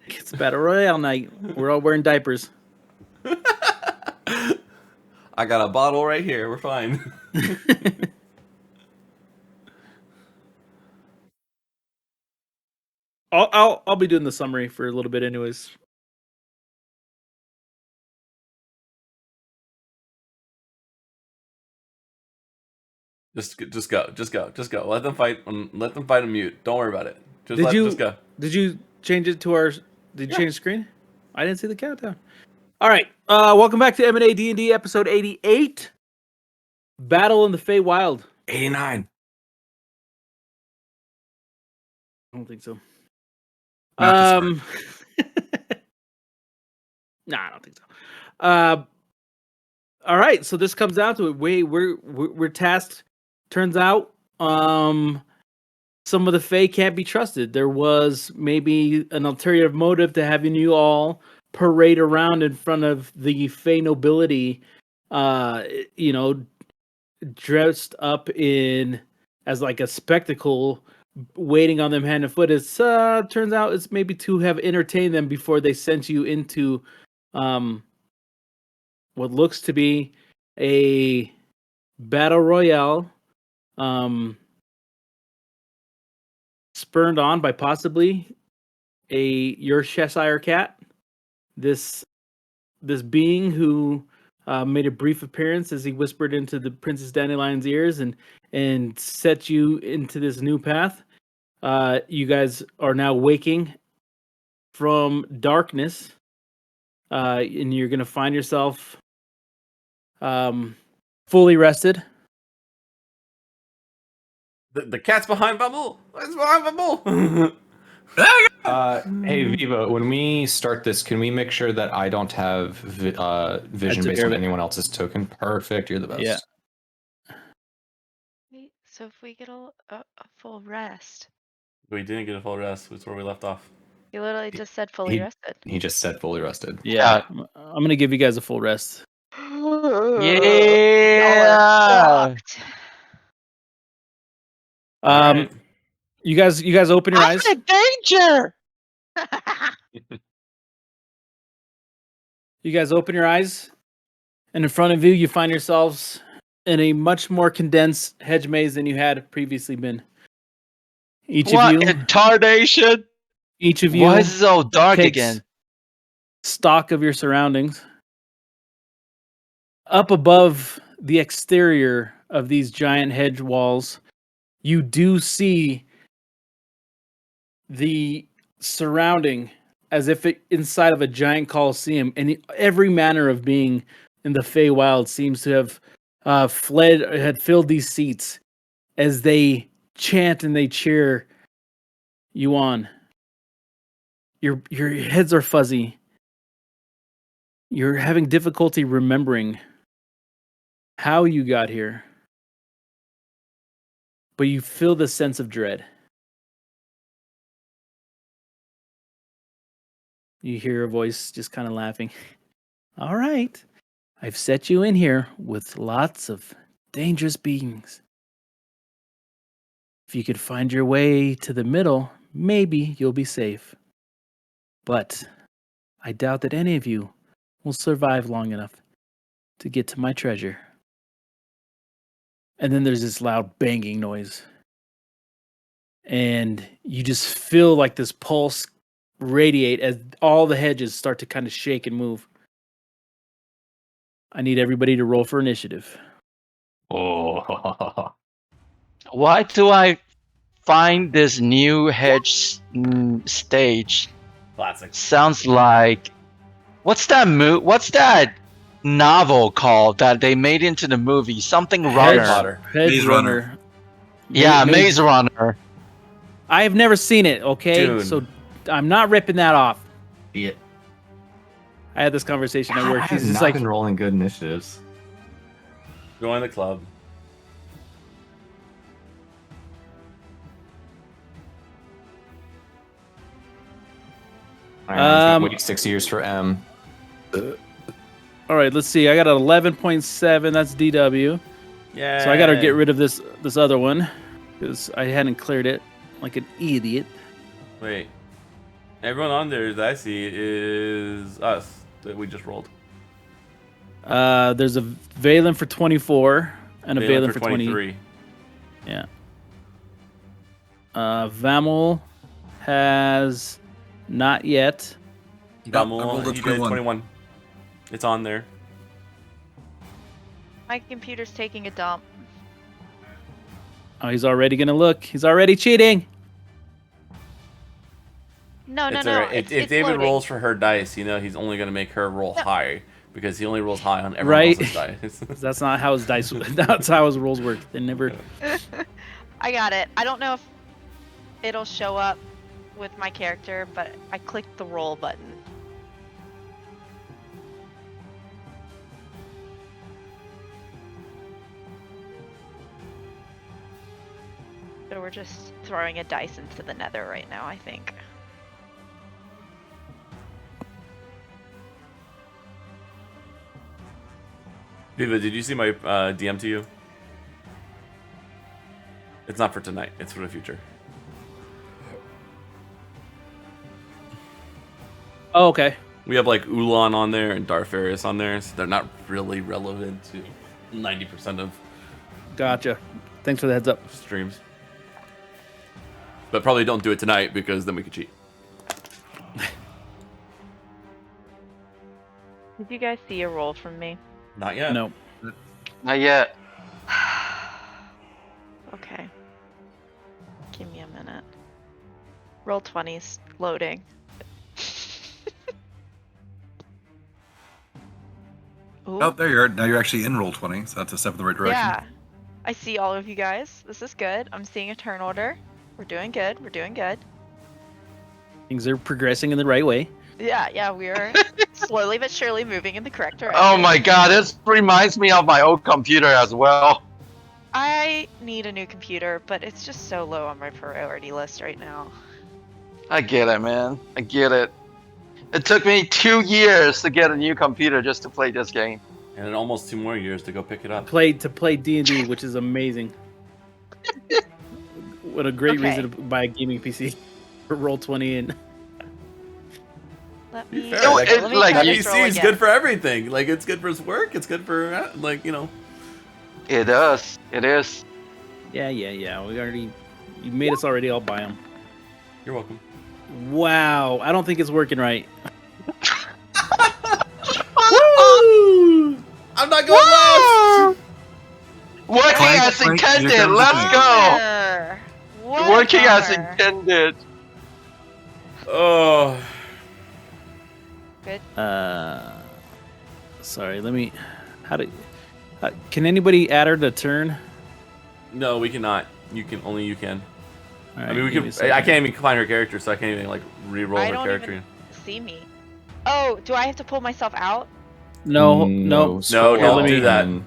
It's Battle Royale night. We're all wearing diapers. I got a bottle right here. We're fine. I'll be doing the summary for a little bit, anyways. Just go. Let them fight. Let them fight and mute. Don't worry about it. Just go. Did you change it to our? Did you change the screen? I didn't see the countdown. All right. Welcome back to M&A&D&D episode 88. Battle in the Feywild. 89. I don't think so. Nah, I don't think so. All right. So this comes down to it. We're tasked. Turns out, some of the Fey can't be trusted. There was maybe an ulterior motive to having you all parade around in front of the Fey nobility, dressed up in as like a spectacle, waiting on them hand and foot. It's turns out it's maybe to have entertained them before they sent you into what looks to be a battle royale, spurned on by possibly your Cheshire cat, this being who made a brief appearance as he whispered into the Princess Dandelion's ears and set you into this new path. You guys are now waking from darkness, and you're gonna find yourself fully rested. The cat's behind Bubble. It's behind Bubble. Hey Viva, when we start this, can we make sure that I don't have vision based on anyone else's token? Perfect, you're the best. Yeah. Wait, so if we get a full rest, We didn't get a full rest. That's where we left off. he literally just said fully rested. He just said fully rested. Yeah, I'm gonna give you guys a full rest. Yeah. Right. You guys open your eyes. I'm in danger. You guys open your eyes, and in front of you, you find yourselves in a much more condensed hedge maze than you had previously been. Each of you, Retardation. each of you, Why is it so dark takes again? stock of your surroundings. Up above the exterior of these giant hedge walls, you do see the surrounding as if inside of a giant coliseum, and every manner of being in the Feywild seems to have had filled these seats as they chant and they cheer you on. Your heads are fuzzy. You're having difficulty remembering how you got here, but you feel the sense of dread. You hear a voice just kind of laughing. All right, I've set you in here with lots of dangerous beings. If you could find your way to the middle, maybe you'll be safe. But I doubt that any of you will survive long enough to get to my treasure. And then there's this loud banging noise. And you just feel like this pulse radiate as all the hedges start to kind of shake and move. I need everybody to roll for initiative. Oh. Why do I find this new hedge stage? Classic. Sounds like what's that novel called that they made into the movie? Something Runner. Hedge Runner. Yeah, Maze Runner. I have never seen it, okay? Dude. So I'm not ripping that off. Yeah. I had this conversation at work. I He's have just not like, been rolling good initiatives. Join the club. All right, wait 6 years for M. all right, let's see. I got an 11.7. That's DW. Yeah. So I got to get rid of this other one because I hadn't cleared it like an idiot. Wait. Everyone on there that I see is us that we just rolled. There's a Valen for 24 and a Valen for 23. Yeah. Vamel has not yet. I rolled a He did 21. 21. It's on there. My computer's taking a dump. Oh, he's already gonna look. He's already cheating. No, It's no. alright. If It's David loading. rolls for her dice, he's only going to make her roll high because he only rolls high on everyone Right. else's dice. That's not how his dice. That's how his rolls work. They never. I got it. I don't know if it'll show up with my character, but I clicked the roll button. So we're just throwing a dice into the nether right now, I think. Viva, did you see my DM to you? It's not for tonight. It's for the future. Oh, okay. We have like Ulan on there and Darfarius on there, so they're not really relevant to 90% of Gotcha. Thanks for the heads up. streams. But probably don't do it tonight because then we could cheat. Did you guys see a roll from me? Not yet. No. Not yet. Okay. Give me a minute. Roll 20's loading. Ooh. Oh, there you are. Now you're actually in roll 20, so that's a step in the right direction. Yeah. I see all of you guys. This is good. I'm seeing a turn order. We're doing good. We're doing good. Things are progressing in the right way. Yeah, we're slowly but surely moving in the correct direction. Oh my god, this reminds me of my old computer as well. I need a new computer, but it's just so low on my priority list right now. I get it, man. I get it. It took me 2 years to get a new computer just to play this game. And in almost 2 more years to go pick it up. Play D&D, which is amazing. What a great Okay. reason to buy a gaming PC. Roll 20 and Let Be me, fair, No, like, it's let me like try that this roll PC is again. good for everything. Like, it's good for his work. It's good for, It does. It is. yeah. You made us already all buy them. You're welcome. Wow, I don't think it's working right. Woo! I'm not going last! Working Clank, as clank, intended. here comes Let's the go. Whatever. Working as Whatever. intended. Oh. Good. Sorry, let me. Can anybody add her to turn? No, we cannot. You can. Only you can. All I right, mean, we give me can. a second. I can't even find her character, so I can't even, like, re-roll I her don't character. even see me. Oh, do I have to pull myself out? No. No, scroll don't out do that. and-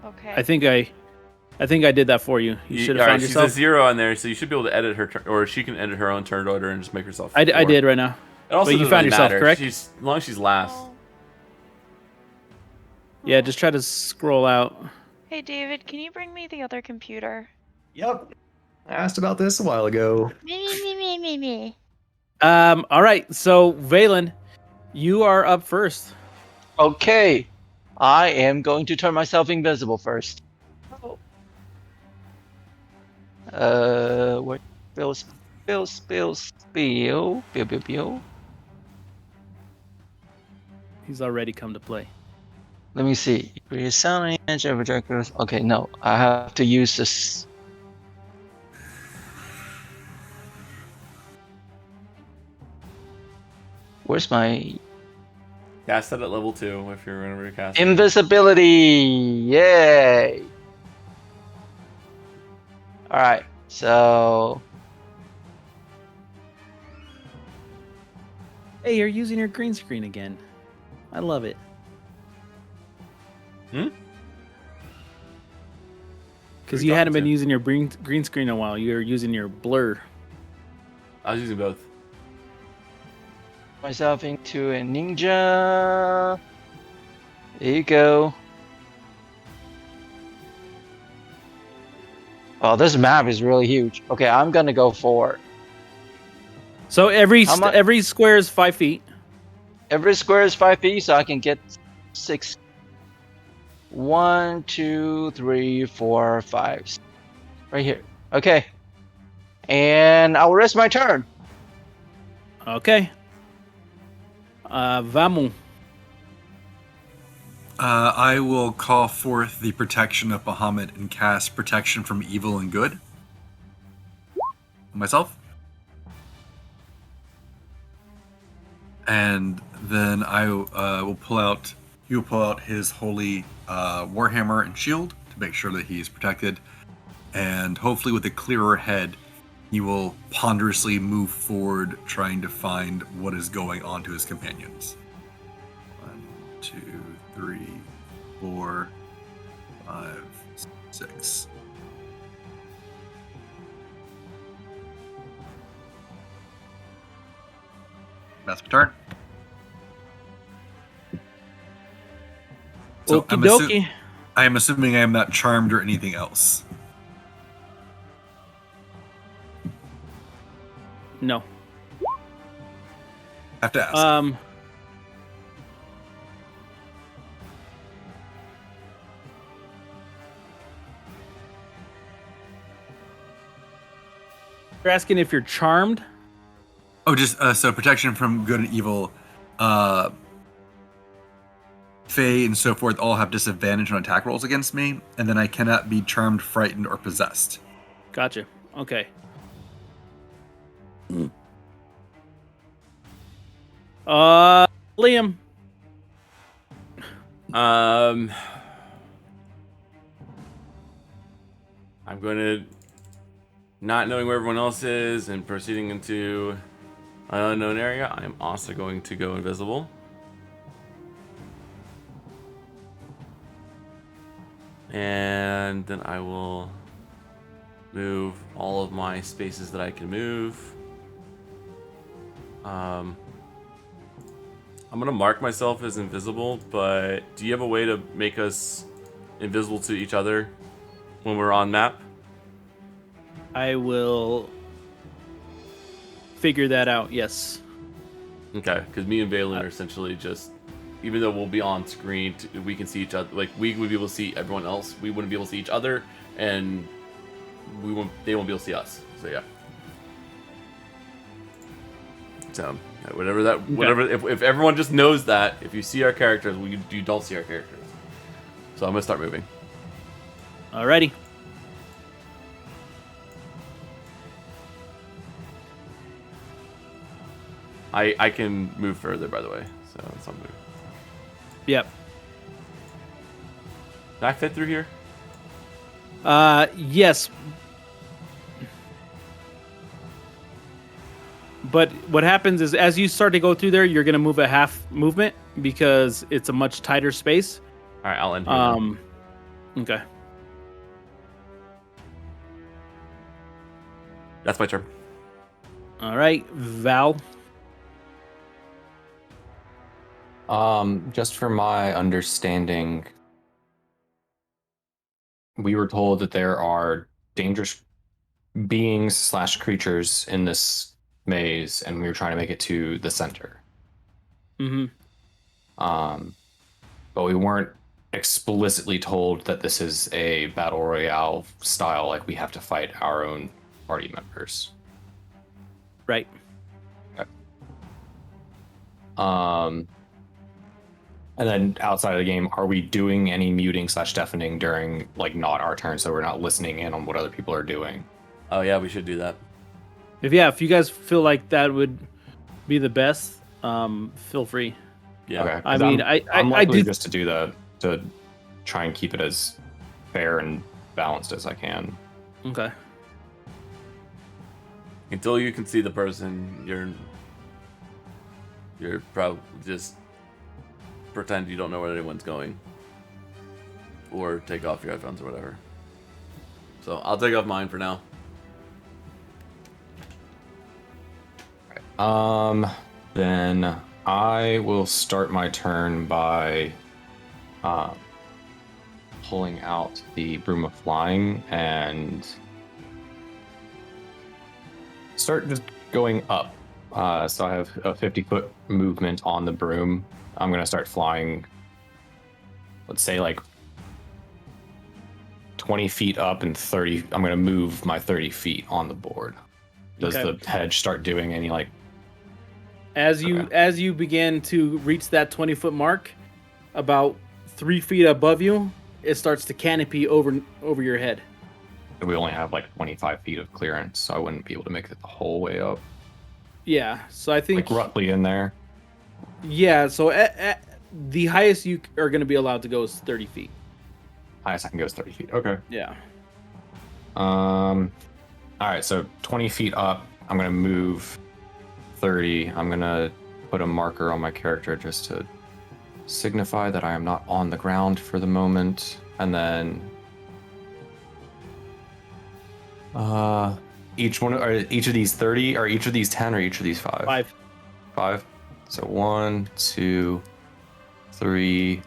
Okay. I think I did that for you. You should have Alright, found she's yourself. a 0 on there, so you should be able to edit her, or she can edit her own turn order and just make herself. I 4. did right now. It also But you doesn't found really yourself, matter. correct? As long as she's last. Oh. Yeah, just try to scroll out. Hey, David, can you bring me the other computer? Yep. I asked about this a while ago. Me. All right. So Valen, you are up first. Okay. I am going to turn myself invisible first. Oh. What? Spill. He's already come to play. Let me see. Create sound image of projectors. Okay, no. I have to use this. Where's my Cast it at level 2 if you're going to recast. invisibility? Yay! Alright, so Hey, you're using your green screen again. I love it. Hmm? Because Who you you hadn't talking been to? using your green screen in a while. You were using your blur. I was using both. myself into a ninja. There you go. Oh, this map is really huge. Okay, I'm gonna go for So every How mu- every square is 5 feet. Every square is 5 feet, so I can get 6. 1, 2, 3, 4, 5. Right here. Okay. And I'll rest my turn. Okay. Vamos. I will call forth the protection of Bahamut and cast protection from evil and good. Myself. And then I will pull out. He will pull out his holy warhammer and shield to make sure that he's protected. And hopefully, with a clearer head, he will ponderously move forward, trying to find what is going on to his companions. 1, 2, 3, 4, 5, 6. That's my turn. So Okie dokie. I am assuming I am not charmed or anything else. No. Have to ask. You're asking if you're charmed? Oh, just so protection from good and evil. Fae and so forth all have disadvantage on attack rolls against me, and then I cannot be charmed, frightened, or possessed. Gotcha. Okay. Liam. I'm going to, not knowing where everyone else is and proceeding into an unknown area, I'm also going to go invisible. And then I will move all of my spaces that I can move. I'm going to mark myself as invisible, but do you have a way to make us invisible to each other when we're on map? I will figure that out, yes. Okay, because me and Valen are essentially just, even though we'll be on screen, we can see each other. Like, we would be able to see everyone else. We wouldn't be able to see each other, and they won't be able to see us. So yeah. So whatever. If everyone just knows that, if you see our characters, you don't see our characters. So I'm gonna start moving. Alrighty. I can move further, by the way. So it's on move. Yep. Can I fit through here? Yes. But what happens is, as you start to go through there, you're gonna move a half movement because it's a much tighter space. All right, I'll end here. Okay. That's my turn. All right, Val. Just for my understanding, we were told that there are dangerous beings / creatures in this maze, and we were trying to make it to the center. Mm-hmm. But we weren't explicitly told that this is a battle royale style, like we have to fight our own party members. Right. Okay. And then outside of the game, are we doing any muting / deafening during, like, not our turn, so we're not listening in on what other people are doing? Oh yeah, we should do that. If you guys feel like that would be the best, feel free. Yeah. Okay. I mean, I'm I likely do just to do that to try and keep it as fair and balanced as I can. Okay. Until you can see the person, you're probably just pretend you don't know where anyone's going, or take off your headphones or whatever. So I'll take off mine for now. Then I will start my turn by pulling out the Broom of Flying and start just going up So I have a 50-foot movement on the broom. I'm gonna start flying. Let's say like 20 feet up and 30. I'm gonna move my 30 feet on the board. Does Okay. the hedge start doing any like? As you begin to reach that 20-foot mark, about 3 feet above you, it starts to canopy over your head. We only have like 25 feet of clearance, so I wouldn't be able to make it the whole way up. Yeah, so I think Like roughly in there. Yeah, so at the highest you are going to be allowed to go is 30 feet. Highest I can go is 30 feet. Okay. Yeah. All right, so 20 feet up. I'm gonna move 30. I'm gonna put a marker on my character just to signify that I am not on the ground for the moment, and then each of these 30, or each of these 10, or each of these 5? 5. So 1, 2, 3,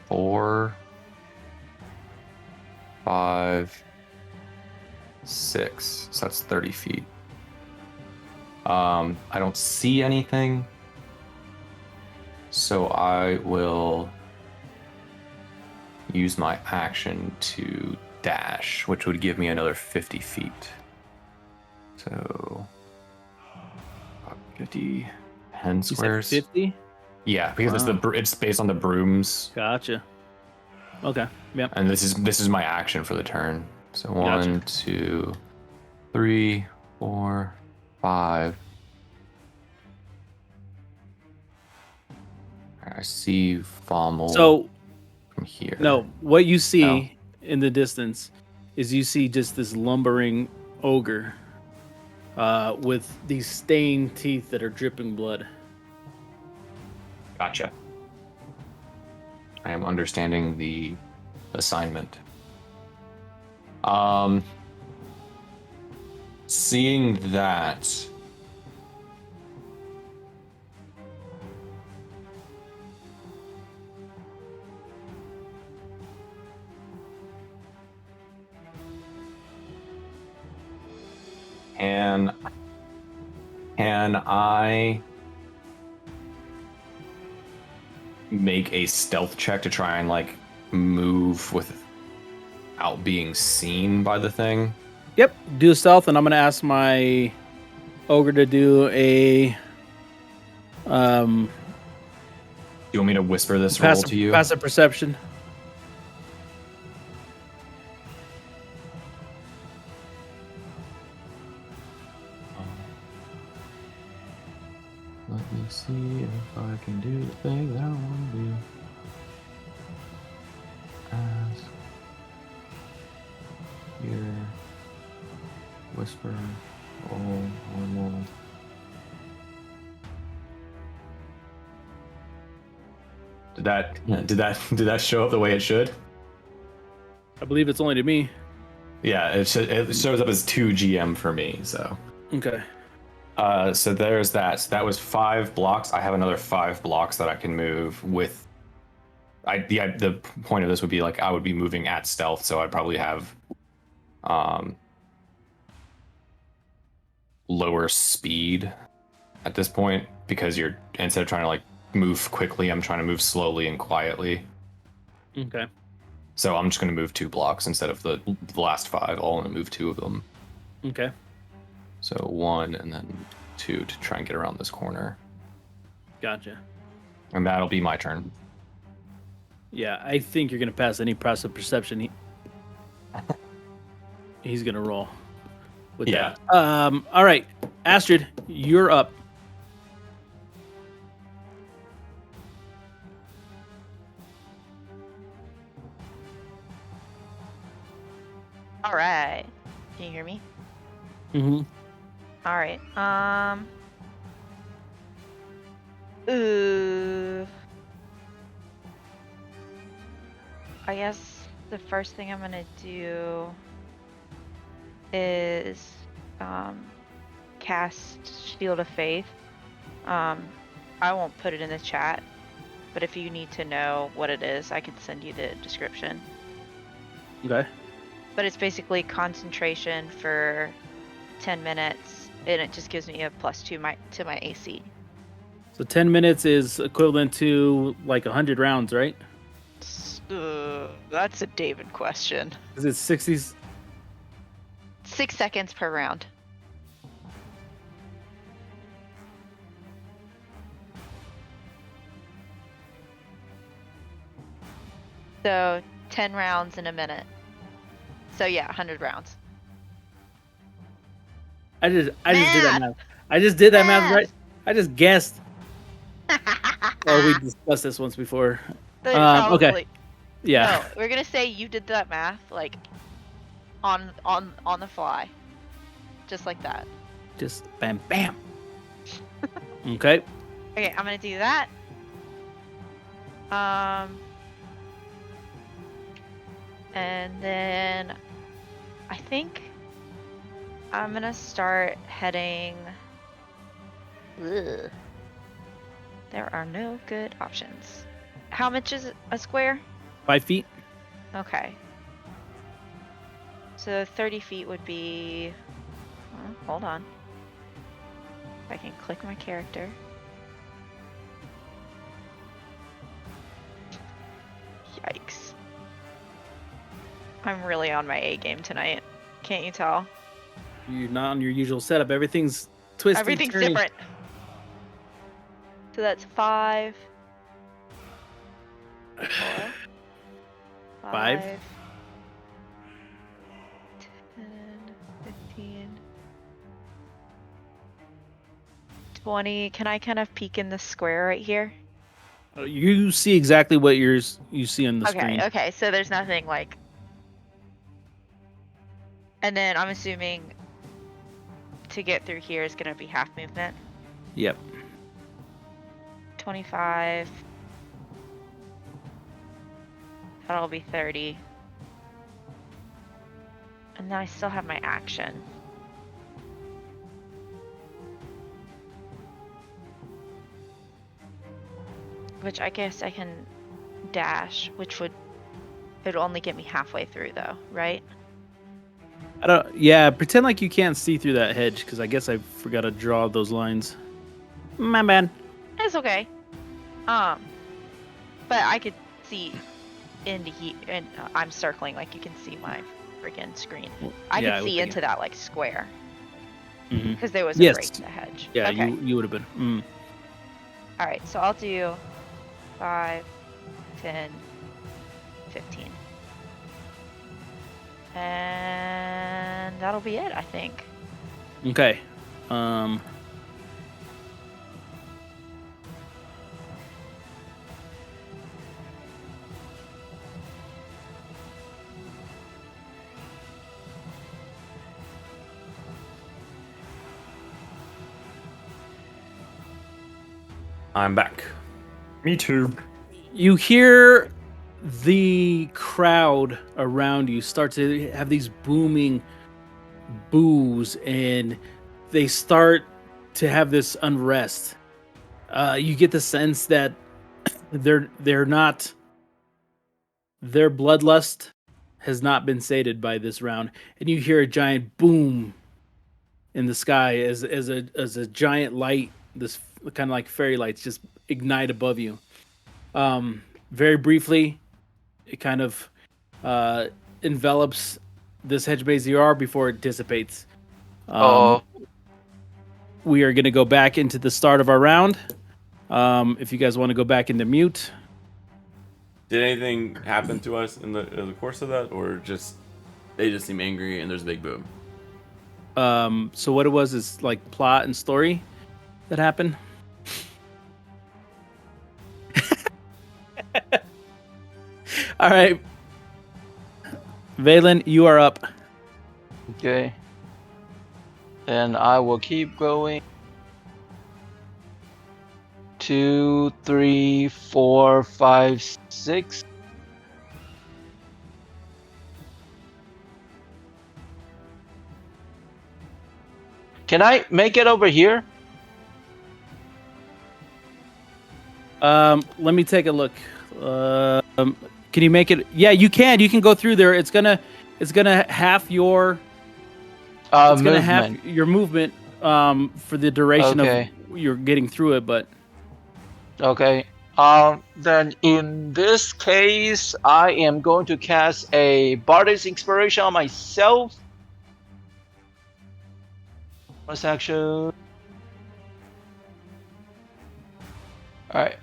4, 5, 6. So that's 30 feet. I don't see anything, so I will use my action to dash, which would give me another 50 feet. So 50, 10 You said squares. 50? Yeah, because Wow. it's based on the brooms. Gotcha. Okay. Yep. And this is my action for the turn. So Gotcha. 1, 2, 3, 4, 5. I see Fommel So, from here. no, what you see No. in the distance is you see just this lumbering ogre with these stained teeth that are dripping blood. Gotcha. I am understanding the assignment. Seeing that, can I make a stealth check to try and like move without being seen by the thing? Yep. Do stealth, and I'm going to ask my ogre to do a Do you want me to whisper this roll to you? passive perception. Let me see if I can do the thing that I want to do. Ask. Hear. Whisper. Roll. Normal. Did that show up the way it should? I believe it's only to me. Yeah, it shows up as 2 GM for me, so. Okay. So there's that. So that was 5 blocks. I have another 5 blocks that I can move with. The point of this would be like I would be moving at stealth, so I'd probably have lower speed at this point, because you're, instead of trying to like move quickly, I'm trying to move slowly and quietly. Okay. So I'm just going to move 2 blocks instead of the last 5. I'll only move 2 of them. Okay. So 1 and then 2 to try and get around this corner. Gotcha. And that'll be my turn. Yeah, I think you're going to pass any passive perception he's going to roll with Yeah. that. All right. Astrid, you're up. All right. Can you hear me? Mm-hmm. All right. Ooh. I guess the first thing I'm gonna do is cast Shield of Faith. I won't put it in the chat, but if you need to know what it is, I can send you the description. Okay. But it's basically concentration for 10 minutes and it just gives me a +2 to my AC. So 10 minutes is equivalent to like 100 rounds, right? That's a David question. Is it 60? 6 seconds per round. So 10 rounds in a minute. So yeah, 100 rounds. I just did that math. I just did that math right. I just guessed. Or we discussed this once before. Then Okay. probably. Yeah. No, we're gonna say you did that math like on the fly, just like that. Just bam, bam. Okay. Okay, I'm gonna do that. And then I think I'm gonna start heading. Ugh. There are no good options. How much is a square? 5 feet. Okay. So 30 feet would be. Hold on. If I can click my character. Yikes. I'm really on my A game tonight. Can't you tell? You're not on your usual setup. Everything's twisty. Everything's turny. different. So that's 5. 4. 5. 10, 15, 20. Can I kind of peek in the square right here? You see exactly what you see on the screen. Okay, so there's nothing like. And then I'm assuming to get through here is going to be half movement. Yep. 25. That'll be 30. And then I still have my action. Which I guess I can dash, which it'd only get me halfway through though, right? Yeah, pretend like you can't see through that hedge, because I guess I forgot to draw those lines. My bad. It's okay. But I could see into here, and I'm circling like you can see my freaking screen. I Yeah, could see into that like square Mhm. because there was a Yes. break in the hedge. Yeah, Okay. you would have been. All right, so I'll do 5, 10, 15. And that'll be it, I think. Okay. I'm back. Me too. You hear the crowd around you start to have these booming boos, and they start to have this unrest. You get the sense that they're not, their bloodlust has not been sated by this round, and you hear a giant boom in the sky as a giant light, this kind of like fairy lights, just ignite above you. Very briefly, it kind of envelops this hedge maze you are before it dissipates. We are going to go back into the start of our round. If you guys want to go back into mute. Did anything happen to us in the course of that, or just they just seem angry and there's a big boom? So what it was is like plot and story that happened. All right, Valen, you are up. Okay. Then I will keep going. 2, 3, 4, 5, 6. Can I make it over here? Let me take a look. Can you make it? Yeah, you can. You can go through there. It's gonna half your. It's gonna half Movement. your movement. for the duration Okay. of you're getting through it, but Okay. Then in this case, I am going to cast a Bard's Inspiration on myself. Bonus action. Alright.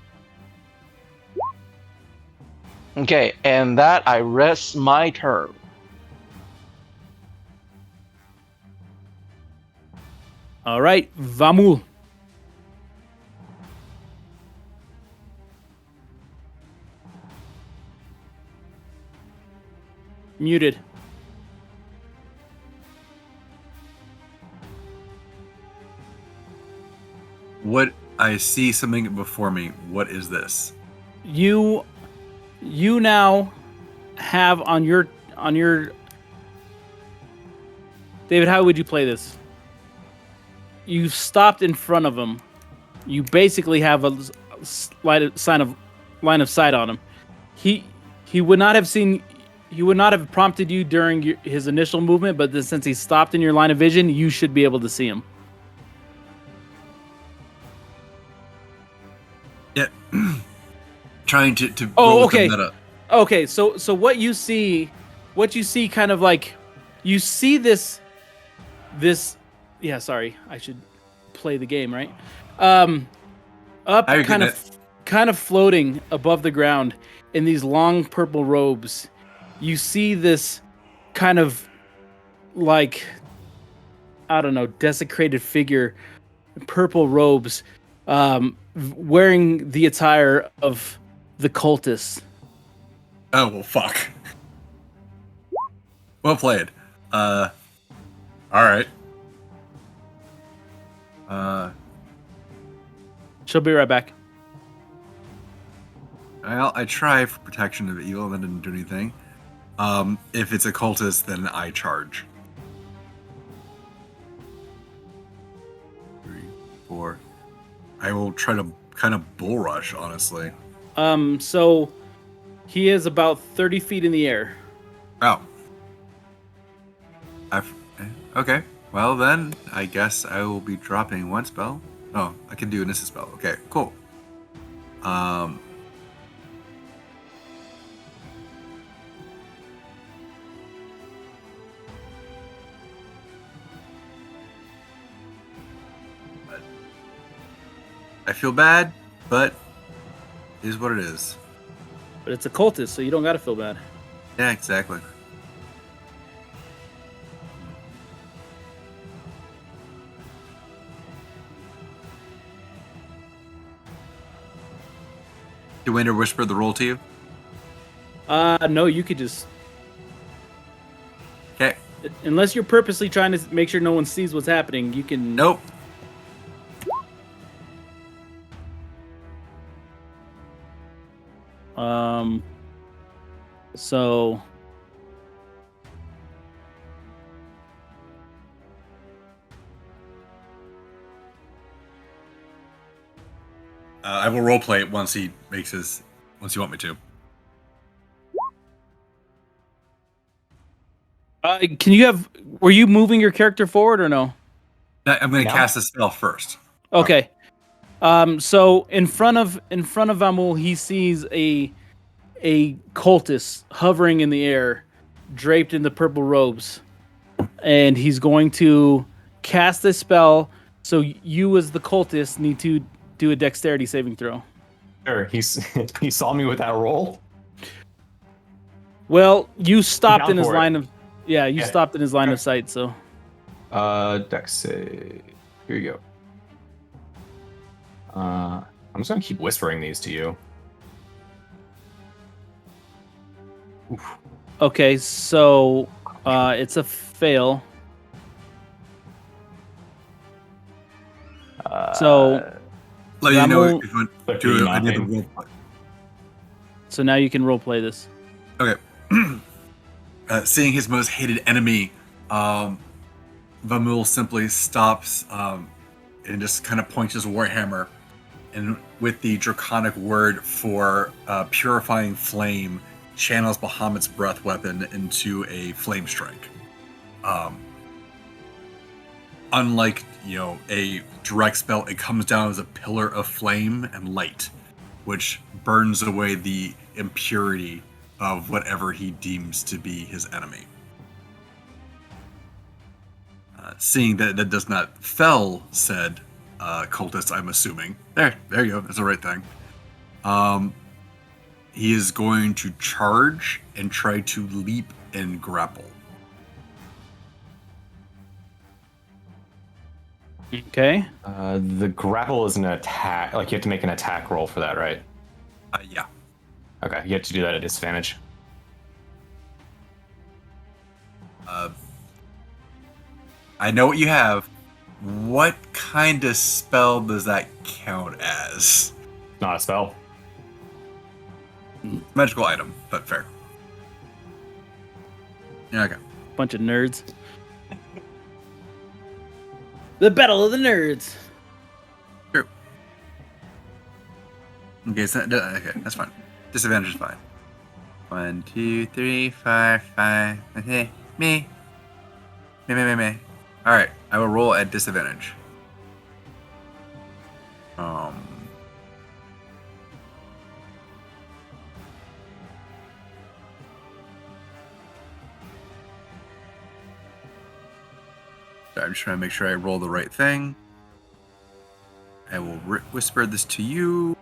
Okay, and that I rest my turn. all right, Vamul. Muted. What I see something before me. What is this? You now have on your David, how would you play this? You've stopped in front of him. You basically have a line of sight on him. He would not have seen. He would not have prompted you during his initial movement, but then since he stopped in your line of vision, you should be able to see him. Yeah. Trying to Oh, roll with okay. the meta. Okay, so what you see kind of like you see this yeah, sorry, I should play the game, right? Up How you kind getting of floating above the ground in these long purple robes. You see this kind of like I don't know, desecrated figure, purple robes, wearing the attire of the cultists. Oh well, fuck. Well played. All right. She'll be right back. Well, I try for protection of evil, and that didn't do anything. If it's a cultist, then I charge. 3, 4. I will try to kind of bull rush, honestly. So he is about 30 feet in the air. Oh. Okay. Well, then, I guess I will be dropping one spell. Oh, I can do an instant spell. Okay, cool. I feel bad, but it is what it is. But it's a cultist, so you don't gotta feel bad. Yeah, exactly. Did Wander whisper the roll to you? No, you could just Okay. unless you're purposely trying to make sure no one sees what's happening, you can Nope. So I will roleplay it once you want me to. were you moving your character forward or no? I'm going to No. cast a spell first. Okay. So in front of Amul, he sees a cultist hovering in the air, draped in the purple robes, and he's going to cast this spell. So you, as the cultist, need to do a dexterity saving throw. Sure, he saw me with that roll. Well, you stopped Down in his for it. line of you Yeah. stopped in his line Okay. of sight. So Dex save. Here you go. I'm just gonna keep whispering these to you. Oof. okay, so it's a fail. So Let you know Ramel- if you want to 15, do any of the nothing. roleplay. So now you can roleplay this. Okay. Seeing his most hated enemy, Vamul simply stops and just kind of points his warhammer, and with the draconic word for purifying flame, channels Bahamut's breath weapon into a flame strike. On unlike, a direct spell, it comes down as a pillar of flame and light, which burns away the impurity of whatever he deems to be his enemy. Seeing that that does not fell said cultist, I'm assuming. There you go. That's the right thing. He is going to charge and try to leap and grapple. Okay. The grapple is an attack. Like, you have to make an attack roll for that, right? Yeah. Okay, you have to do that at disadvantage. I know what you have. What kind of spell does that count as? Not a spell. Magical item, but fair. Yeah, okay. Bunch of nerds. The battle of the nerds. True. Okay, okay, that's fine. Disadvantage is fine. 1, 2, 3, 4, 5. Okay, me. All right, I will roll at disadvantage. I'm just trying to make sure I roll the right thing. I will whisper this to you.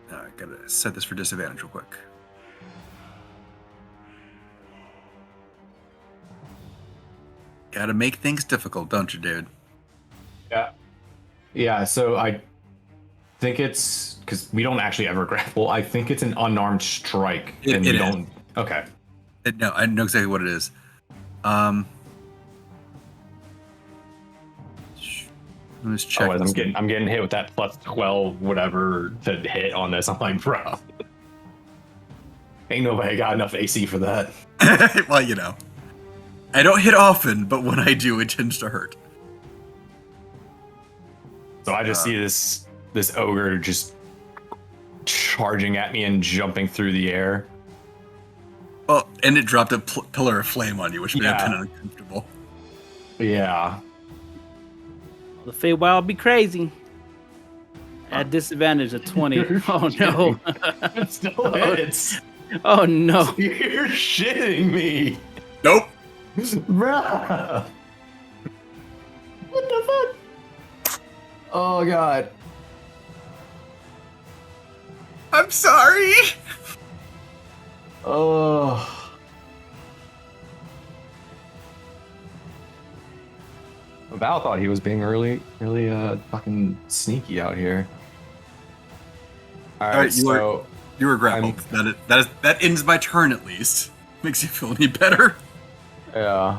I gotta set this for disadvantage real quick. Gotta make things difficult, don't you, dude? Yeah. Yeah, so I think it's... Because we don't actually ever grapple. I think it's an unarmed strike. It is. Don't... Okay. No, I know exactly what it is. Let's check. Otherwise, I'm getting hit with that plus 12 whatever to hit on this. I'm like, bro, ain't nobody got enough AC for that. Well, I don't hit often, but when I do, it tends to hurt. So I just see this ogre just charging at me and jumping through the air. Well, and it dropped a pillar of flame on you, which may have been Yeah. uncomfortable. Yeah. The Feywild be crazy. At disadvantage of 20. Oh no. It still hits. Oh no. You're shitting me. Nope. Bruh. What the fuck? Oh god. I'm sorry. Oh. Val thought he was being really fucking sneaky out here. All right, so You were grappled. That ends my turn at least. Makes you feel any better? yeah.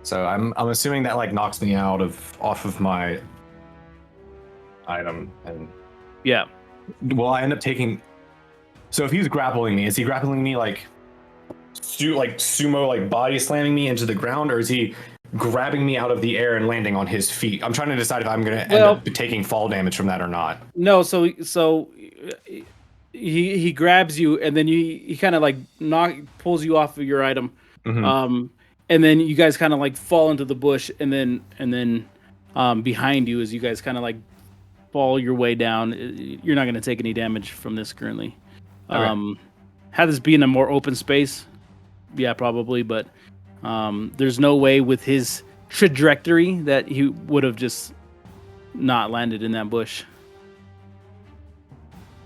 So I'm assuming that like knocks me off of my item, and Yeah. will I end up taking? So if he's grappling me, is he grappling me like sumo, like body slamming me into the ground, or is he grabbing me out of the air and landing on his feet? I'm trying to decide if I'm going to end up taking fall damage from that or not. No, so he grabs you and then he kind of like pulls you off of your item. Mm-hmm. And then you guys kind of like fall into the bush, and then behind you as you guys kind of like fall your way down. You're not going to take any damage from this currently. Okay. Had this been a more open space, yeah, probably, but there's no way with his trajectory that he would have just not landed in that bush.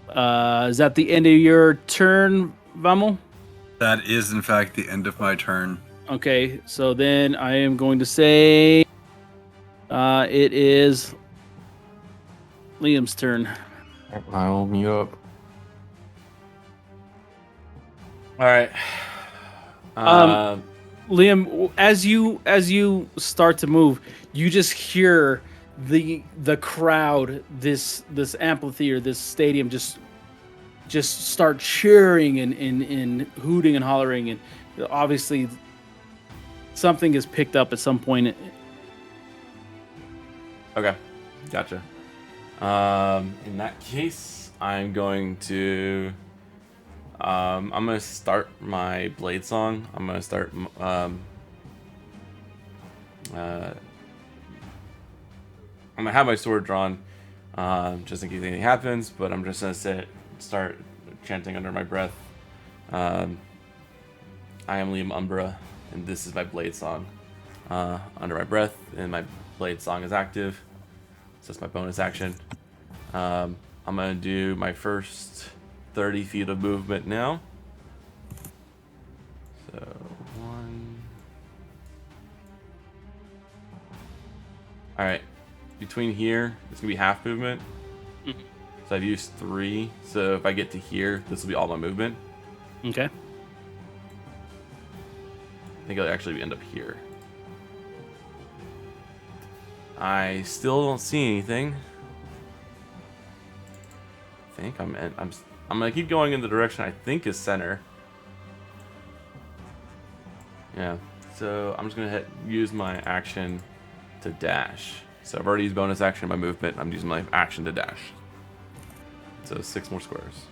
Is that the end of your turn, Vamel? That is, in fact, the end of my turn. Okay, so then I am going to say it is Liam's turn. I'll mute up. All right. Liam, as you start to move, you just hear the crowd, this amphitheater, this stadium just start cheering and hooting and hollering, and obviously something is picked up at some point. Okay, gotcha. In that case, I'm going to start my blade song. I'm gonna start I'm gonna have my sword drawn, just in case anything happens. But I'm just gonna start chanting under my breath. I am Liam Umbra, and this is my blade song. Under my breath, and my blade song is active. So that's my bonus action. I'm gonna do my first 30 feet of movement now. So 1. All right. Between here, it's gonna be half movement. So I've used 3. So if I get to here, this will be all my movement. Okay. I think I'll actually end up here. I still don't see anything. I think I'm gonna keep going in the direction I think is center. Yeah. So I'm just gonna use my action to dash. So I've already used bonus action in my movement. I'm using my action to dash. So 6 more squares.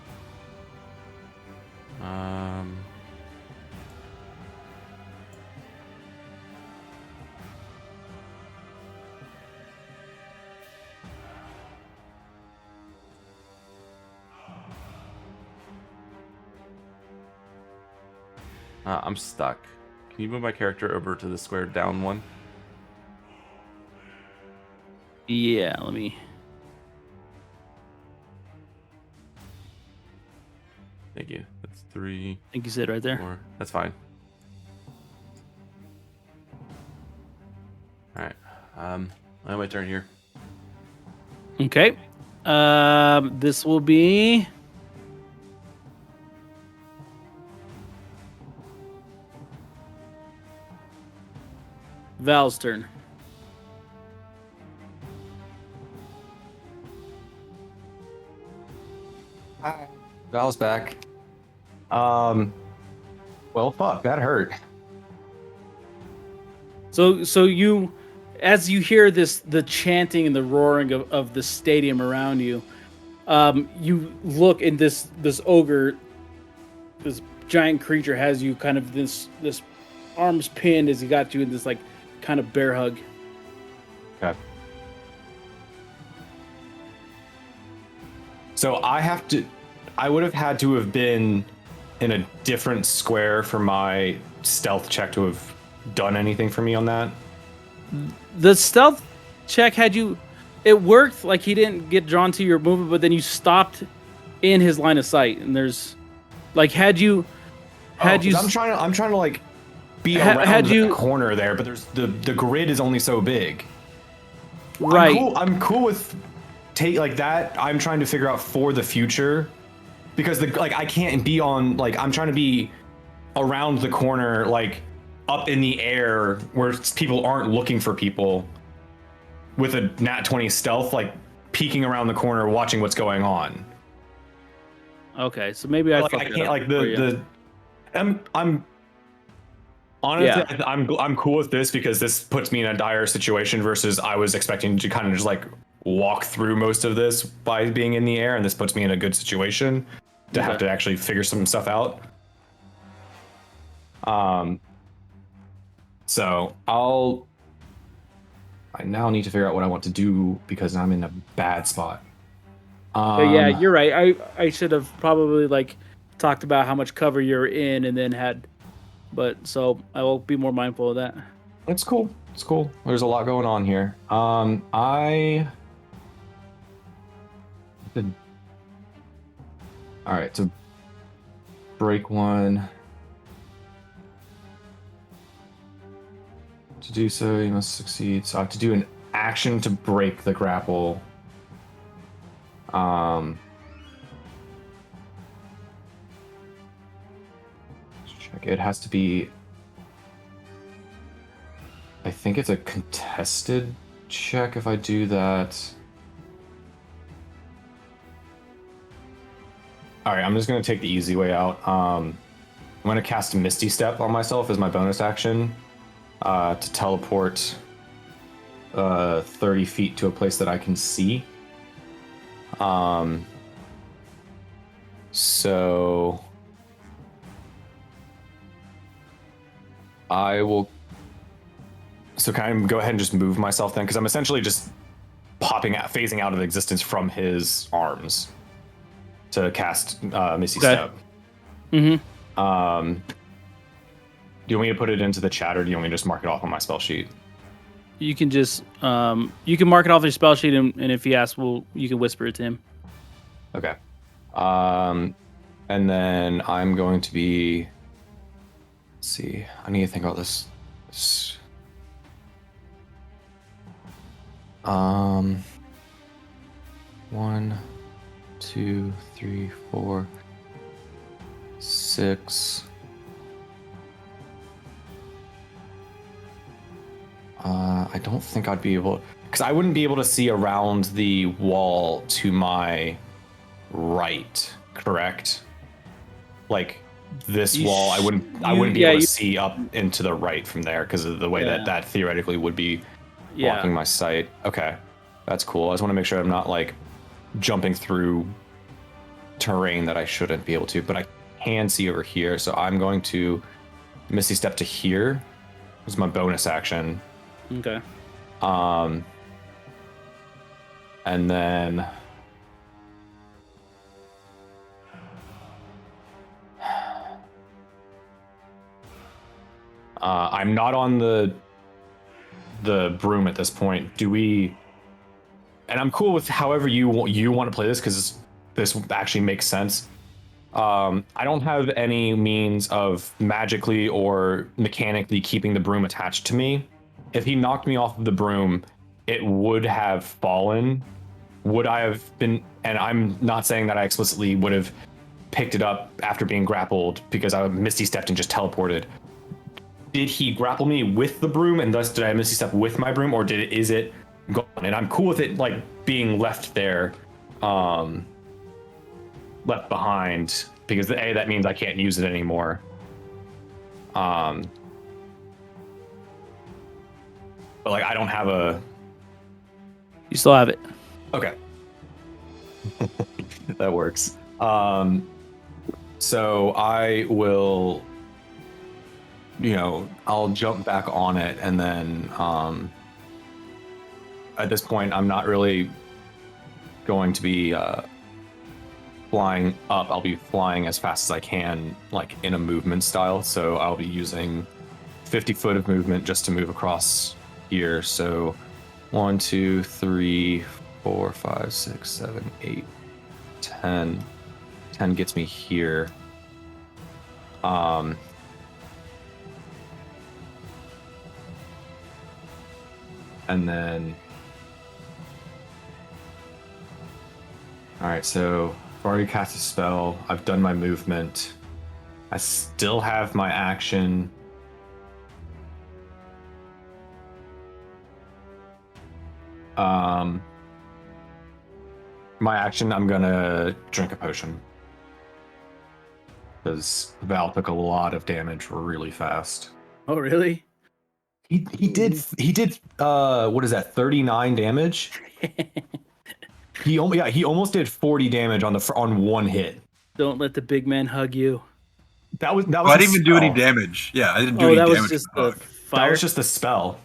I'm stuck. Can you move my character over to the square down one? Yeah, let me. Thank you. That's 3. I think you said right there. 4. That's fine. All right. I have my turn here. Okay. This will be. Val's turn. Hi. Val's back. Well, fuck, that hurt. So you, as you hear the chanting and the roaring of the stadium around you, you look, and this ogre, this giant creature, has you kind of this arms pinned as he got you in this like kind of bear hug. Okay. So I would have had to have been in a different square for my stealth check to have done anything for me on that. The stealth check had you. It worked, like he didn't get drawn to your movement, but then you stopped in his line of sight, and there's, like, had you. I'm trying to like be around the corner there, but there's the grid is only so big. Right. I'm cool with like that. I'm trying to figure out for the future, because I can't be on, like, I'm trying to be around the corner, like up in the air where people aren't looking for people, with a nat 20 stealth, like peeking around the corner, watching what's going on. Okay, so maybe I can't, like, I'm honestly, Yeah. I'm cool with this, because this puts me in a dire situation versus I was expecting to kind of just like walk through most of this by being in the air, and this puts me in a good situation to have to actually figure some stuff out. So I now need to figure out what I want to do, because I'm in a bad spot. But yeah, you're right. I should have probably like talked about how much cover you're in, and then but so I will be more mindful of that. It's cool. It's cool. There's a lot going on here. All right, to break one. To do so, you must succeed. So I have to do an action to break the grapple. Check. It has to be. I think it's a contested check if I do that. All right, I'm just gonna take the easy way out. I'm gonna cast Misty Step on myself as my bonus action to teleport 30 feet to a place that I can see. So I will. So can I go ahead and just move myself then? Because I'm essentially just phasing out of existence from his arms to cast Misty Okay. Step. Mm-hmm. Do you want me to put it into the chat, or do you want me to just mark it off on my spell sheet? You can just you can mark it off your spell sheet, and if he asks, you can whisper it to him. Okay. And then I'm going to be. Let's see. I need to think about this. One, 2, 3, 4, 6. I don't think I'd be able, because I wouldn't be able to see around the wall to my right, correct? Like this wall, I wouldn't be able to see up into the right from there because of the way that theoretically would be blocking my sight. Okay, that's cool. I just want to make sure I'm not like jumping through terrain that I shouldn't be able to, but I can see over here, so I'm going to Misty Step to here. This is my bonus action. Okay. And then I'm not on the broom at this point. Do we? And I'm cool with however you want to play this because this actually makes sense. I don't have any means of magically or mechanically keeping the broom attached to me. If he knocked me off of the broom, it would have fallen. Would I have been? And I'm not saying that I explicitly would have picked it up after being grappled because I Misty stepped and just teleported. Did he grapple me with the broom, and thus did I Misty Step with my broom, or is it gone? And I'm cool with it like being left there, left behind, because that means I can't use it anymore. But like I don't have a. You still have it. Okay. That works. So I will. I'll jump back on it, and then at this point, I'm not really going to be flying up. I'll be flying as fast as I can, like in a movement style. So I'll be using 50 foot of movement just to move across here. So 1, 2, 3, 4, 5, 6, 7, 8, 10. 10 gets me here. And then, all right, so I've already cast a spell. I've done my movement. I still have my action. My action, I'm gonna drink a potion. Because Val took a lot of damage really fast. Oh, really? He did what is that, 39 damage? He almost did 40 damage on one hit. Don't let the big man hug you. That was I didn't even do any damage. Yeah, I didn't do any that damage. was just the hug. fire. That was just the spell.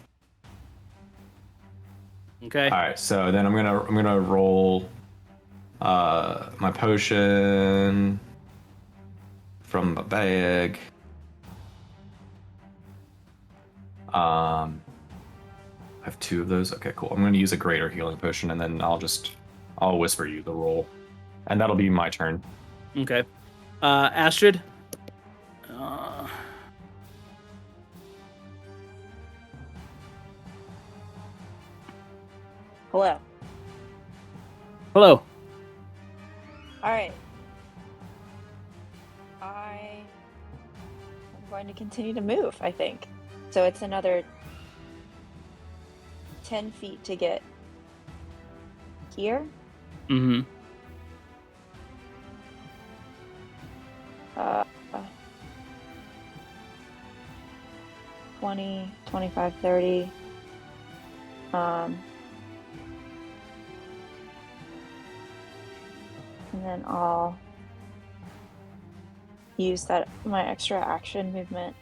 Okay. All right, so then I'm gonna roll my potion from the bag. I have 2 of those. Okay, cool. I'm going to use a greater healing potion, and then I'll whisper you the roll, and that'll be my turn. Okay. Astrid. Hello. Hello. All right. I am going to continue to move, I think. So it's another 10 feet to get here. Mm-hmm. 20, 25, 30. And then I'll use my extra action movement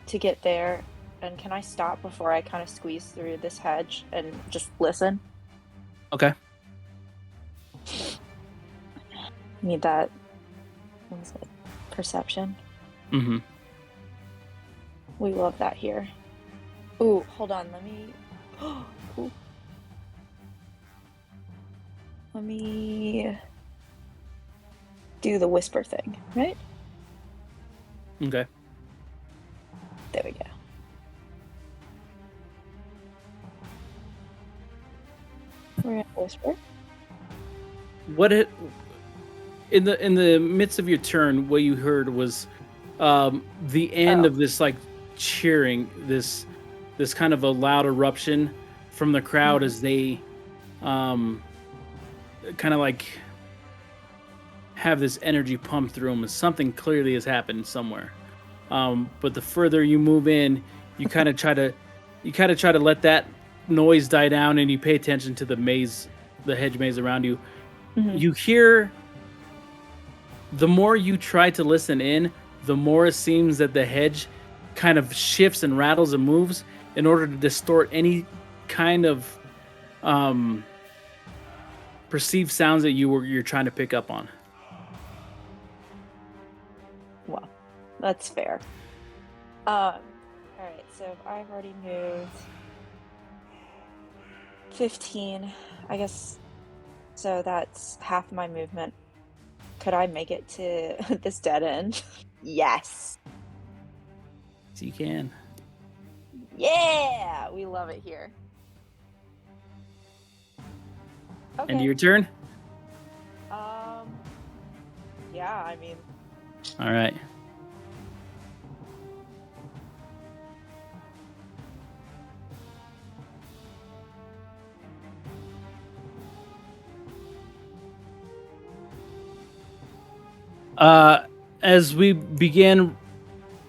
to get there. And can I stop before I kind of squeeze through this hedge and just listen? Okay. Need that. What was it? Perception. Mm-hmm. We love that here. Ooh, hold on. Let me. Ooh. Let me do the whisper thing, right? Okay. There we go. We're gonna whisper. In the midst of your turn, what you heard was the end of this like cheering, this kind of a loud eruption from the crowd as they kind of like have this energy pump through them as something clearly has happened somewhere. But the further you move in, you kind of try to let that noise die down, and you pay attention to the hedge maze around you. Mm-hmm. You hear. The more you try to listen in, the more it seems that the hedge kind of shifts and rattles and moves in order to distort any kind of perceived sounds that you're trying to pick up on. Well, that's fair. All right, so I've already moved 15, I guess. So that's half my movement. Could I make it to this dead end? Yes. So you can. Yeah, we love it here. Okay. End of your turn? Yeah, I mean. All right. As we begin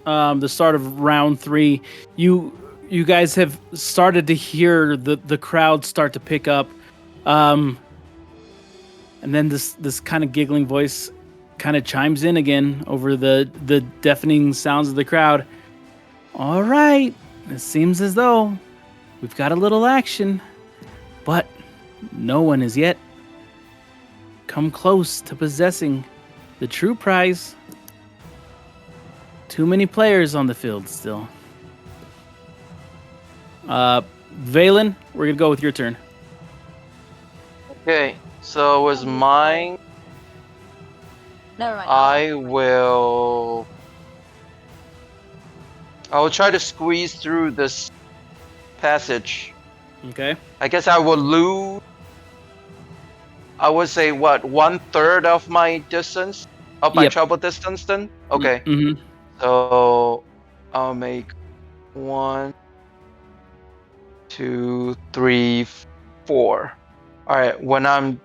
the start of round 3, you guys have started to hear the crowd start to pick up, and then this kind of giggling voice kind of chimes in again over the deafening sounds of the crowd. All right, it seems as though we've got a little action, but no one has yet come close to possessing the true prize. Too many players on the field still. Valen, we're gonna go with your turn. Okay, so with mine, Never mind. I will try to squeeze through this passage. Okay. I guess I will lose, I would say, what, 1/3 of my distance? Of my Yep. travel distance then? Okay. Mm-hmm. So I'll make 1, 2, 3, 4. Alright, when I'm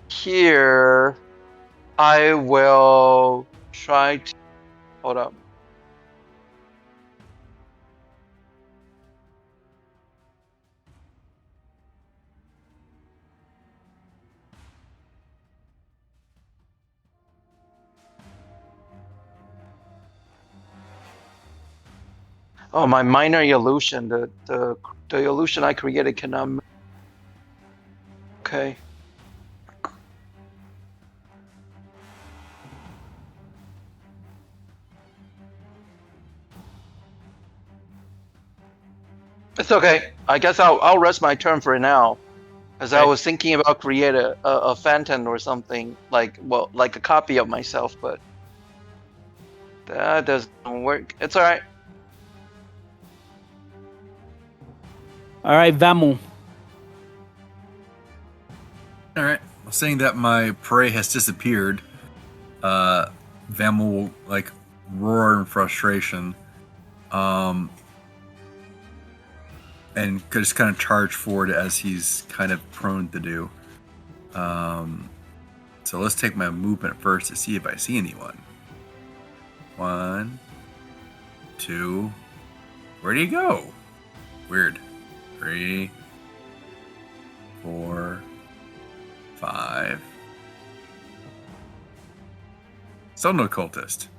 here, I will try to. Hold up. Oh, my minor illusion. The illusion I created cannot move. Okay. It's okay. I guess I'll rest my turn for now, because I Okay. was thinking about create a phantom or something like a copy of myself, but that doesn't work. It's all right. All right, vamos. All right. Well, saying that my prey has disappeared, Vam will like roar in frustration, and just kind of charge forward as he's kind of prone to do. So let's take my movement first to see if I see anyone. 1, 2. Where do you go? Weird. 3, 4, 5, Still no cultist.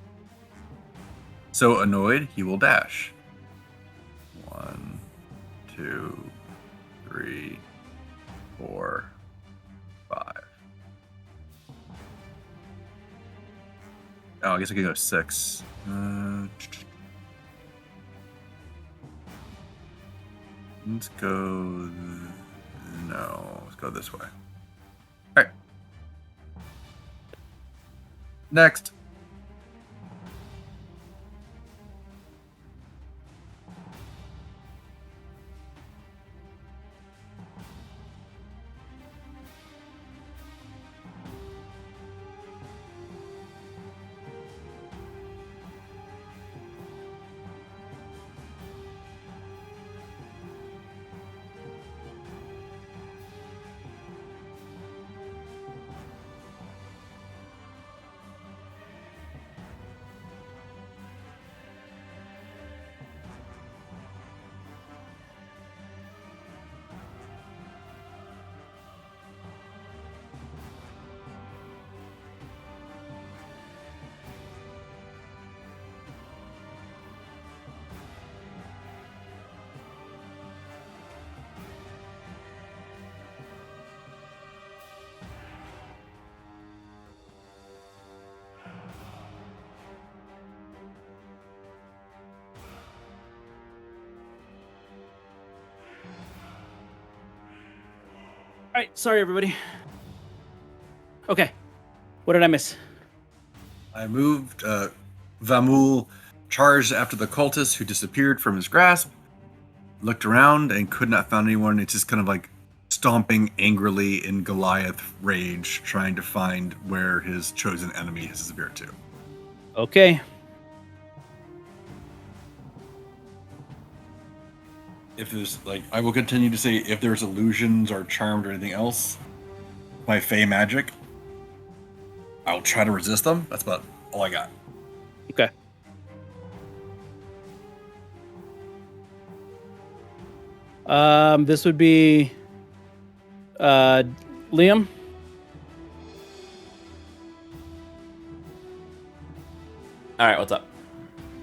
So annoyed, he will dash. 1, 2, 3, 4, 5. Oh, I guess I could go 6. Let's go. No, let's go this way. All right. Next. All right, sorry everybody. Okay, what did I miss? I moved. Vamul charged after the cultist who disappeared from his grasp. Looked around and could not find anyone. It's just kind of like stomping angrily in Goliath rage, trying to find where his chosen enemy has disappeared to. Okay. If there's I will continue to say if there's illusions or charmed or anything else, my Fey magic, I'll try to resist them. That's about all I got. Okay. This would be Liam. All right, what's up?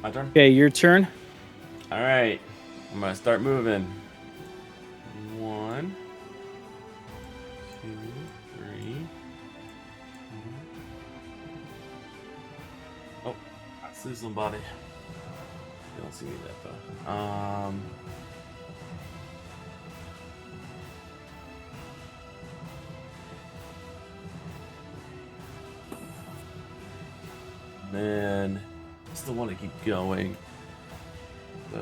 My turn. Okay, your turn. All right, I'm gonna start moving. 1, 2, 3. Oh, I see somebody. You don't see me that though. Man, I still want to keep going. So,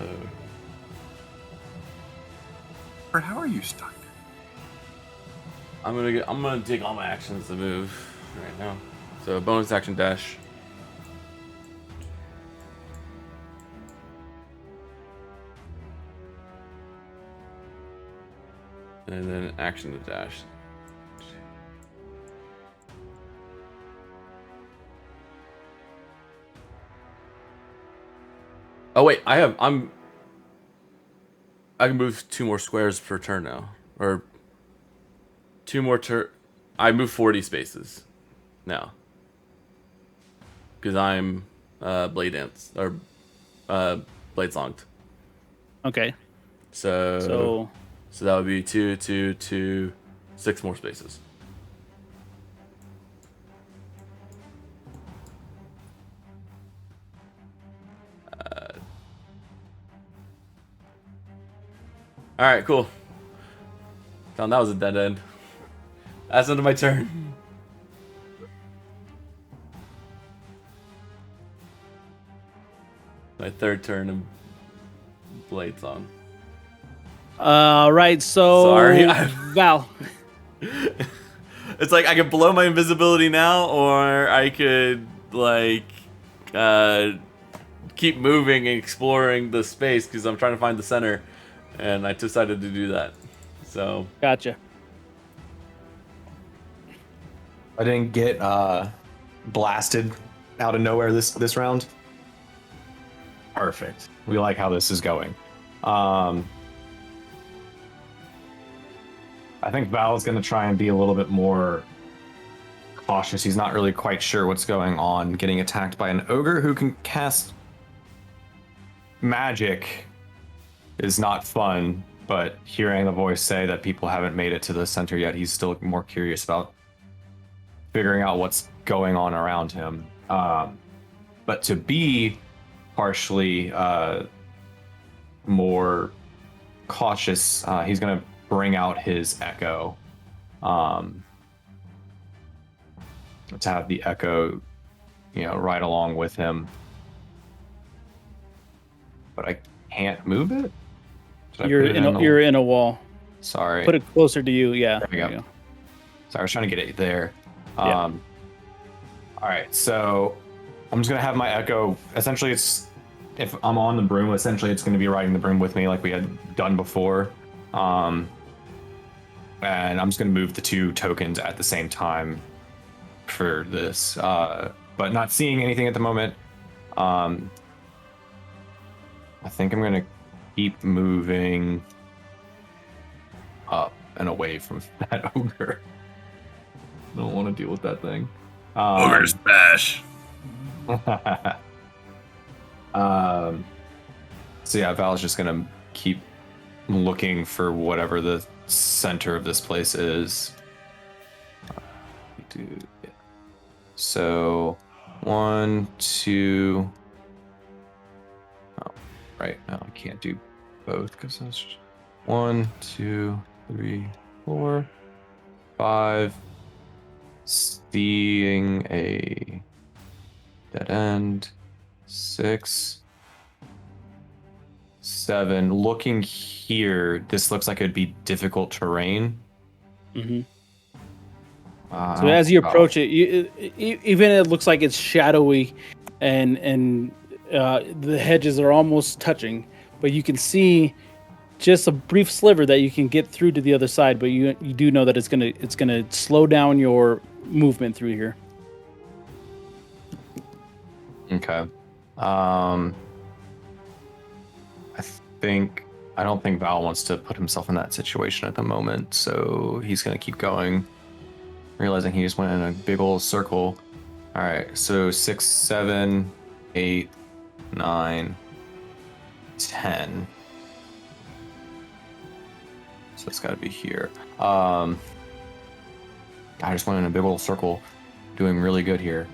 How are you stuck? I'm gonna take all my actions to move right now. So bonus action dash. And then action to dash. Oh wait, I can move 2 more squares per turn now, or 2 more I move 40 spaces now because I'm blade dance or blade songed. Okay. So that would be 2, 2, 2, 6 more spaces. All right, cool. Found that was a dead end. That's under my turn. My third turn of blade song. Right. So Sorry, Val. It's like I could blow my invisibility now, or I could keep moving and exploring the space because I'm trying to find the center, and I decided to do that. So Gotcha. I didn't get blasted out of nowhere this round. Perfect. We like how this is going. I think Val's going to try and be a little bit more cautious. He's not really quite sure what's going on. Getting attacked by an ogre who can cast magic is not fun, but hearing the voice say that people haven't made it to the center yet, he's still more curious about figuring out what's going on around him. But to be partially more cautious, he's going to bring out his echo. To have the echo, right along with him. But I can't move it? Did I You're put it you're in a wall. Sorry. Put it closer to you. Yeah. There we go. you go. Sorry, I was trying to get it there. Yeah. All right, so I'm just gonna have my echo. Essentially, if I'm on the broom, essentially it's gonna be riding the broom with me like we had done before. And I'm just gonna move the 2 tokens at the same time for this, but not seeing anything at the moment. I think I'm gonna keep moving up and away from that ogre. I don't want to deal with that thing. Ogre smash. So yeah, Val's just gonna keep looking for whatever the center of this place is. So 1, 2. Oh, right. No, I can't do both because that's 1, 2, 3, 4, 5. Seeing a dead end. 6, 7. Looking here, this looks like it'd be difficult terrain. Mm-hmm. So as you approach it, even it looks like it's shadowy, and the hedges are almost touching, but you can see just a brief sliver that you can get through to the other side. But you do know that it's gonna slow down your movement through here. Okay. I don't think Val wants to put himself in that situation at the moment, so he's gonna keep going, realizing he just went in a big old circle. All right, so 6, 7, 8, 9, 10. So it's got to be here. I just went in a big old circle, doing really good here.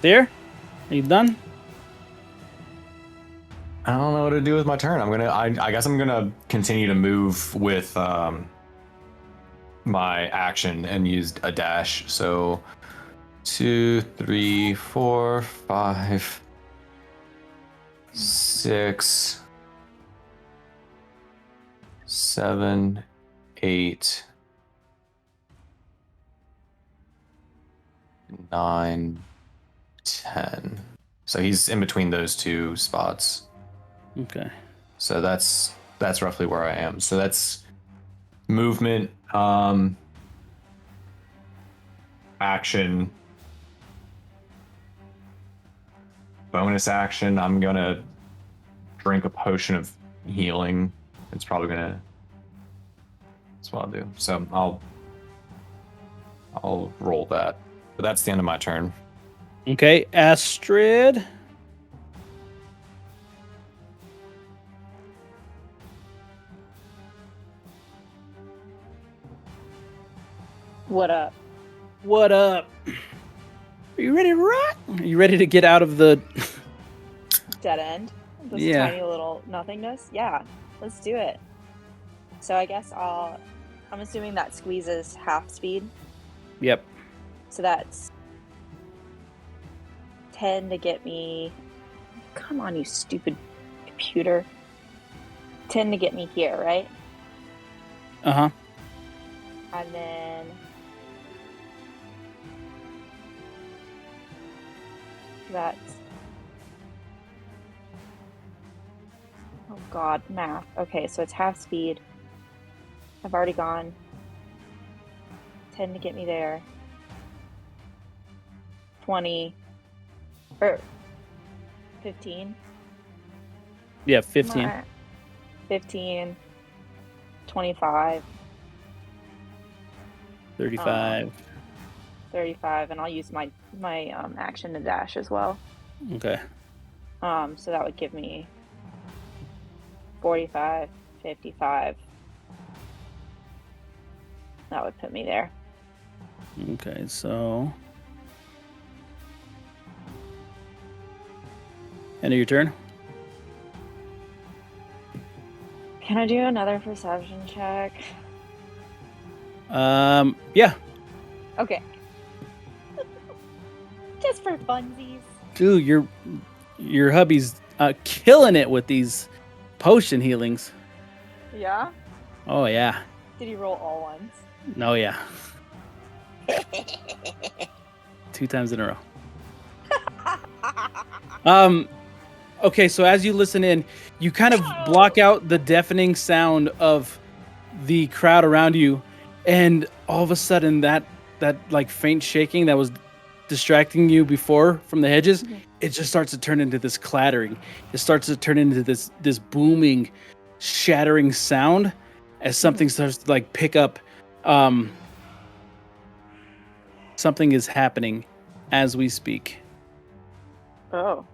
There? Are you done? I don't know what to do with my turn. I guess I'm gonna continue to move with my action and use a dash. So 2, 3, 4, 5, 6, 7, 8, 9, 10. So he's in between those 2 spots. Okay. So that's roughly where I am. So that's movement, action, bonus action. I'm gonna drink a potion of healing. That's what I'll do. So I'll roll that. But that's the end of my turn. Okay, Astrid. What up? What up? Are you ready to rock? Are you ready to get out of the Dead end? This Yeah. tiny little nothingness? Yeah, let's do it. So I guess I'm assuming that squeezes half speed. Yep. So that's 10 to get me. Come on, you stupid computer. 10 to get me here, right? Uh-huh. And then That's... Oh god, math. Okay, so it's half speed. I've already gone 10 to get me there. 20. Or 15. Yeah, 15. 15. 25. 35. 35, and I'll use my action to dash as well. Okay. So that would give me 45, 55. That would put me there. Okay, so end of your turn. Can I do another perception check? Yeah. Okay. Just for funsies. Dude, your hubby's killing it with these potion healings. Yeah? Oh yeah. Did he roll all ones? Oh yeah. 2 times in a row. Okay, so as you listen in, you kind of block out the deafening sound of the crowd around you, and all of a sudden that like faint shaking that was distracting you before from the hedges, it just starts to turn into this clattering. It starts to turn into this booming, shattering sound as something starts to like pick up. Something is happening as we speak. Oh.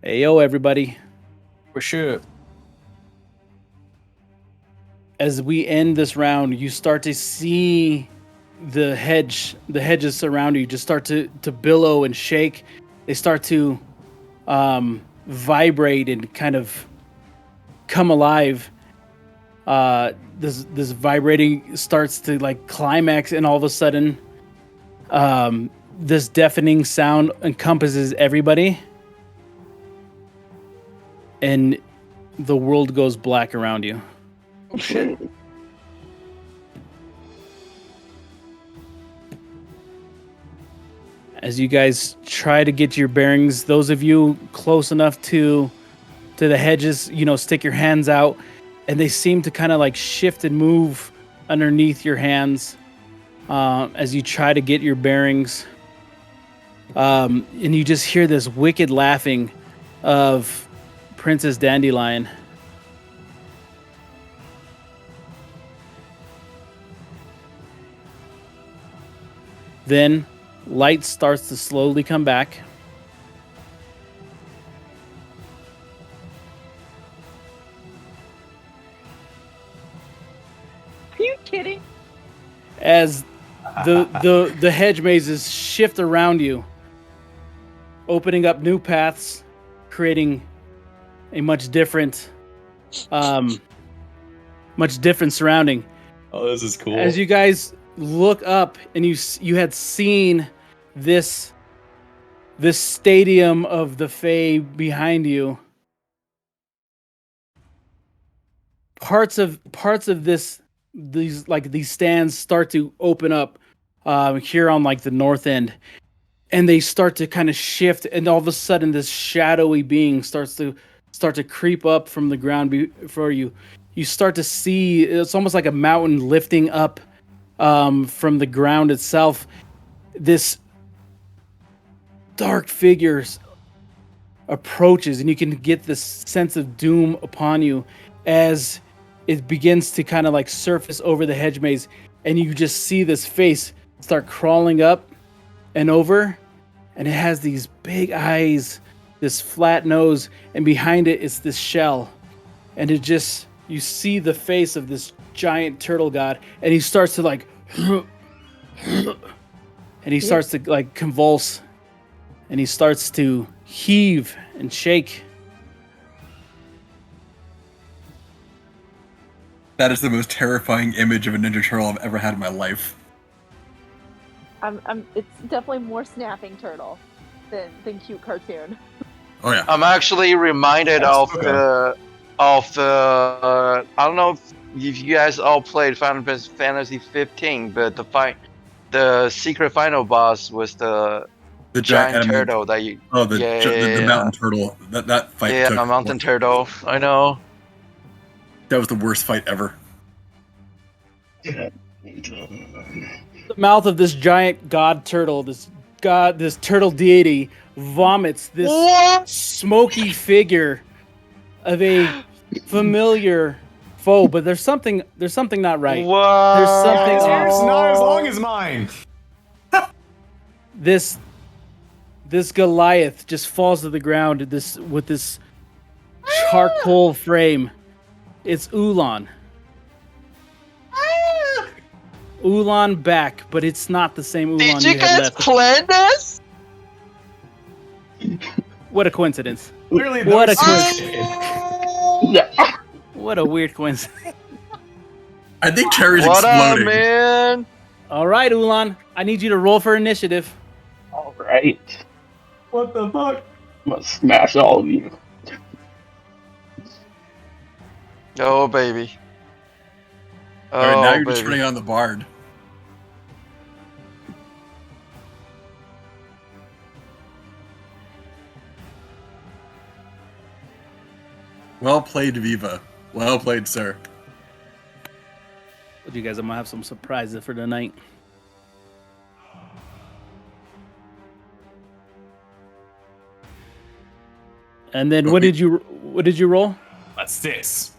Hey, yo, everybody. For sure. As we end this round, you start to see the hedges surround you just start to billow and shake. They start to vibrate and kind of come alive. This vibrating starts to like climax, and all of a sudden, this deafening sound encompasses everybody, and the world goes black around you. Oh shit. As you guys try to get your bearings, those of you close enough to the hedges, stick your hands out, and they seem to kind of like shift and move underneath your hands as you try to get your bearings. And you just hear this wicked laughing of Princess Dandelion. Then light starts to slowly come back. Are you kidding? As the hedge mazes shift around you, opening up new paths, creating a much different surrounding. Oh, this is cool. As you guys look up, and you had seen this stadium of the Fae behind you. Parts of these stands start to open up here on like the north end, and they start to kind of shift, and all of a sudden this shadowy being starts to creep up from the ground before you. You start to see it's almost like a mountain lifting up from the ground itself. This dark figure approaches, and you can get this sense of doom upon you as it begins to kind of like surface over the hedge maze, and you just see this face start crawling up and over, and it has these big eyes, this flat nose, and behind it is this shell, and you see the face of this giant turtle god, and he starts to like and he starts to like convulse, and he starts to heave and shake. That is the most terrifying image of a Ninja Turtle I've ever had in my life. It's definitely more snapping turtle than cute cartoon. Oh yeah. I'm actually reminded of the I don't know if if you guys all played Final Fantasy 15, but the secret final boss was the giant adamant- turtle that you. Oh, the mountain turtle. That fight Yeah, took. a mountain turtle. I know. That was the worst fight ever. The mouth of this giant god turtle, this turtle deity, vomits this What? smoky figure of a familiar foe, but there's something not right. Wow. There's something His off. hair's not as long as mine. This Goliath just falls to the ground with this charcoal frame. It's Ulan. Ulan back, but it's not the same Ulan Did you had guys left. plan this? What a coincidence. Clearly, What a coincidence. What a weird coincidence. I think Cherry's What up, exploding. man? All right, Ulan, I need you to roll for initiative. All right. What the fuck? I'm gonna smash all of you. Oh, baby. All right, now you're baby. just turning on the bard. Well played, Viva. Well played, sir. But you guys, I'm gonna have some surprises for tonight. And then what did you roll? A 6.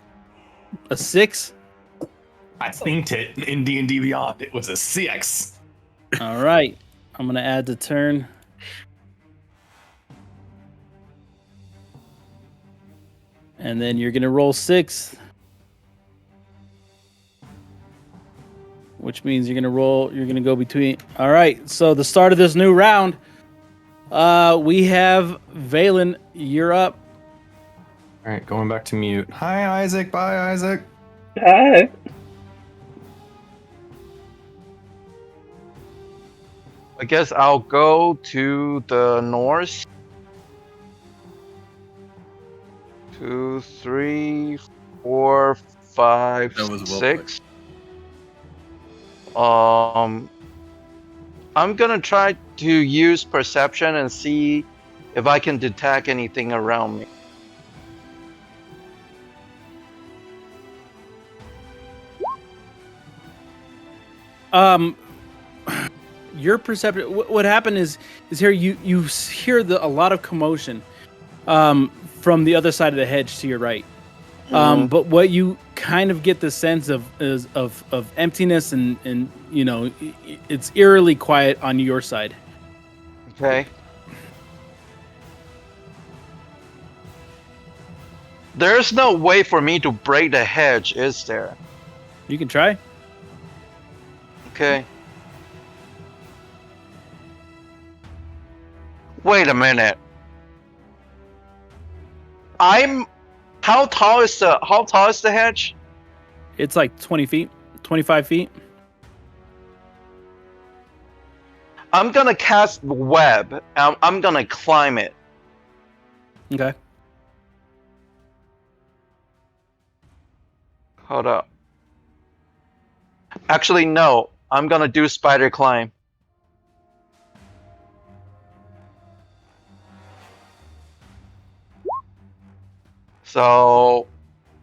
A 6? I think it in D&D Beyond. It was a 6. All right. I'm gonna add the turn. And then you're gonna roll 6. Which means you're gonna go between. All right, so the start of this new round, we have Valen, you're up. All right, going back to mute. Hi, Isaac. Bye, Isaac. Hi. I guess I'll go to the north. 2, 3, 4, 5, That was well 6. I'm gonna try to use perception and see if I can detect anything around me. Your perception. What happened is here you hear a lot of commotion, from the other side of the hedge to your right. But what you kind of get the sense of is of emptiness and you know it's eerily quiet on your side. Okay. There's no way for me to break the hedge, is there? You can try. Okay. Wait a minute. How tall is the hedge? It's like 20 feet, 25 feet. I'm gonna cast web. I'm gonna climb it. Okay. Hold up. Actually, no. I'm gonna do spider climb. So,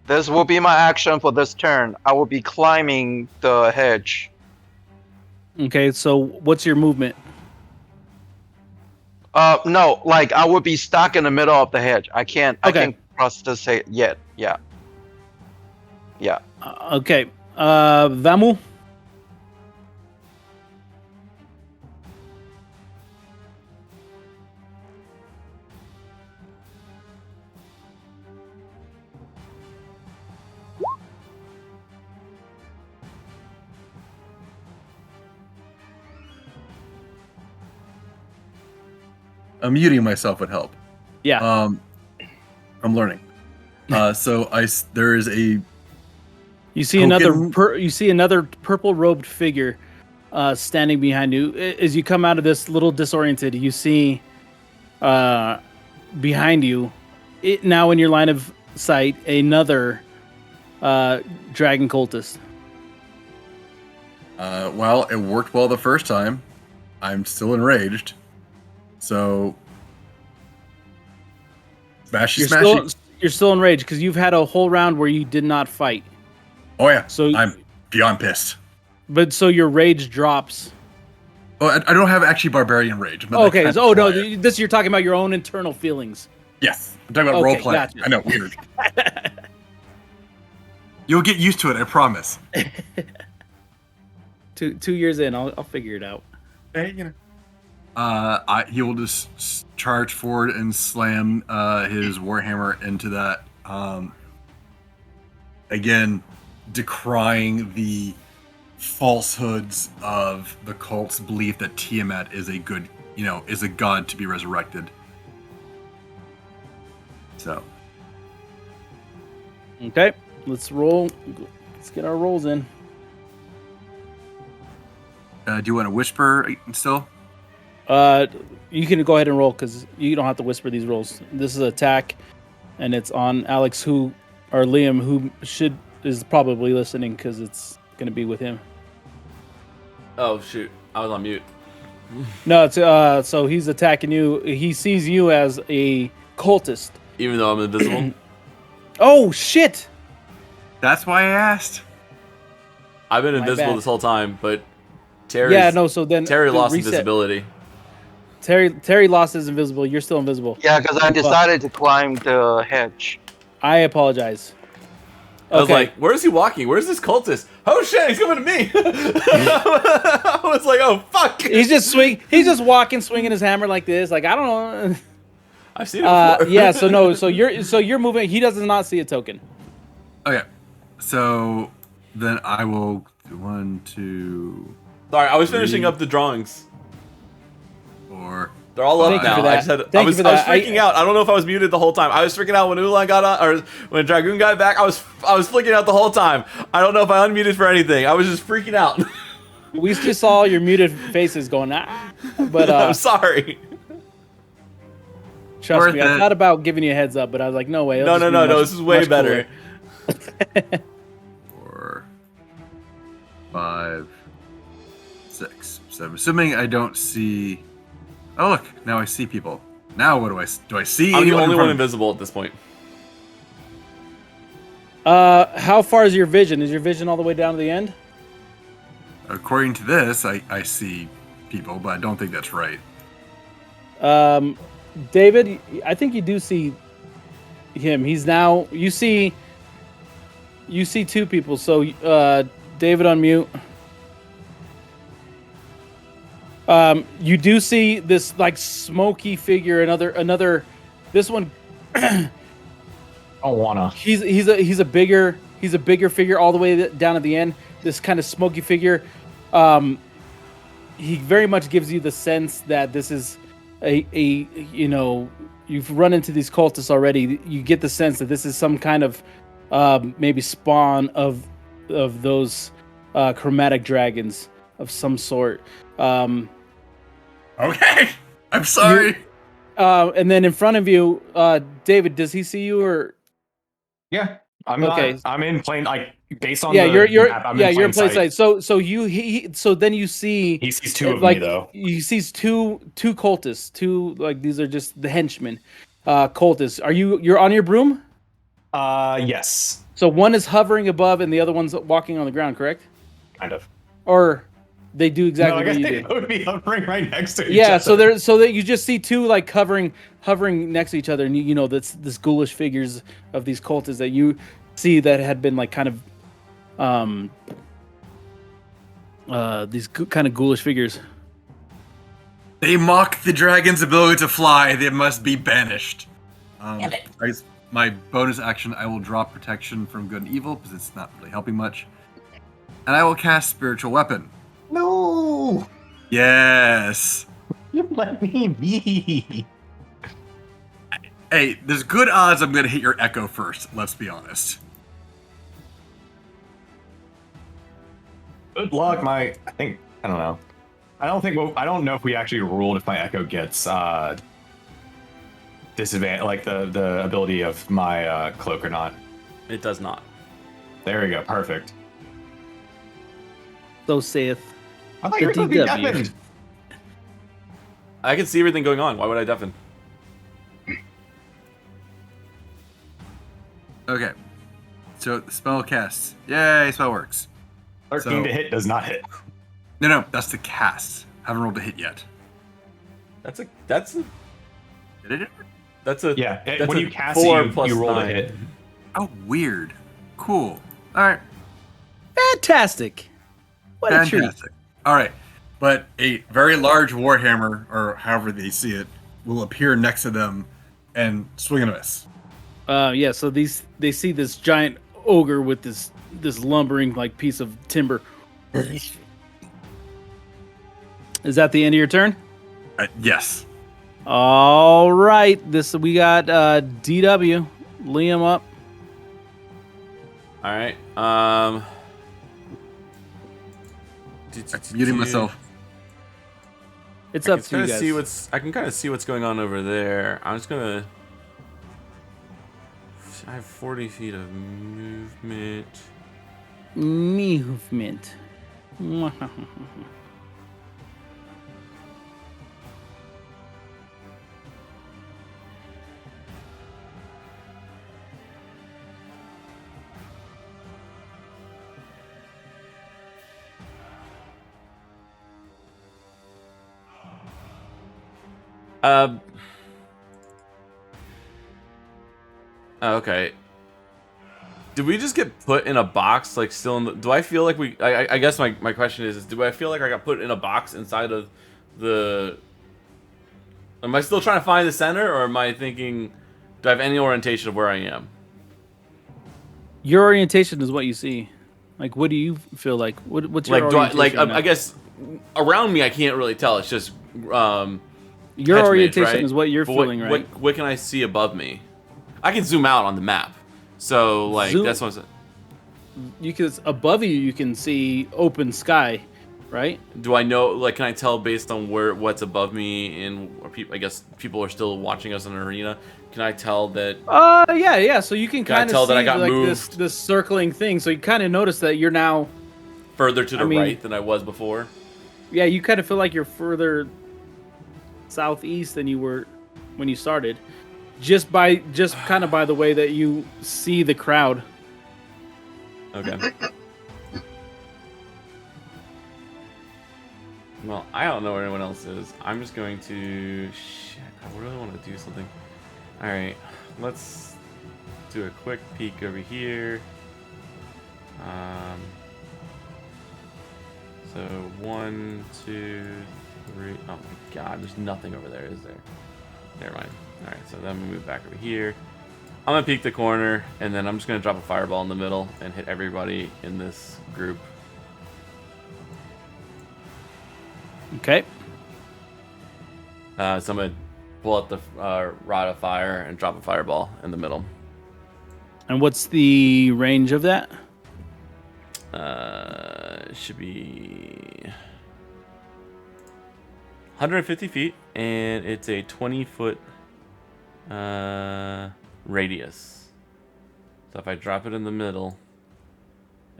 this will be my action for this turn. I will be climbing the hedge. Okay. So what's your movement? No, like I would be stuck in the middle of the hedge. I can't cross this hedge yet. Yeah. Yeah. Okay. Vamu. Muting myself would help. Yeah. I'm learning. So there is a. You see another purple robed figure standing behind you. As you come out of this little disoriented, you see behind you, now in your line of sight, another dragon cultist. Well, it worked well the first time. I'm still enraged. So, You're still enraged because you've had a whole round where you did not fight. Oh yeah. So I'm beyond pissed. But so your rage drops. Oh, I don't have actually barbarian rage. But Okay. So, no, this you're talking about your own internal feelings. Yes, I'm talking about role playing. Gotcha. I know, weird. You'll get used to it. I promise. 2 years in, I'll figure it out. Hey, you know. He will just charge forward and slam his warhammer into that. Again, decrying the falsehoods of the cult's belief that Tiamat is a good, is a god to be resurrected. So. Okay, let's roll. Let's get our rolls in. Do you want to whisper still? You can go ahead and roll because you don't have to whisper these rolls. This is attack, and it's on Alex, or Liam, who is probably listening because it's gonna be with him. Oh shoot, I was on mute. No, it's so he's attacking you. He sees you as a cultist, even though I'm invisible. Oh shit! That's why I asked. I've been invisible this whole time, but Terry lost invisibility. Terry lost his invisible. You're still invisible. Yeah, because I decided to climb the hedge. I apologize. I was like, where's he walking? Where's this cultist? Oh shit, he's coming to me. I was like, oh fuck. He's just walking, swinging his hammer like this. Like, I don't know. I've seen it before. Yeah, so you're moving. He does not see a token. Okay. So then I will 1, 2. Sorry, I was finishing up the drawings. 4. They're all up now. I was freaking out. I don't know if I was muted the whole time. I was freaking out when Ulan got on, or when Dragoon got back. I was flicking out the whole time. I don't know if I unmuted for anything. I was just freaking out. We just saw your muted faces going, but I'm sorry. Trust me, I thought about giving you a heads up, but I was like, no way. No. This is way better. 4, 5, 6, 7. Assuming I don't see. Oh look! Now I see people. Now what do I see? I'm the only one invisible at this point. How far is your vision? Is your vision all the way down to the end? According to this, I see people, but I don't think that's right. David, I think you do see him. He's now. You see 2 people. So, David, unmute. You do see this like smoky figure. Another. This one. I don't wanna. He's a bigger figure all the way down at the end. This kind of smoky figure. He very much gives you the sense that this is a you've run into these cultists already. You get the sense that this is some kind of maybe spawn of those chromatic dragons of some sort. Okay, I'm sorry. And then in front of you, David, does he see you or? Yeah, I'm in plain based on you're in plain sight. So then you see he sees 2 of me though. He sees two cultists. These are just the henchmen, cultists. You're on your broom? Yes. So one is hovering above and the other one's walking on the ground, correct? Kind of. Or they do exactly what you they do. would be hovering right next to each other. Yeah, so that you just see 2 like hovering next to each other, and this ghoulish figures of these cultists that you see that had been like kind of these kind of ghoulish figures. They mock the dragon's ability to fly. They must be banished. My bonus action, I will draw protection from good and evil because it's not really helping much, and I will cast spiritual weapon. No. Yes. You let me be. Hey, there's good odds I'm gonna hit your echo first. Let's be honest. Good luck, I don't know. I don't know if we actually ruled if my echo gets disadvantage, like the ability of my cloak or not. It does not. There we go. Perfect. So saith I thought the you were supposed to be DW. deafened. I can see everything going on. Why would I deafen? Okay. So the spell casts. Yay, spell works. 13 to hit does not hit. No, that's the cast. Haven't rolled a hit yet. That's a Did it? Yeah, that's when a you cast 4 it, plus you roll 9. a hit. Oh, weird. Cool. All right. Fantastic. What a treat. Fantastic. All right. But a very large warhammer, or however they see it, will appear next to them and swing and a miss. Yeah, so they see this giant ogre with this lumbering like piece of timber. Is that the end of your turn? Yes. All right. We got DW. Liam up. All right. Muting myself. It's I up can to you kinda guys. I can kind of see what's going on over there. I'm just gonna. I have 40 feet of movement. Movement. Okay. Did we just get put in a box, like still in the? Do I feel like we? I guess my question is do I feel like I got put in a box inside of the? Am I still trying to find the center, or am I thinking? Do I have any orientation of where I am? Your orientation is what you see. Like, what do you feel like? What's your Like, do I orientation? I guess around me I can't really tell. It's just your hedge orientation maze, right? is what you're But feeling, right? What can I see above me? I can zoom out on the map. So like that's what I'm saying. You can above you. You can see open sky, right? Do I know? Like, can I tell based on what's above me and or people? I guess people are still watching us in an arena. Can I tell that? Yeah. So you can Can I kind of tell see that I got like moved? this circling thing. So you kind of notice that you're now. Further to the I mean- right than I was before. Yeah, you kind of feel like you're further southeast than you were when you started. Just kind of by the way that you see the crowd. Okay. Well, I don't know where anyone else is. I'm just going to. Shit, I really want to do something. All right, let's do a quick peek over here. So 1, 2, 3. Oh my God, there's nothing over there, is there? Never mind. All right, so then I'm gonna move back over here. I'm gonna peek the corner, and then I'm just gonna drop a fireball in the middle and hit everybody in this group. Okay. So I'm gonna pull out the rod of fire and drop a fireball in the middle. And what's the range of that? It should be 150 feet, and it's a 20-foot radius. So if I drop it in the middle,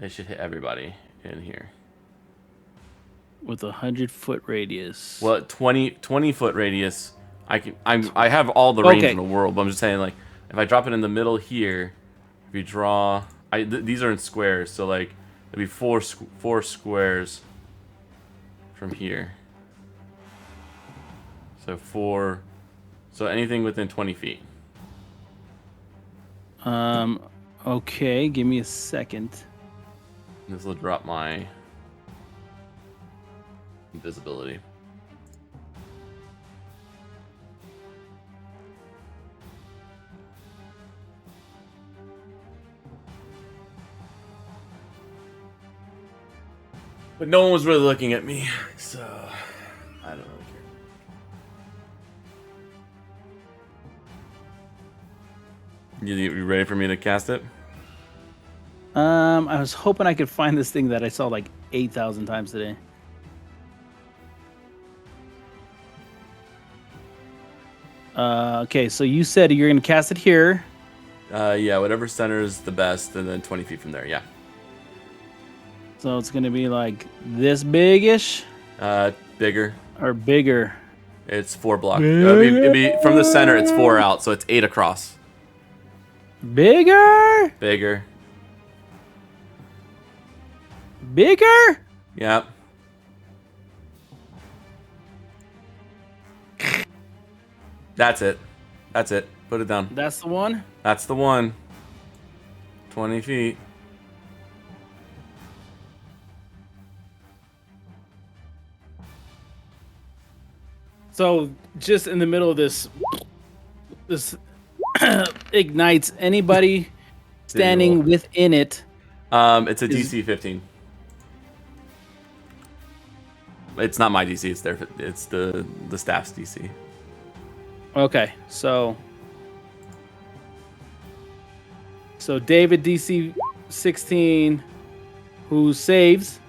it should hit everybody in here. With a 100-foot radius. Well, 20-foot radius. I have all the range Okay. in the world, but I'm just saying, like, if I drop it in the middle here, if you draw, these are in squares, so like it'd be four squares from here. So 4. So anything within 20 feet. Okay, give me a second. This will drop my invisibility. But no one was really looking at me, so I don't really care. You ready for me to cast it? I was hoping I could find this thing that I saw like 8,000 times today. Okay, so you said you're gonna cast it here. Yeah, whatever center is the best, and then 20 feet from there, yeah. So it's gonna be like this big-ish Bigger. or bigger. It's 4 block. It'd be from the center. It's 4 out, so it's 8 across. Bigger. Bigger. Bigger. Yep. That's it. That's it. Put it down. That's the one. That's the one. 20 feet. So just in the middle of this ignites anybody standing within it. It's a DC 15. It's not my DC. It's their. It's the staff's DC. Okay, so David DC 16, who saves.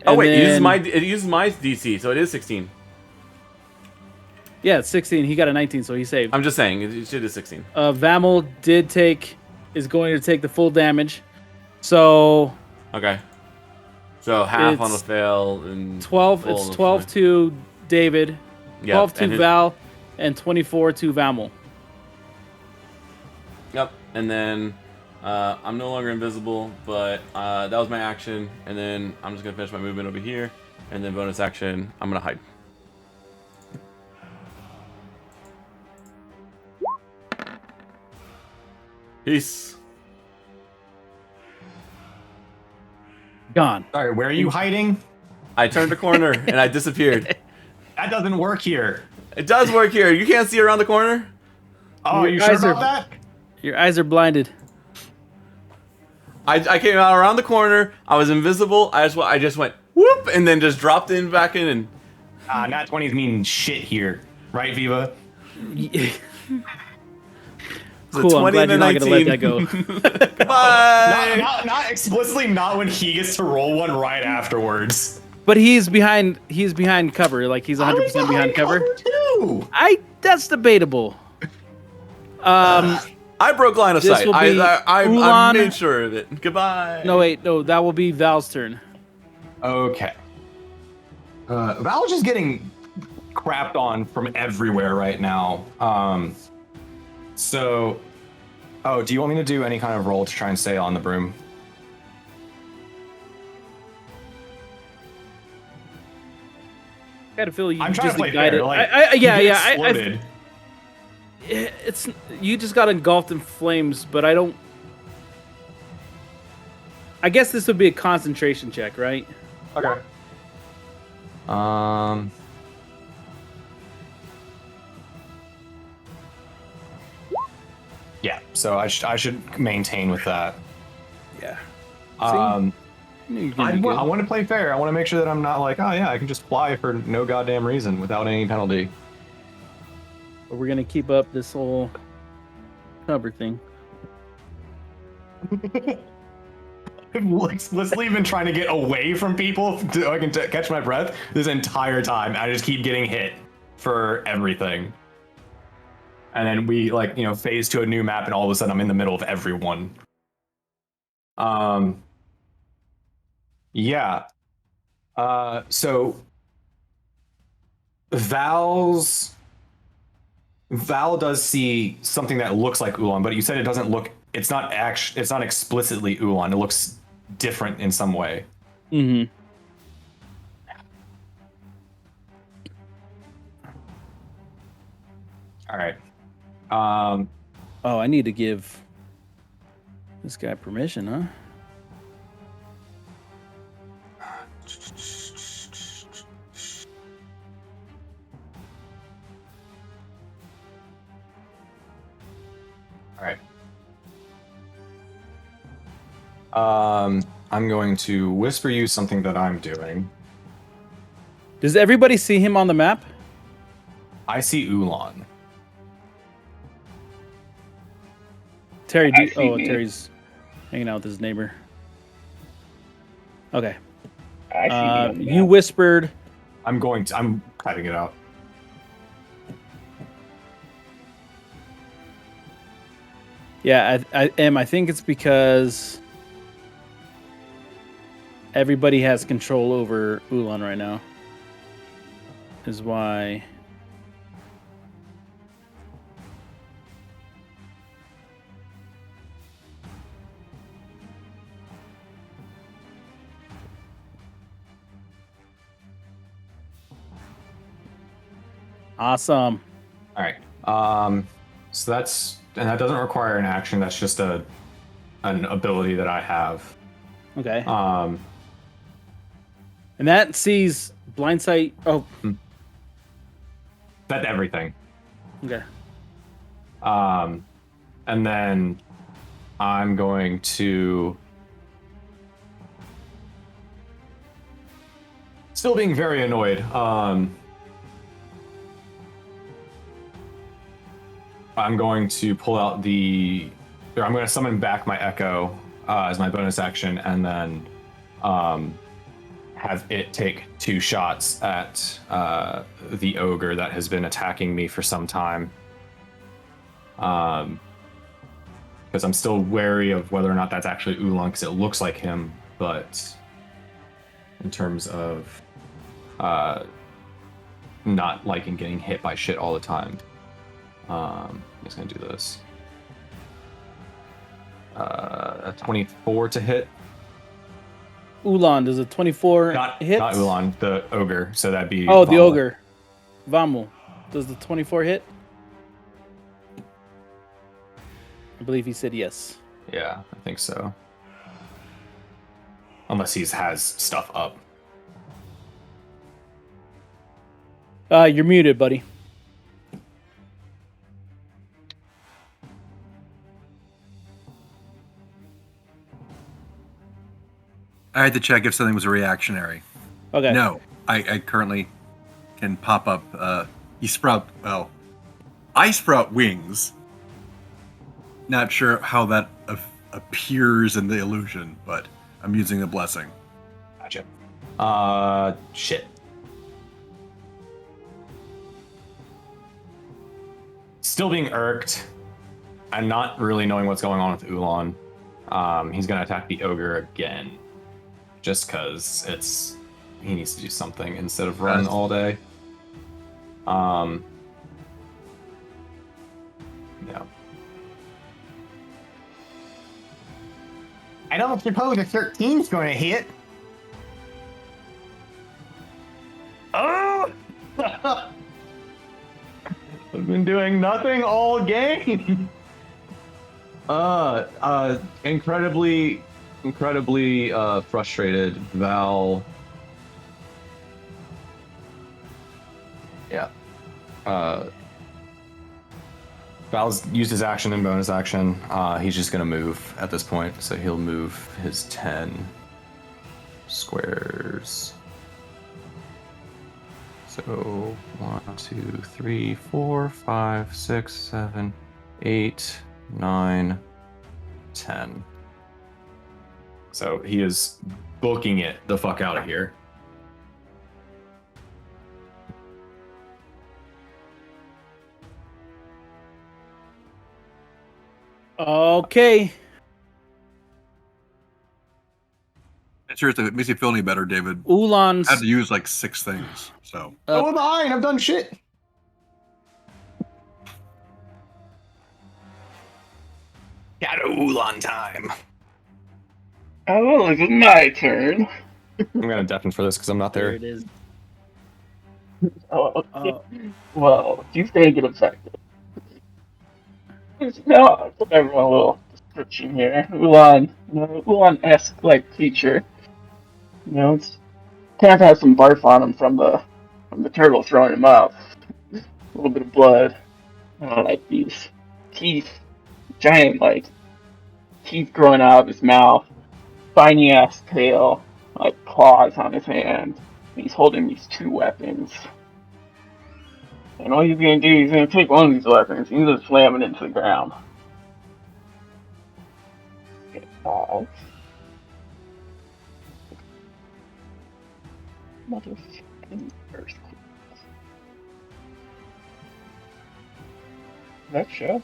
Oh and wait, then- it uses my DC, so it is 16. Yeah, it's 16. He got a 19, so he saved. I'm just saying, it should is 16. Vamel is going to take the full damage. So Okay. So half on a It's fail and 12. full It's on a 12 fine. to David, Yep, 12 to and his- Val, and 24 to Vamel. Yep, and then I'm no longer invisible, but that was my action, and then I'm just gonna finish my movement over here, and then bonus action, I'm gonna hide. Peace. Gone. Sorry, where are you hiding? I turned a corner and I disappeared. That doesn't work here. It does work here. You can't see around the corner. Oh, Your you sure eyes are- about that? Your eyes are blinded. I came out around the corner. I was invisible. I just went whoop and then just dropped in back in and Nat 20s mean shit here, right, Viva? Cool. I'm 20 glad you're not and gonna let 19. that go. Goodbye. Not explicitly not when he gets to roll one right afterwards. But he's behind cover. Like he's 100% behind cover. Too. That's debatable. I broke line of This sight. will be I Ulan. made sure of it. Goodbye. No, wait, no, that will be Val's turn. Okay. Val's just getting crapped on from everywhere right now. So, do you want me to do any kind of roll to try and stay on the broom? I got to feel you I'm trying just to play ignited. fair. Like, yeah, you yeah. exploded. It's you just got engulfed in flames, but I don't. I guess this would be a concentration check, right? Okay. Yeah. So I should maintain with that. Yeah. Um. You're I gonna be good. want to play fair. I want to make sure that I'm not like, oh yeah, I can just fly for no goddamn reason without any penalty. But we're gonna keep up this whole cover thing. Explicitly been trying to get away from people so I can catch my breath this entire time. I just keep getting hit for everything. And then we phase to a new map and all of a sudden I'm in the middle of everyone. Yeah. So Val does see something that looks like Ulan, but you said it doesn't look. It's not explicitly Ulan. It looks different in some way. Mm-hmm. All right. Oh, I need to give this guy permission, huh? All right. I'm going to whisper you something that I'm doing. Does everybody see him on the map? I see Ulan. Terry, I see him. Terry's hanging out with his neighbor. Okay. I see you on the You map. whispered. I'm cutting it out. Yeah, I think it's because everybody has control over Ulan right now. Is why. Awesome. All right. So that doesn't require an action. That's just an ability that I have. Okay. Um, And that sees blind sight. Oh, that's everything. okay. And then I'm going to, still being very annoyed. I'm going to pull out I'm going to summon back my Echo as my bonus action, and then have it take 2 shots at the ogre that has been attacking me for some time. Because I'm still wary of whether or not that's actually Ulan, because it looks like him, but in terms of not liking getting hit by shit all the time. I'm just gonna do this. 24 to hit. Ulan, does a 24 hit? Not Ulan, the ogre. So that'd be. Oh, the Vamel. ogre. Vamel. Does the 24 hit? I believe he said yes. Yeah, I think so. Unless he has stuff up. You're muted, buddy. I had to check if something was a reactionary. Okay. No, I currently can pop up. I sprout wings. Not sure how that appears in the illusion, but I'm using the blessing. Gotcha. Shit. Still being irked. I'm not really knowing what's going on with Ulan. He's gonna attack the ogre again. Just because he needs to do something instead of run all day. Yeah. I don't suppose a 13's going to hit. Oh! I've been doing nothing all game. Incredibly frustrated. Val. Yeah. Val's used his action and bonus action. He's just gonna move at this point, so he'll move his 10 squares. So 1, 2, 3, 4, 5, 6, 7, 8, 9, 10. So he is booking it the fuck out of here. Okay. Seriously, it makes you feel any better, David. Ulan's. I had to use like 6 things, so. So am I, and I've done shit. Got Ulan time. Oh, is it my turn? I'm gonna deafen for this because I'm not There there. it is. Oh, okay. Well, she's gonna get affected. No, I'll give everyone a little description here. Ulan-esque like creature. It's kind of has some barf on him from the turtle throwing him up. A little bit of blood. Like these teeth, giant like teeth growing out of his mouth, spiny ass tail, like claws on his hand. He's holding these 2 weapons. And all he's gonna do, he's gonna take one of these weapons, he's gonna slam it into the ground. Pause. Motherfucking earthquake. That show?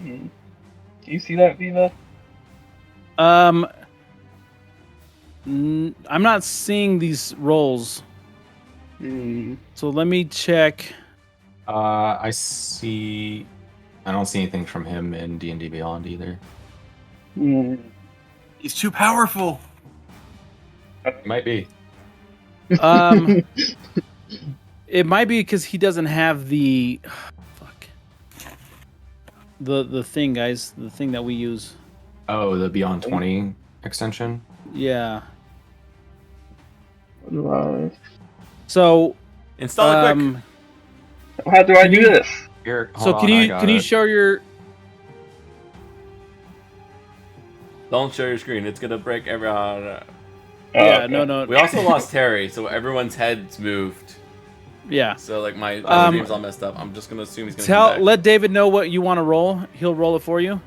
Do you see that, Viva? I'm not seeing these rolls. So let me check. I see. I don't see anything from him in D&D Beyond either. He's too powerful. Might be. It might be because he doesn't have the the thing, guys. The thing that we use. Oh, the Beyond 20 extension? Yeah. So, Install it quick. how do I do this? Here, So hold can on, I you got can you it. show your? Don't share your screen. It's gonna break every. Yeah, okay. no. We also lost Terry, so everyone's heads moved. Yeah. So like my stream's all messed up. I'm just gonna assume he's gonna come back. Let David know what you want to roll. He'll roll it for you.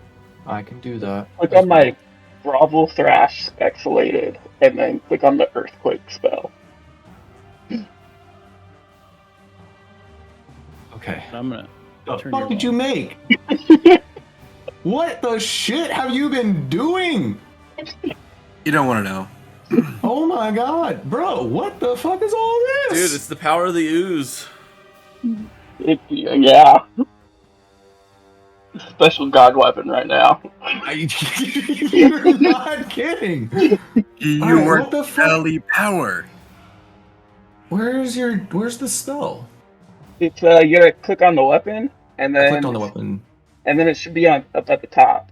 I can do that. Click on my Grovel Thrash Exhalated, and then click on the Earthquake spell. Okay. I'm gonna. The Turn fuck your did you make? What the shit have you been doing? You don't want to know. Oh my god, bro, what the fuck is all this? Dude, it's the power of the ooze. Yeah. Special god weapon right now. You're not kidding. Your what the fuck? belly power. Where's the spell? It's you gotta click on the weapon, and I then clicked on the weapon. and then it should be up at the top.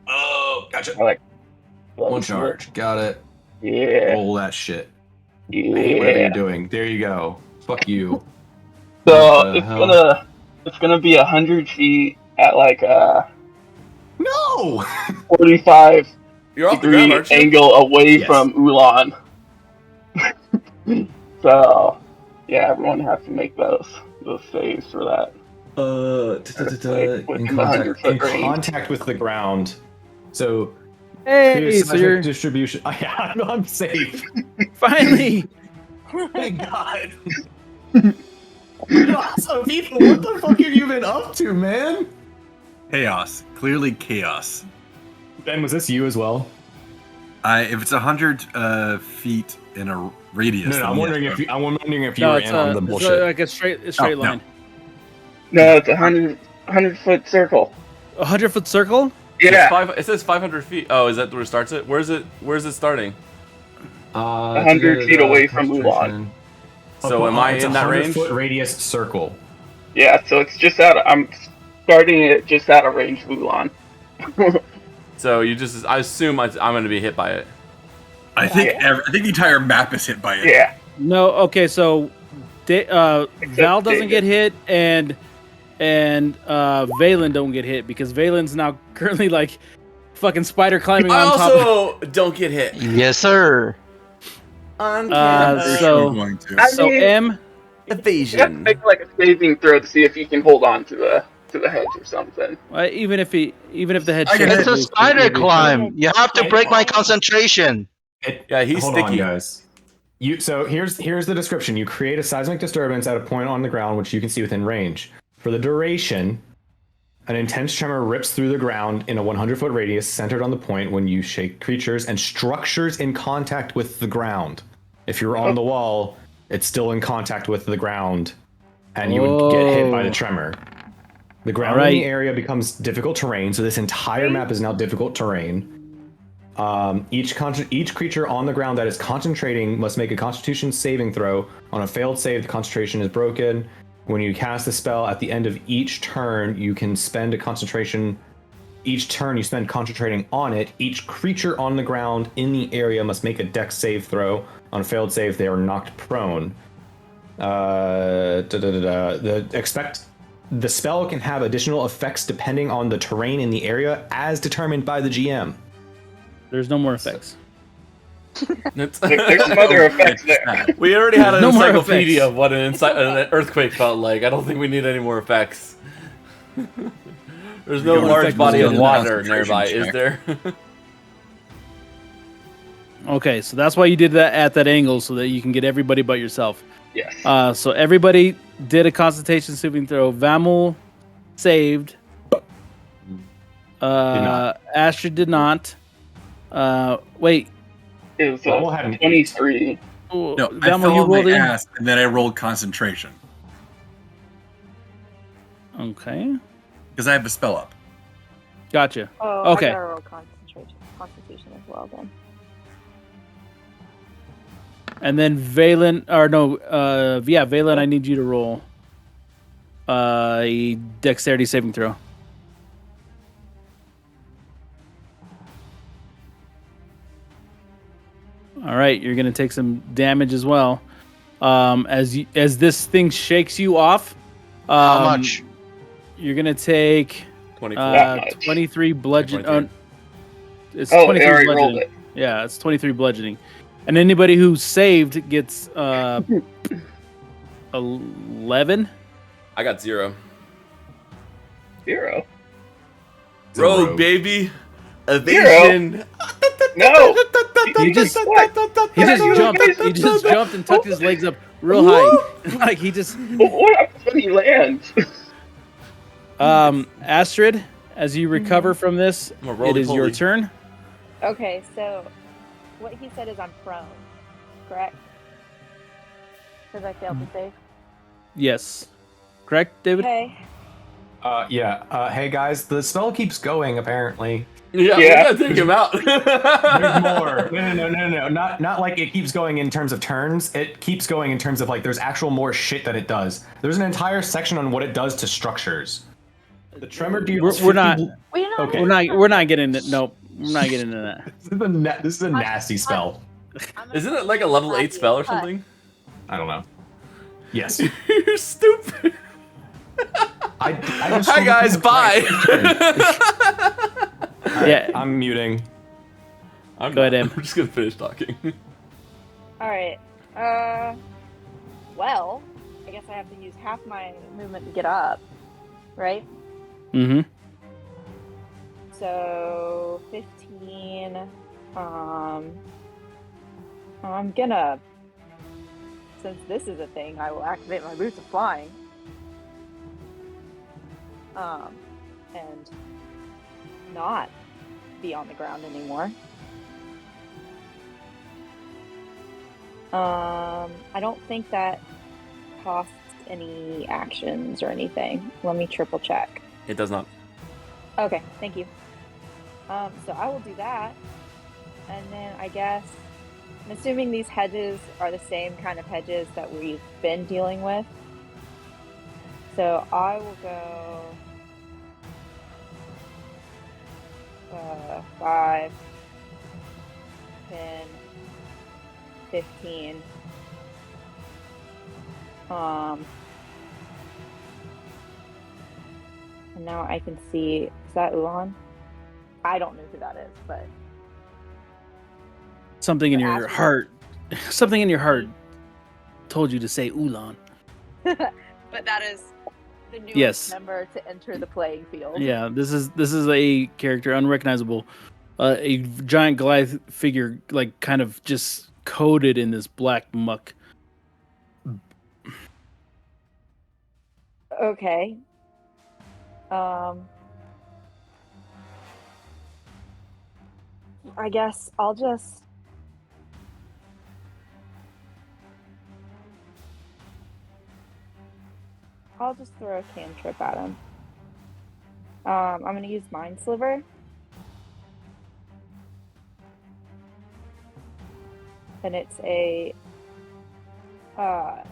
Oh, gotcha. I like One charge. Got it. Yeah. Roll that shit. Yeah. I hate whatever you're doing. There you go. Fuck you. So What the hell? it's gonna be 100 feet at like No! 45 You're off the degree ground, aren't you? angle away Yes. from Ulan. So yeah, everyone has to make those saves for that. In Within the 100-foot range. contact with the ground. So Hey, here's so you're distribution. Yeah, I'm safe. finally. Thank God. So, Ethan, what the fuck have you been up to, man? Chaos. Clearly chaos. Ben, was this you as well? If it's 100 feet in a radius. No, then I'm yes. wondering if you No, were it's in on the it's bullshit. like a straight no. line. No, it's a 100-foot circle. 100-foot circle. Yeah, It says 500 feet. Oh, is that where it starts it? Where's it starting? 100 feet away from Ulan. So am I It's in that range? 100-foot radius circle. Yeah, so it's just I'm starting it just out of range of Ulan. So I assume I'm going to be hit by it. I think the entire map is hit by it. Yeah. No. Okay. So, Val doesn't get hit, and Valen don't get hit because Valen's now currently like fucking spider climbing I on top. also don't get hit. Yes, sir. I'm So- going to. So M. You have to Evasion. make like a saving throw to see if you can hold on to the hedge or something. Even if the head. I can shakes, hit It's a it'll spider be- climb. You have to break my concentration. Yeah, he's Hold sticky. on, guys. So here's the description. You create a seismic disturbance at a point on the ground which you can see within range. For the duration, an intense tremor rips through the ground in a 100-foot radius centered on the point when you shake creatures and structures in contact with the ground. If you're on the wall, it's still in contact with the ground, and you would get hit by the tremor. The ground in the area becomes difficult terrain, so this entire map is now difficult terrain. Each creature on the ground that is concentrating must make a Constitution saving throw. On a failed save, the concentration is broken. When you cast the spell at the end of each turn, you can spend a concentration. Each turn you spend concentrating on it. Each creature on the ground in the area must make a Dex save throw. On a failed save, they are knocked prone. The spell can have additional effects depending on the terrain in the area, as determined by the GM. There's no more effects. There's some other effects there. We already had an No more encyclopedia effects. of what an earthquake felt like. I don't think we need any more effects. There's no Your large effect body was of good. water Concentration nearby, check. is there? Okay, so that's why you did that at that angle so that you can get everybody but yourself. Yes. So everybody did a concentration saving throw. Vamul saved. not. Astrid did not. Wait. It was Well, we'll have an 23. Oh, No, I Velma, fell you on my rolled in. ass, and then I rolled concentration Okay. because I have a spell up. Gotcha. Oh, Okay. I gotta roll Constitution as well then. And then Valen, Valen, I need you to roll a dexterity saving throw. All right, you're gonna take some damage as well. As this thing shakes you off. How much? You're gonna take 24. That much. 23 bludgeon. 23. It's Oh, 23 I already rolled bludgeoning. it. Yeah, it's 23 bludgeoning. And anybody who saved gets 11. I got 0. 0. Rogue, baby. Evasion. No! He just What? he just You jumped. guys- He just jumped and tucked his legs up real high. Like he just What happens when he lands? Astrid, as you recover from this, I'm a it is your roly-poly. turn. Okay, so what he said is I'm prone, correct? Because I failed to save. Yes. Correct, David? Okay. Hey guys, the spell keeps going apparently. Yeah, we Yeah. gotta take him out. There's more. No. Not like it keeps going in terms of turns. It keeps going in terms of like there's actual more shit that it does. There's an entire section on what it does to structures. The tremor deals. We're not. 50 We're not. Okay. We're not getting it. Nope. We're not getting into that. This is a nasty spell. Isn't it like a level 8 spell or something? I don't know. Yes. You're stupid. I just Hi guys, bye. Yeah. I'm muting. I'm Go ahead, not. Em. I'm just gonna finish talking. All right. Well, I guess I have to use half my movement to get up, right? Mm-hmm. So 15. I'm gonna. Since this is a thing, I will activate my boots of flying. And not be on the ground anymore. I don't think that costs any actions or anything. Let me triple check. It does not. Okay, thank you. So I will do that. And then I guess, I'm assuming these hedges are the same kind of hedges that we've been dealing with. So I will go 5, 10, 15. And now I can see, is that Ulan? I don't know who that is, but Something in But your Astrid- heart. Something in your heart told you to say Ulan. but that is the newest Yes. member to enter the playing field. Yeah, this is a character unrecognizable, a giant Goliath figure, like kind of just coated in this black muck. Okay. I guess I'll just throw a cantrip at him. I'm gonna use Mind Sliver. And it's a I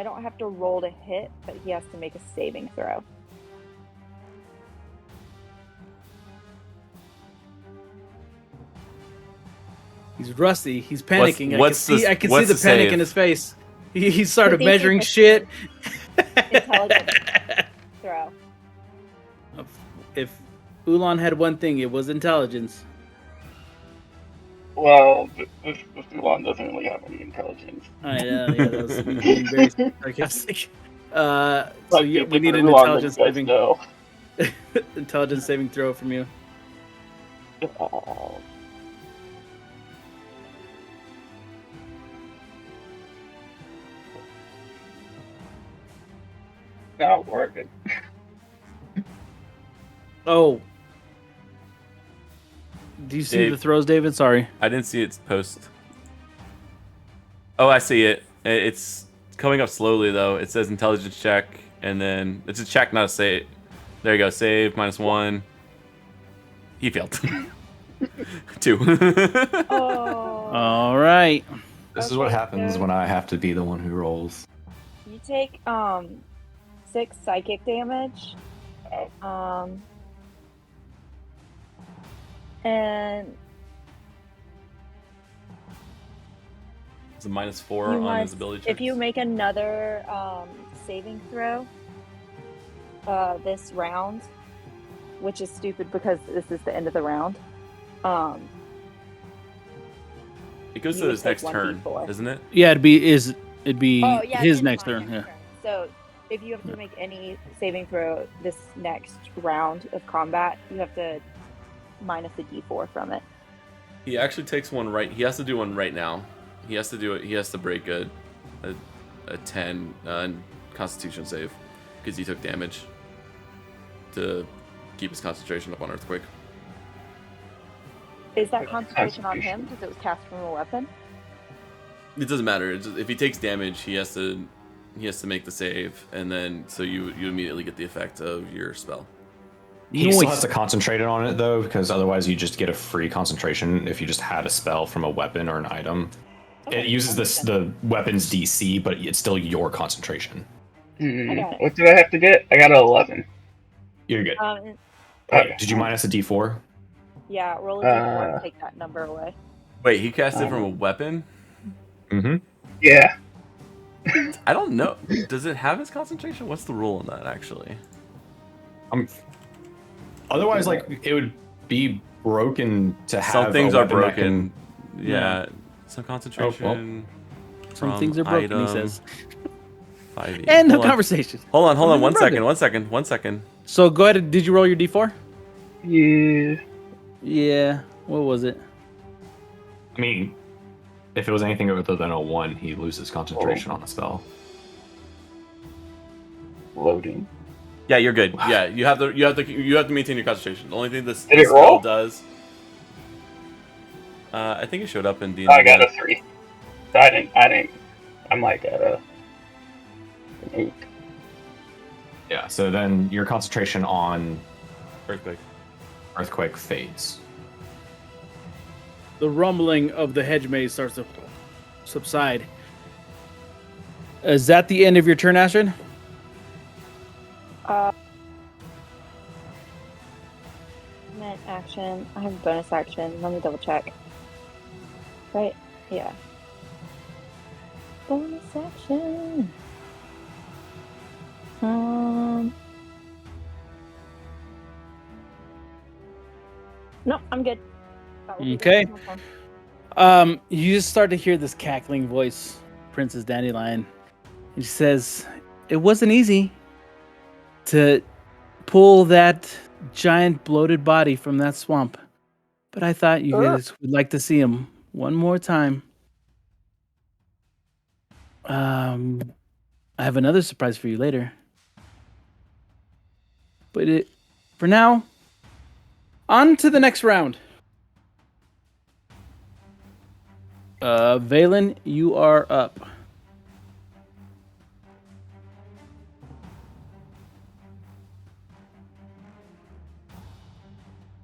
don't have to roll to hit, but he has to make a saving throw. He's rusty. He's panicking. what's I can see what's the the panic save? in his face. He started DC measuring 15. shit. Intelligence throw. If Ulan had one thing, it was intelligence. Well, this Ulan doesn't really have any intelligence. I know. Yeah, that was me being very sarcastic. So Like, yeah, we if need it's an Ulan, intelligence then you saving guys know. intelligence saving throw from you. not working. Oh. Do you see Dave. the throws, David? Sorry. I didn't see its post. Oh, I see it. It's coming up slowly though. It says intelligence check, and then it's a check, not a save. There you go. Save -1. He failed. 2. Oh. All right. This is what Okay, happens so- when I have to be the one who rolls. You take 6 psychic damage. And It's a -4 you on must, his ability checks. if you make another saving throw this round, which is stupid because this is the end of the round, It goes you to would his take next turn, 1d4. isn't it? Yeah, it'd be his it's next my turn. Yeah. So if you have to make any saving throw this next round of combat, you have to minus a d4 from it. He actually takes one right. He has to do one right now. He has to do it. He has to break a 10 Constitution save because he took damage to keep his concentration up on Earthquake. Is that concentration on him because it was cast from a weapon? It doesn't matter. It's just, if he takes damage, he has to make the save, and then so you immediately get the effect of your spell. He still has to concentrate on it though, because otherwise you just get a free concentration if you just had a spell from a weapon or an item. Okay, It uses the weapon's DC, but it's still your concentration. I got it. What did I have to get? I got an 11. You're good. Okay. Did you minus a D4? Yeah, roll a d4 and take that number away. Wait, he cast it from a weapon? Mm-hmm. Yeah. I don't know. Does it have his concentration? What's the rule on that, actually? Otherwise, like, it would be broken to have Some things a are weapon that broken. can- Yeah. Some concentration. Some things are broken, he says. 5e. End of Hold on. conversation. Hold on. Something's One broken. second. So go ahead. Did you roll your d4? Yeah. Yeah. What was it? I mean, if it was anything other than a 1, he loses concentration on a spell. Loading. Yeah, you're good. Yeah, you have to maintain your concentration. The only thing this Did it spell roll? does. I think it showed up in D&D. I got a 3. So I didn't. I'm like at an 8. Yeah, so then your concentration on Earthquake. fades. The rumbling of the hedge maze starts to subside. Is that the end of your turn, Astrid? Movement action. I have a bonus action. Let me double check. Right? Yeah. Bonus action. No, I'm good. That will be the Okay. end of my turn. You just start to hear this cackling voice, Princess Dandelion. And she says, "It wasn't easy to pull that giant bloated body from that swamp, but I thought you guys would like to see him one more time. I have another surprise for you later. But for now, on to the next round. Valen, you are up.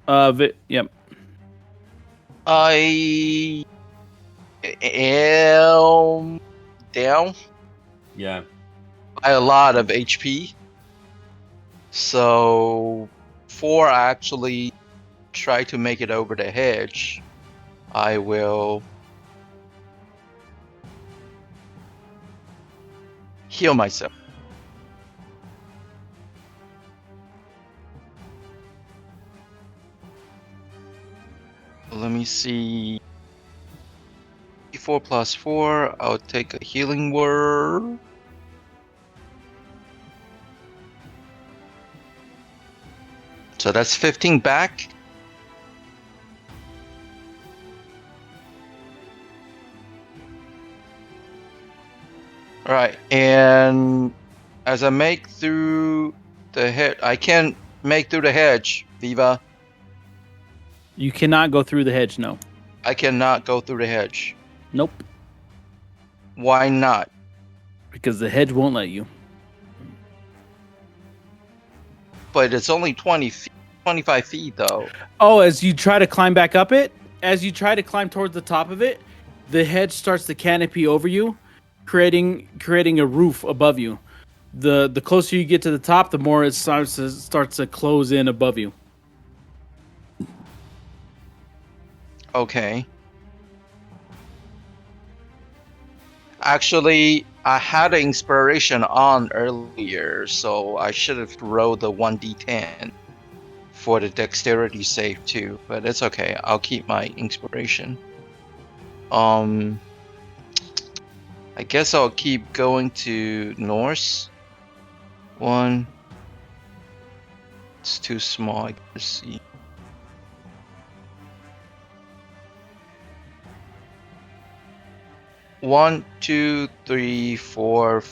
Yep. I am down Yeah. by a lot of HP. So, before I actually try to make it over the hedge, I will heal myself. Let me see. 4 plus 4. I'll take a healing word. So that's 15 back. Alright, and As I make through the hedge, I can't make through the hedge, Viva. You cannot go through the hedge. No. I cannot go through the hedge. Nope. Why not? Because the hedge won't let you. But it's only 25 feet though. Oh, as you try to climb back up it, as you try to climb towards the top of it, the hedge starts to canopy over you, creating a roof above you. The closer you get to the top, the more it starts to close in above you. Okay. Actually, I had an inspiration on earlier, so I should have rolled the 1d10 for the dexterity save too, but it's okay. I'll keep my inspiration. I guess I'll keep going to north. One. It's too small, I can see. One, two, three, four,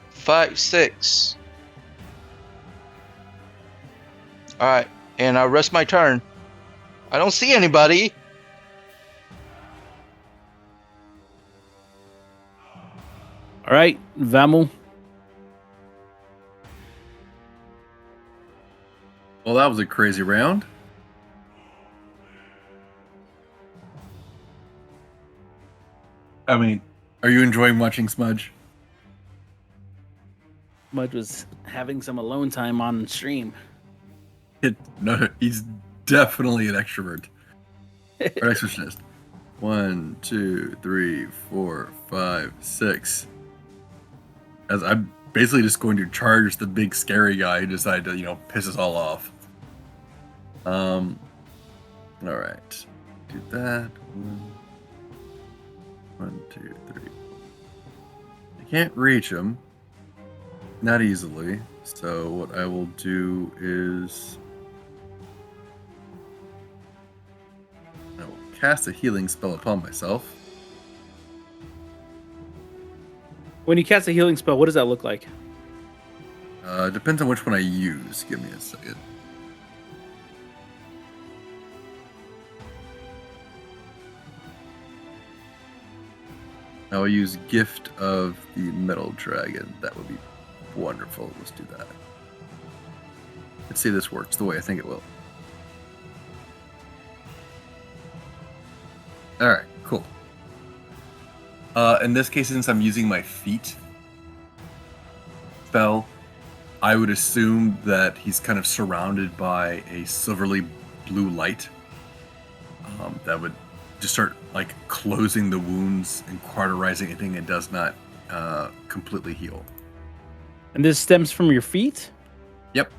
5, 6. Alright, and I'll rest my turn. I don't see anybody. All right, Vamu. Well, that was a crazy round. I mean, are you enjoying watching Smudge? Mudge was having some alone time on stream. No, he's definitely an extrovert. Or exhibitionist. 1, 2, 3, 4, 5, 6. As I'm basically just going to charge the big scary guy who decided to, piss us all off. All right. Do that. 1, 2, 3. I can't reach him. Not easily. So what I will do is I will cast a healing spell upon myself. When you cast a healing spell, what does that look like? Depends on which one I use. Give me a second. I will use Gift of the Metal Dragon. That would be wonderful. Let's do that. Let's see if this works the way I think it will. Alright, cool. In this case, since I'm using my feet spell, I would assume that he's kind of surrounded by a silverly blue light that would just start closing the wounds and cauterizing anything it does not completely heal. And this stems from your feet? Yep.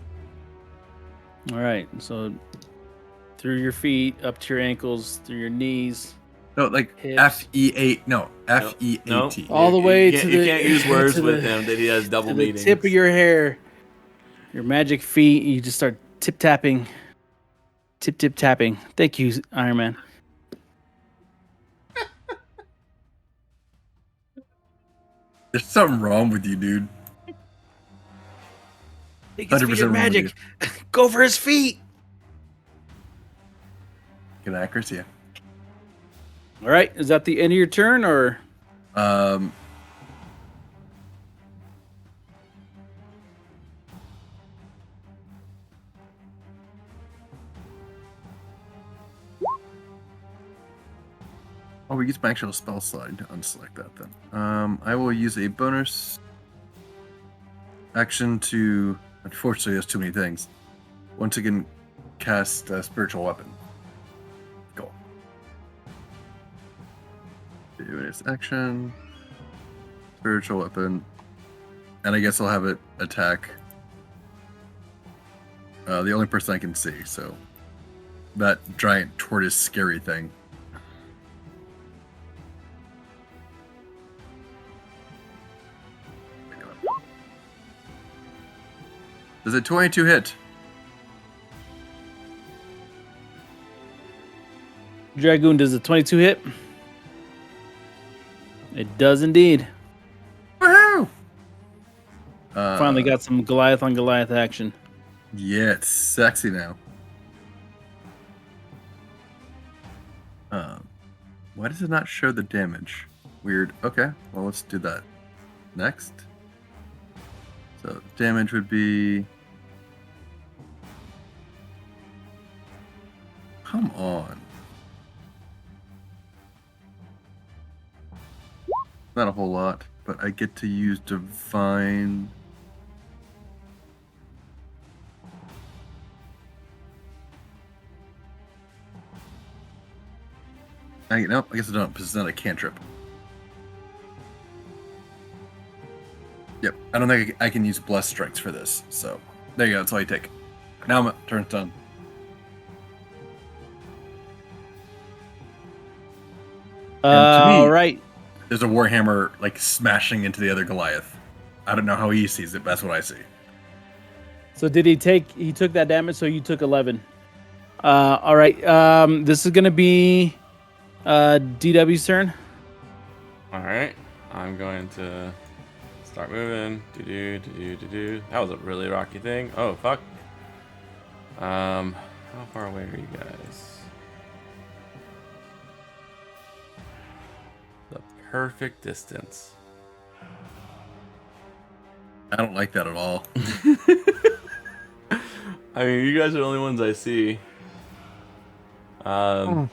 All right. So through your feet, up to your ankles, through your knees. No, hips. F-E-A. No, F-E-A-T. All the way to You the... can't use words to with the- him that he has double to the meanings. tip of your hair. Your magic feet. You just start tip-tapping. Tip-tip-tapping. Thank you, Iron Man. There's something wrong with you, dude. Take his feet 100% are wrong with magic. Go for his feet. Good accuracy. All right. Is that the end of your turn, or? Oh, we use my actual spell slot to unselect that then. I will use a bonus action to... Unfortunately, there's too many things. Once again, cast a spiritual weapon. Go. Do its action. Spiritual weapon. And I guess I'll have it attack the only person I can see, so... That giant tortoise scary thing. Does a 22 hit? Dragoon, does a 22 hit? It does indeed. Woohoo! Finally got some Goliath on Goliath action. Yeah, it's sexy now. Why does it not show the damage? Weird. Okay, well, let's do that next. So damage would be... Come on. Not a whole lot, but I get to use Divine... Nope, I guess I don't, because it's not a cantrip. Yep, I don't think I can use Blessed Strikes for this, so there you go, that's all you take. Now my turn's done. And to me, All right. there's a Warhammer, like, smashing into the other Goliath. I don't know how he sees it, but that's what I see. So did he took that damage, so you took 11. All right. This is going to be DW's turn. All right, I'm going to start moving. Do. That was a really rocky thing. Oh fuck. How far away are you guys? The perfect distance. I don't like that at all. I mean, you guys are the only ones I see. I'm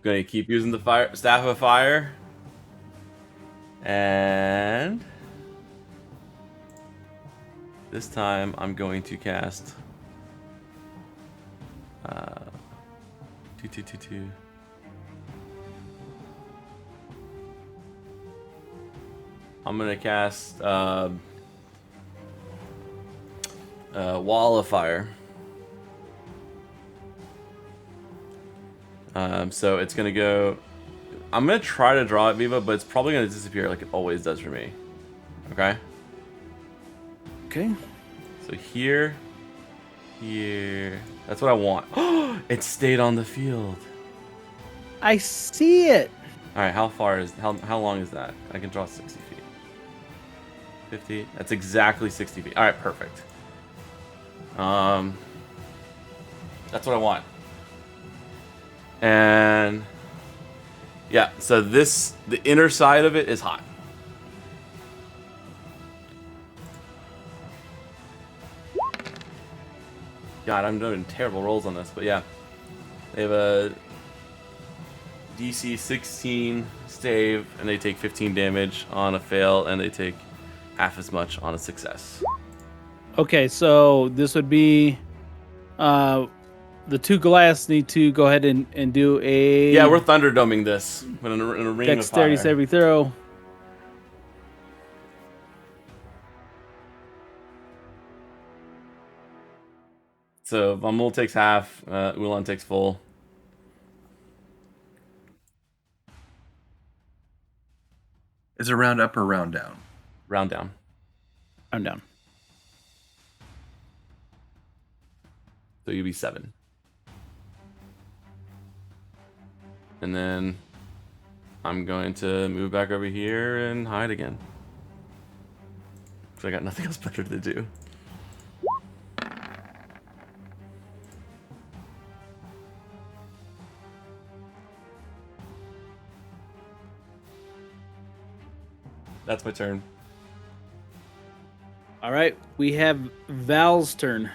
gonna keep using the fire staff of fire, and this time I'm going to cast two. I'm gonna cast Wall of Fire. So it's gonna go. I'm gonna try to draw it, Viva, but it's probably gonna disappear like it always does for me. Okay. Okay. So here. That's what I want. It stayed on the field. I see it. All right. How long is that? I can draw 60 feet. 50. That's exactly 60 feet. All right. Perfect. That's what I want. And yeah, so the inner side of it is hot. God, I'm doing terrible rolls on this, but yeah. They have a DC 16 stave, and they take 15 damage on a fail, and they take half as much on a success. Okay, so this would be the two Goliaths need to go ahead and do a Yeah, we're Thunderdoming this, but in a ring of fire. dexterity saving throw. So Vamul takes half, Ulan takes full. Is it round up or round down? Round down. I'm down. So you'll be 7. And then I'm going to move back over here and hide again. Because I got nothing else better to do. That's my turn. All right, we have Val's turn.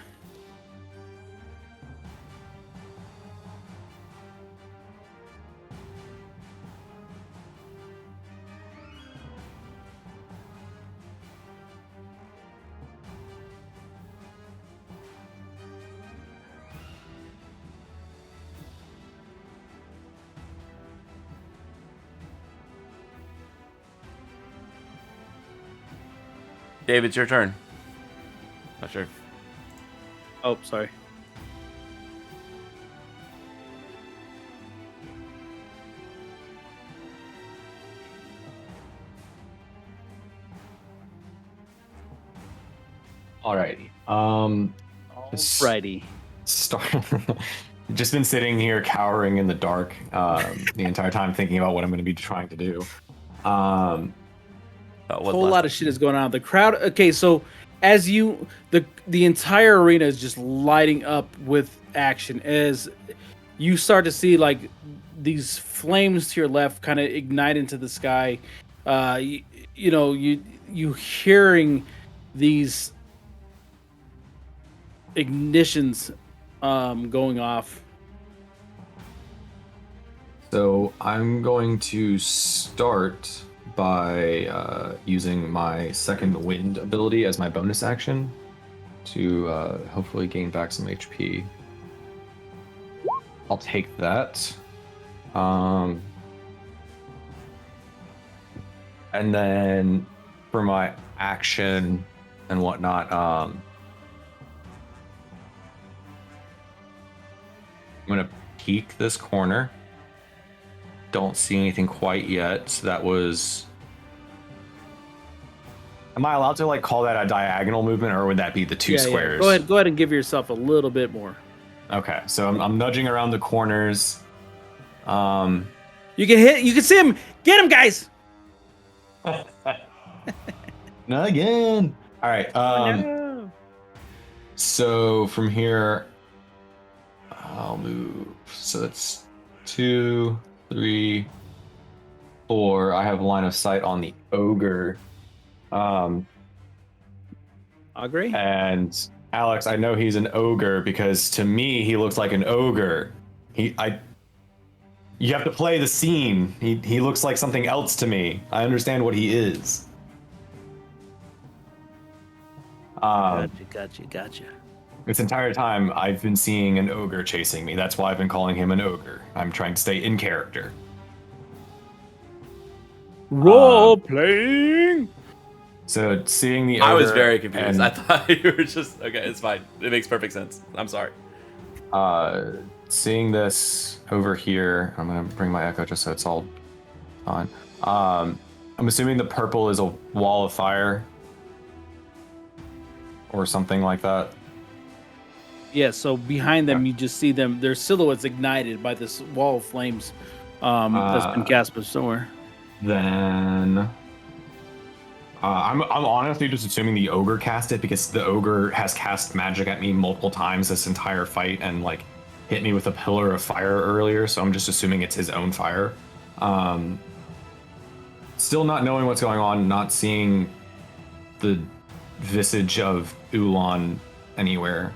Dave, it's your turn. Not sure. Oh, sorry. Alrighty. Alrighty. Start. Just been sitting here cowering in the dark the entire time, thinking about what I'm going to be trying to do. A whole lot of shit is going on. The crowd. Okay, so as the entire arena is just lighting up with action as you start to see like these flames to your left kind of ignite into the sky. You hearing these ignitions going off. So I'm going to start by using my second wind ability as my bonus action to hopefully gain back some HP. I'll take that. And then for my action and whatnot, I'm gonna peek this corner. Don't see anything quite yet. So that was. Am I allowed to like call that a diagonal movement, or would that be the two squares? Yeah. Go ahead and give yourself a little bit more. Okay, so I'm nudging around the corners. You can see him. Get him, guys. Not again. All right. No. So from here, I'll move. So that's 2, 3, 4. I have line of sight on the ogre. Agree. And Alex, I know he's an ogre because to me he looks like an ogre. You have to play the scene. He looks like something else to me. I understand what he is. Gotcha. This entire time I've been seeing an ogre chasing me. That's why I've been calling him an ogre. I'm trying to stay in character. Role playing. So seeing the ogre, I was very confused. I thought you were just okay. It's fine. It makes perfect sense. I'm sorry. Seeing this over here, I'm gonna bring my echo just so it's all on. I'm assuming the purple is a wall of fire or something like that. Yeah, so behind them, you just see them. Their silhouettes ignited by this wall of flames that's been cast somewhere. Then I'm honestly just assuming the ogre cast it because the ogre has cast magic at me multiple times this entire fight and like hit me with a pillar of fire earlier. So I'm just assuming it's his own fire. Still not knowing what's going on, not seeing the visage of Ulan anywhere.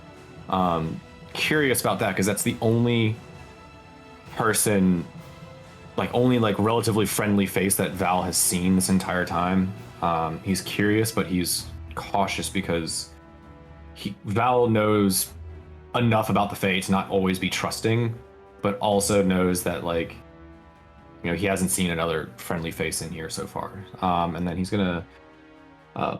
Curious about that because that's the only person, only relatively friendly face that Val has seen this entire time. He's curious, but he's cautious because Val knows enough about the Fae to not always be trusting, but also knows that he hasn't seen another friendly face in here so far. And then he's gonna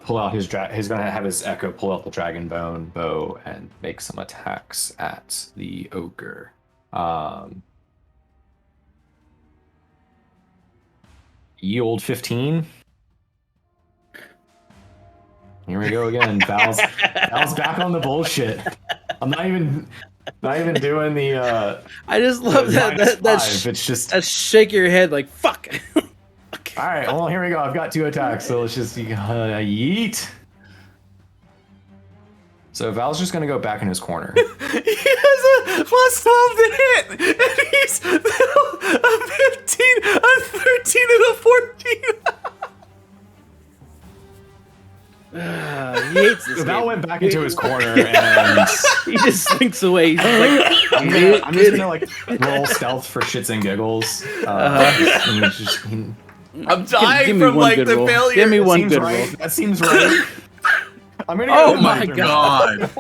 pull out he's gonna have his echo pull out the dragon bone bow and make some attacks at the ogre. Ye old 15. Here we go again. Val's back on the bullshit. I'm not even doing the I just love it's just that shake your head like fuck. All right, well, here we go. I've got 2 attacks, so let's just yeet. So Val's just gonna go back in his corner. He has a +12 to hit, and he's a 15, a 13, and a 14. He hates this. So Val went back into his corner, and he just slinks away. He's just I'm just gonna roll stealth for shits and giggles. I'm dying give me from one good the roll. failure. Give me one Seems good right. roll. That seems right. I'm gonna Oh go my God.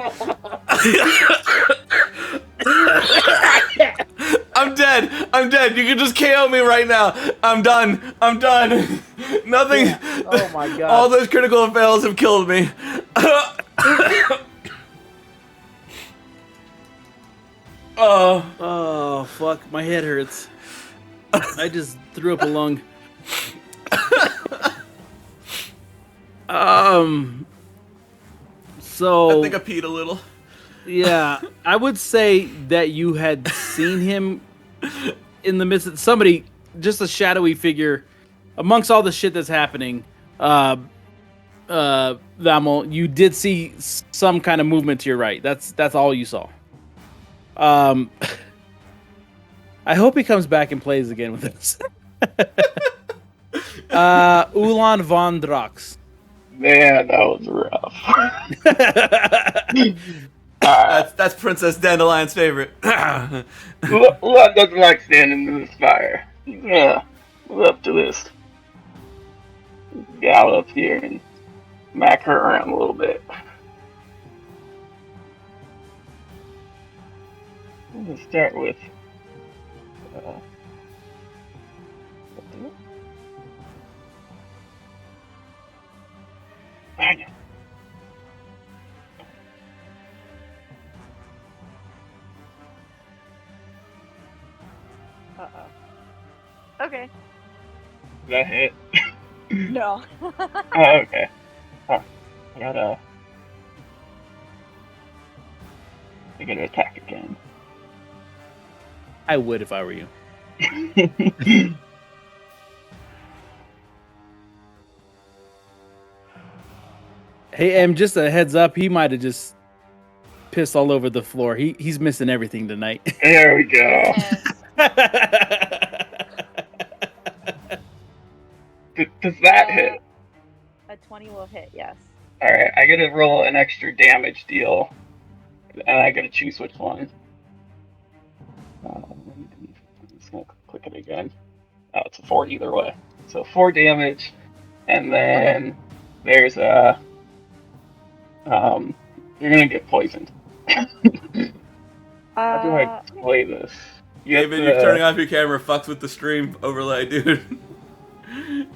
I'm dead. You can just KO me right now. I'm done. Nothing. Yeah. Oh my god. All those critical fails have killed me. Oh fuck, my head hurts. I just threw up a lung. So I think I peed a little. yeah, I would say that you had seen him in the midst of somebody, just a shadowy figure amongst all the shit that's happening. Vamel, you did see some kind of movement to your right. That's all you saw. I hope he comes back and plays again with us. Ulan von Drax. Man, that was rough. That's Princess Dandelion's favorite. Lord doesn't like standing in this fire. He's gonna move up to this gal up here and smack her around a little bit. I'm gonna start with. Okay. That hit. No. Oh, okay. Huh. I gotta attack again. I would if I were you. Hey, Em, just a heads up, he might have just pissed all over the floor. He's missing everything tonight. There we go. Does that hit? A 20 will hit, yes. Alright, I gotta roll an extra damage deal. And I gotta choose which one. I'm just gonna click it again. Oh, it's a 4 either way. So 4 damage, and then there's a... you're gonna get poisoned. How do I play this? David, you're turning off your camera. Fucks with the stream overlay, dude.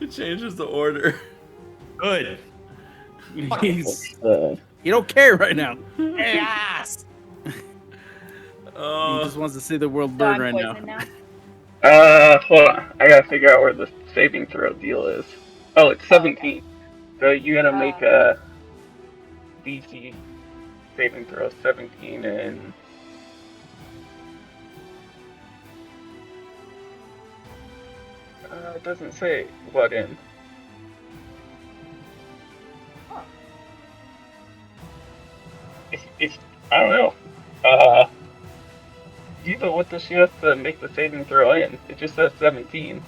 It changes the order. Good. You don't care right now. Yes. He just wants to see the world So burn I'm right now. poisoned now? Hold on. I gotta figure out where the saving throw deal is. Oh, it's 17. So you gotta make a DC saving throw 17 and... it doesn't say what in. Huh. I don't know. Even what does she have to make the saving throw in? It just says 17.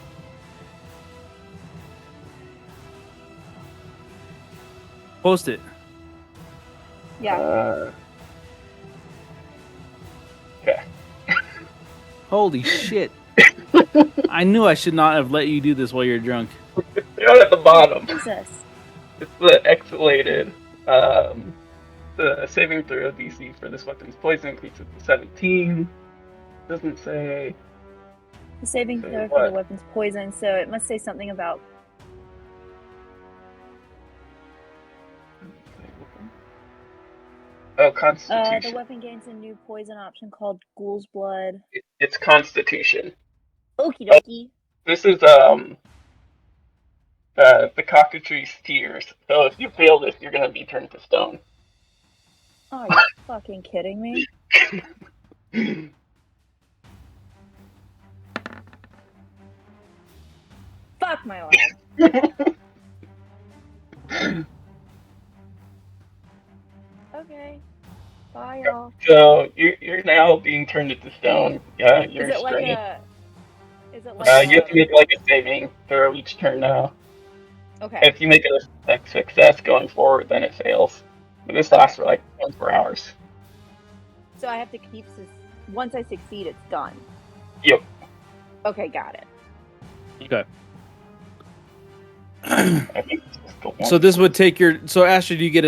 Post it. Yeah. Okay. Holy shit. I knew I should not have let you do this while you're drunk. Down at the bottom. What is this? It's the escalated. The saving throw DC for this weapon's poison increases to 17. Doesn't say. The saving Say throw what? for the weapon's poison, so it must say something about. Oh, Constitution. The weapon gains a new poison option called Ghoul's Blood. It's Constitution. Okie dokie. This is the cockatrice's tears. So if you fail this, you're gonna be turned to stone. Oh, are you fucking kidding me? Fuck my life. Okay. Bye, y'all. So you're now being turned into stone. Yeah, you're Is it like restrained. a? Is it like You have to make like a saving throw each turn now. Okay. If you make a success going forward, then it fails. But this lasts for like 24 hours. So I have to keep this. Once I succeed, it's done. Yep. Okay, got it. Okay. I think it's just the one. So this would take your. So Asher, do you get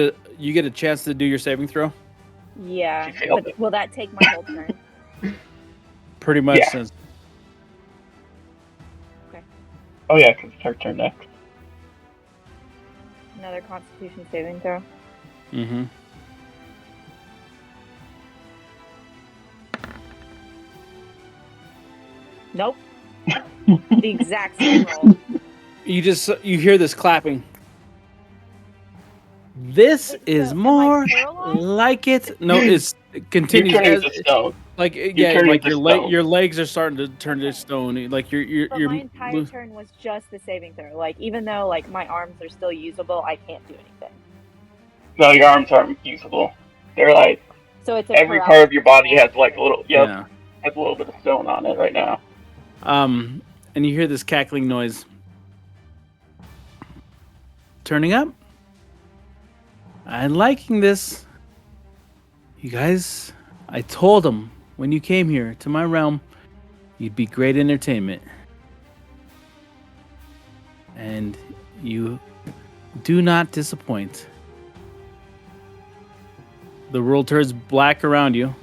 a chance to do your saving throw? Yeah. She failed But it. will that take my whole turn? Pretty much. Yeah. Since Oh yeah, because it's her turn next. Another Constitution saving throw. Mm-hmm. Nope. The exact same roll. You hear this clapping. This Wait, is so am I more paralyzed? like it. No, it You're continues turning as to stone. like You're yeah, turning like to stone. your legs are starting to turn to Okay. stone. Like But my entire turn was just the saving throw. Like even though like my arms are still usable, I can't do anything. No, your arms aren't usable. They're like So it's a every part of your body paralysis has like a little. Yep, yeah. has a little bit of stone on it right now. And you hear this cackling noise. Turning up. I'm liking this. You guys, I told them when you came here to my realm, you'd be great entertainment. And you do not disappoint. The world turns black around you.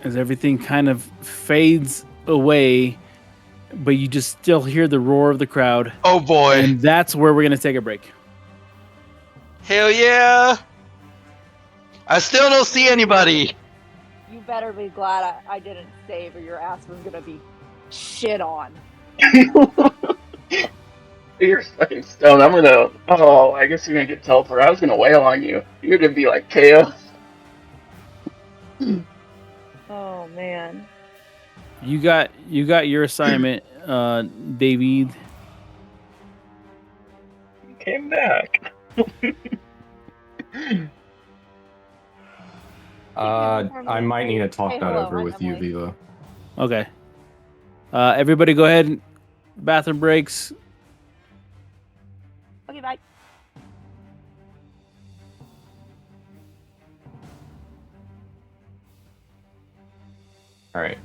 As everything kind of fades away, but you just still hear the roar of the crowd. Oh boy. And that's where we're going to take a break. Hell yeah. I still don't see anybody. You better be glad I didn't save, or your ass was gonna be shit on. You're fucking stone. I'm gonna. Oh, I guess you're gonna get teleported. I was gonna wail on you. You're gonna be like KO. Oh man. You got your assignment, David. Came back. I might need to talk Hey, that hello, over I'm with you, Emily. Viva. Okay. Everybody go ahead. Bathroom breaks. Okay, bye. All right.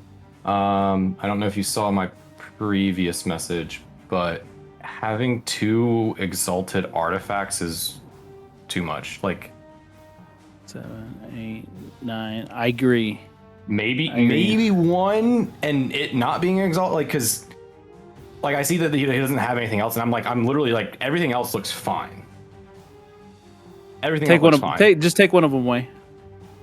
I don't know if you saw my previous message, but having 2 exalted artifacts is too much. Like 7, 8, 9. I agree. maybe I agree. maybe 1 and it not being exalted, like because like I see that he doesn't have anything else, and I'm literally like everything else looks fine. Everything Take else one looks of fine. just take one of them away.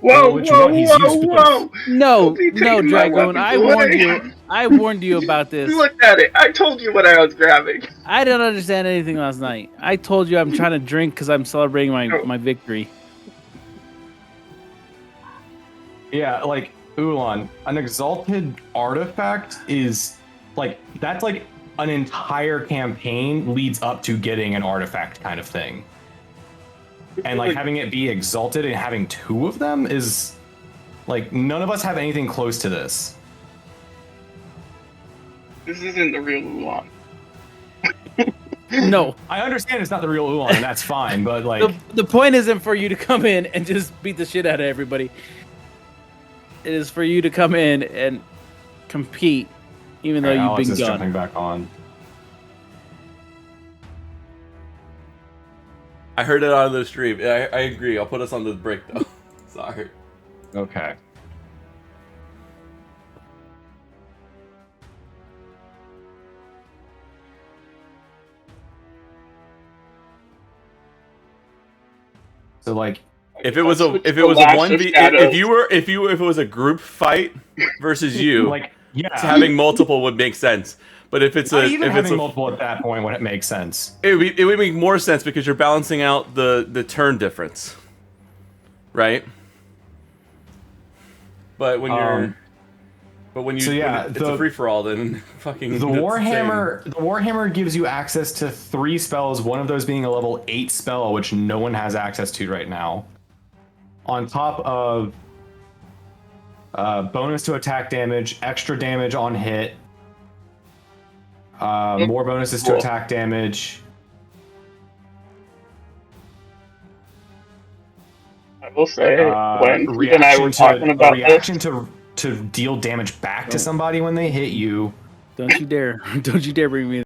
Whoa, Which one? He's useless. whoa! No, Don't be no, taking my Dragoon. weapons I away. warned you. I warned you about this. Look at it. I told you what I was grabbing. I didn't understand anything last night. I told you I'm trying to drink because I'm celebrating my victory. Yeah, like Ulan, an exalted artifact is like that's like an entire campaign leads up to getting an artifact kind of thing. And like having it be exalted and having 2 of them is like none of us have anything close to this. This isn't the real Ulan. No, I understand it's not the real Ulan, and that's fine, but like the point isn't for you to come in and just beat the shit out of everybody. It is for you to come in and compete, even though Alright, you've Alex been is gone. jumping back on. I heard it on the stream. I agree. I'll put us on the break though. Sorry. Okay. So like If it was a 1v, if it was a group fight versus you, like yeah, having multiple would make sense. But if it's not a even if having it's a, multiple at that point when it makes sense. it would make more sense because you're balancing out the turn difference, right? But when you're so yeah, it's a free for all, then fucking the Warhammer gives you access to 3 spells, one of those being a level 8 spell, which no one has access to right now. On top of bonus to attack damage, extra damage on hit, more bonuses to attack damage. I will say, when Pete and I were talking about reaction to deal damage back to somebody when they hit you. Don't you dare! Don't you dare bring me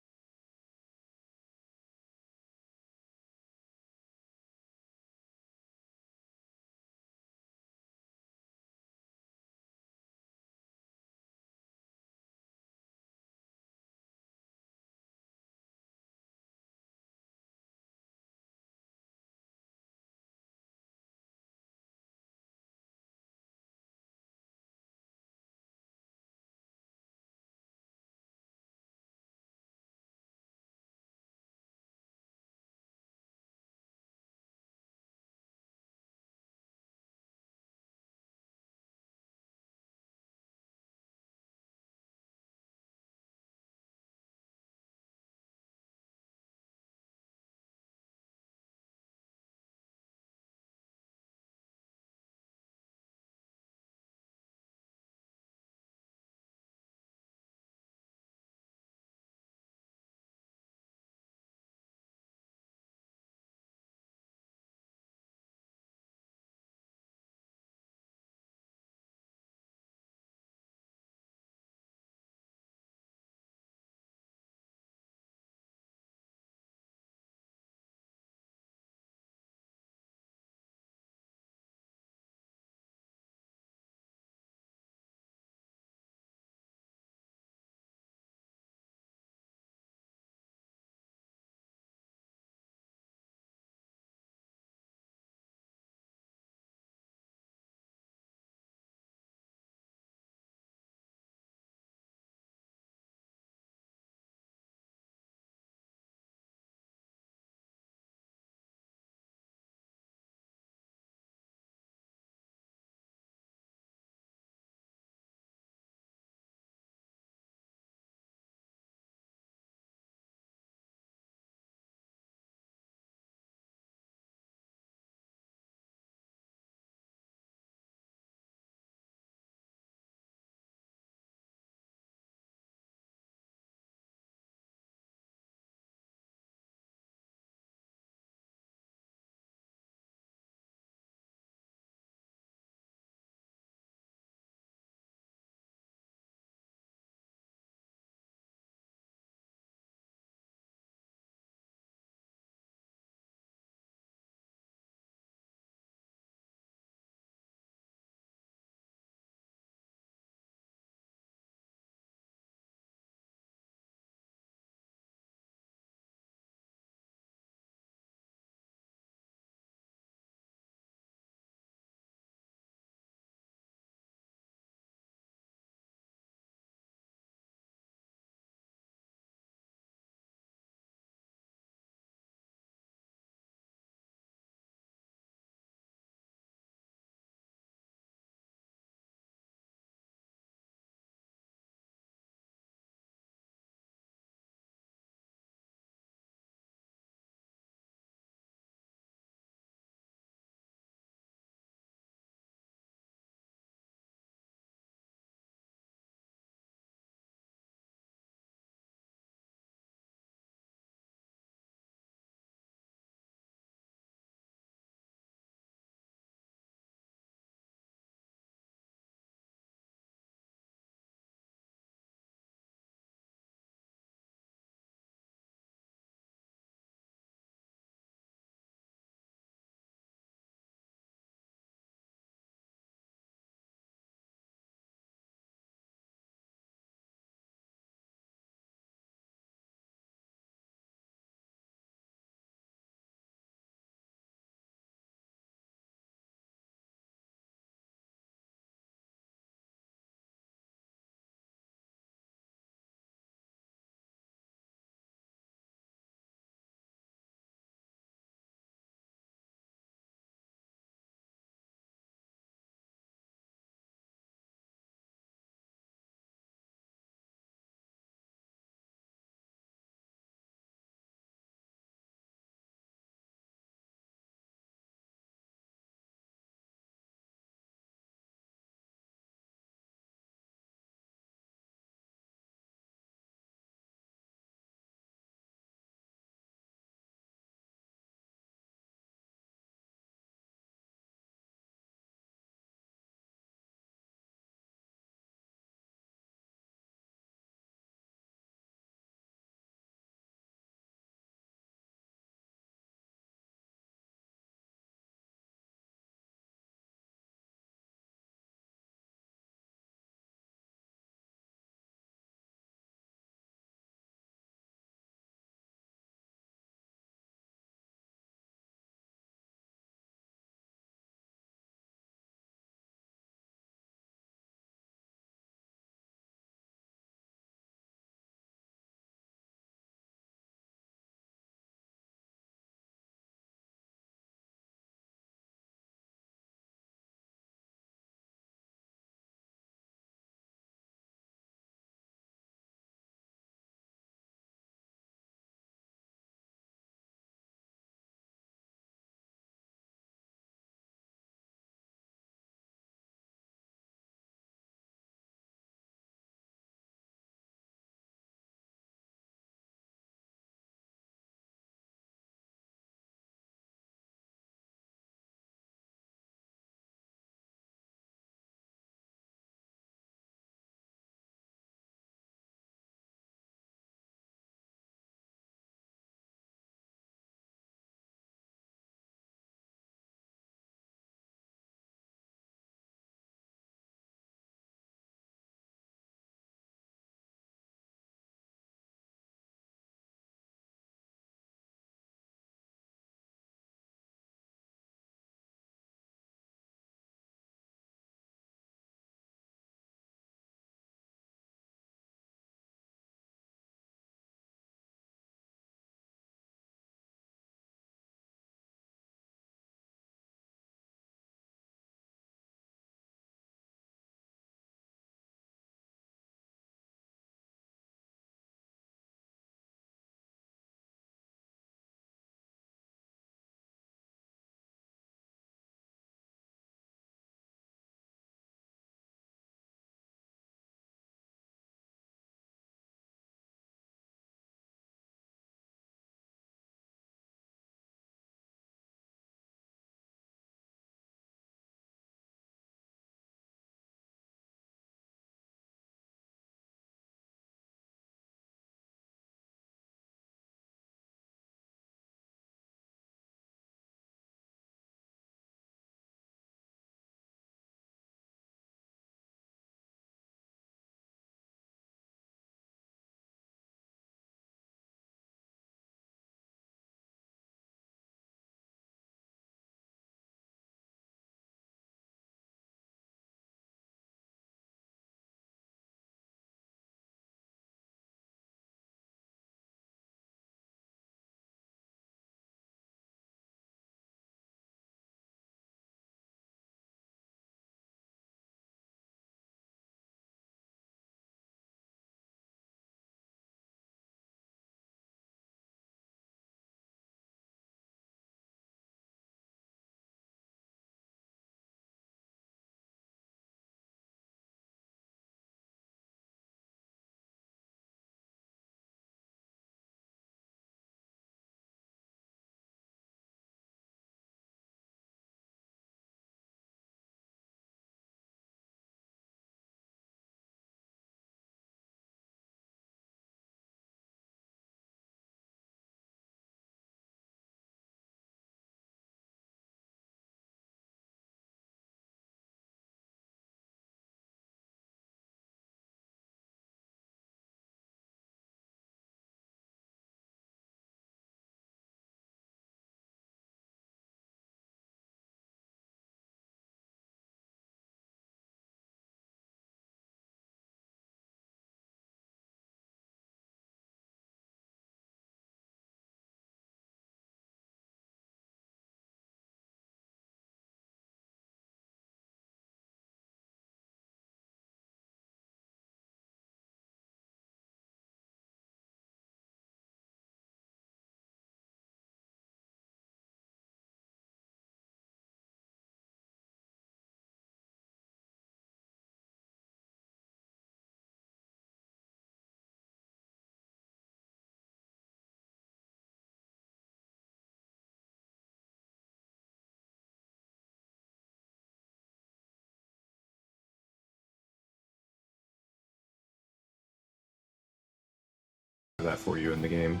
that for you in the game.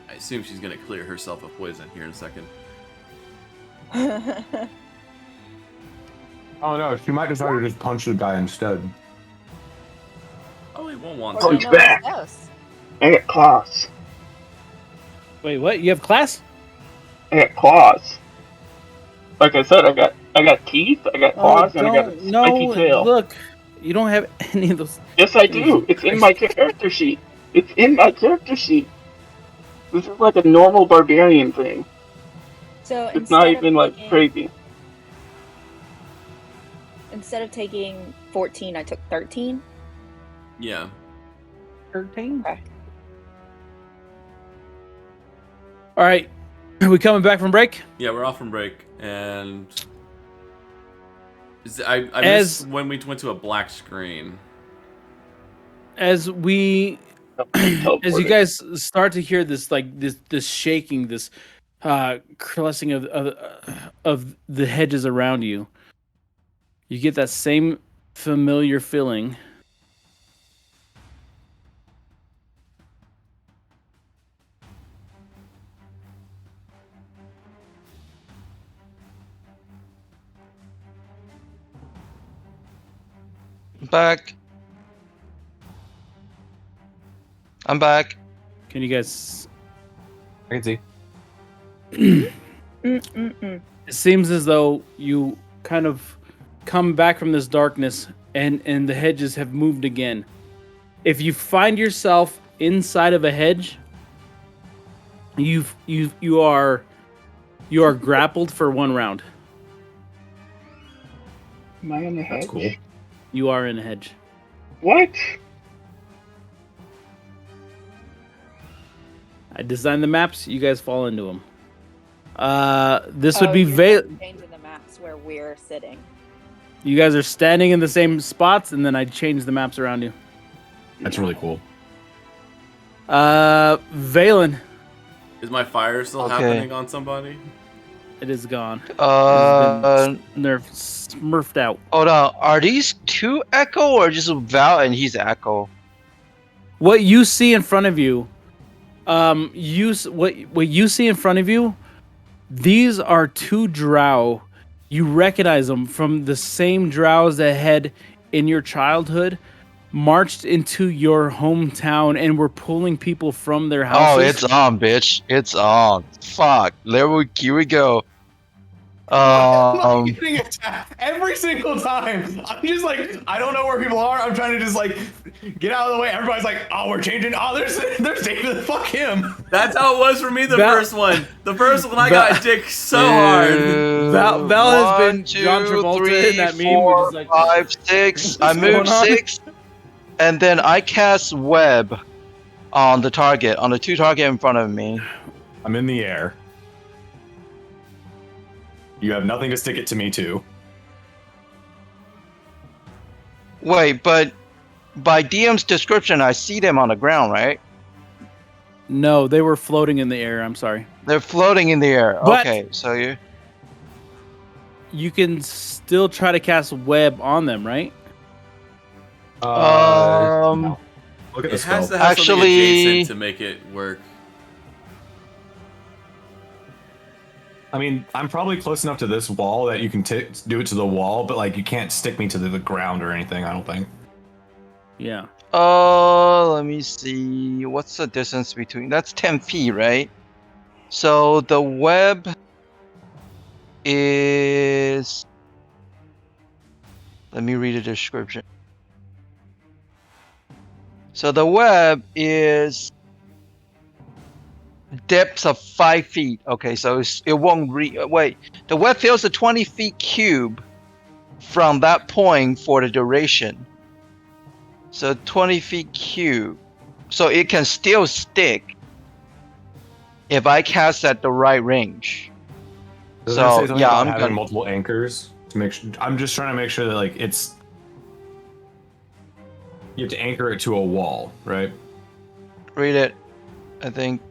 I assume she's gonna clear herself of poison here in a second. Oh no, she might decide to just punch the guy instead. Oh, he won't want Oh, to. he's back. I got claws. Wait, what? You have class? I got claws. Like I said, I got teeth, I got claws, and I got a spiky tail. Look, you don't have any of those. Yes, I do. It's in my character sheet. It's in my character sheet. This is like a normal barbarian thing. So It's not even like crazy. Instead of taking 14, I took 13. Yeah. 13? Okay. All right. Are we coming back from break? Yeah, we're off from break, and I missed when we went to a black screen. As we, as you guys start to hear this, like this shaking, this caressing of the hedges around you, you get that same familiar feeling. Back. I'm back. Can you guys? I can see. It seems as though you kind of come back from this darkness, and the hedges have moved again. If you find yourself inside of a hedge, you are grappled for 1 round. Am I in the hedge? That's cool. You are in a hedge. What? I designed the maps. You guys fall into them. This would be you're changing the maps where we're sitting. You guys are standing in the same spots, and then I changed the maps around you. That's really cool. Valen. Is my fire still Okay. happening on somebody? It is gone. Nerf smurfed out. Hold on. Are these 2 Echo or just Val and he's Echo? What you see in front of you, what you see in front of you, these are 2 drow. You recognize them from the same drows that had in your childhood marched into your hometown and were pulling people from their houses. Oh, it's on, bitch. It's on. Fuck. Here we go. I'm getting attacked every single time. I'm just like, I don't know where people are. I'm trying to just like get out of the way. Everybody's like, oh, we're changing. Oh, there's David. Fuck him. That's how it was for me. The first one. The first one I got dick so hard. Val has been John Travolta in that meme. 4, Like, 5, 6. I moved 6, and then I cast web on the target, on the 2 target in front of me. I'm in the air. You have nothing to stick it to me to. Wait, but by DM's description, I see them on the ground, right? No, they were floating in the air. I'm sorry. They're floating in the air. But- Okay, so You can still try to cast web on them, right? Um, Look at the It spell. has to have something Actually- adjacent to make it work. I mean, I'm probably close enough to this wall that you can do it to the wall, but like you can't stick me to the ground or anything. I don't think. Yeah. let me see. What's the distance between? That's 10 feet, right? So the web is. Let me read the description. So the web is depth of 5 feet. Okay, so it won't wait. The web fills a 20 feet cube from that point for the duration. So 20 feet cube. So it can still stick if I cast at the right range. Does it say So something yeah, about I'm having gonna multiple anchors to make sure. I'm just trying to make sure that like it's. You have to anchor it to a wall, right? read it. I think.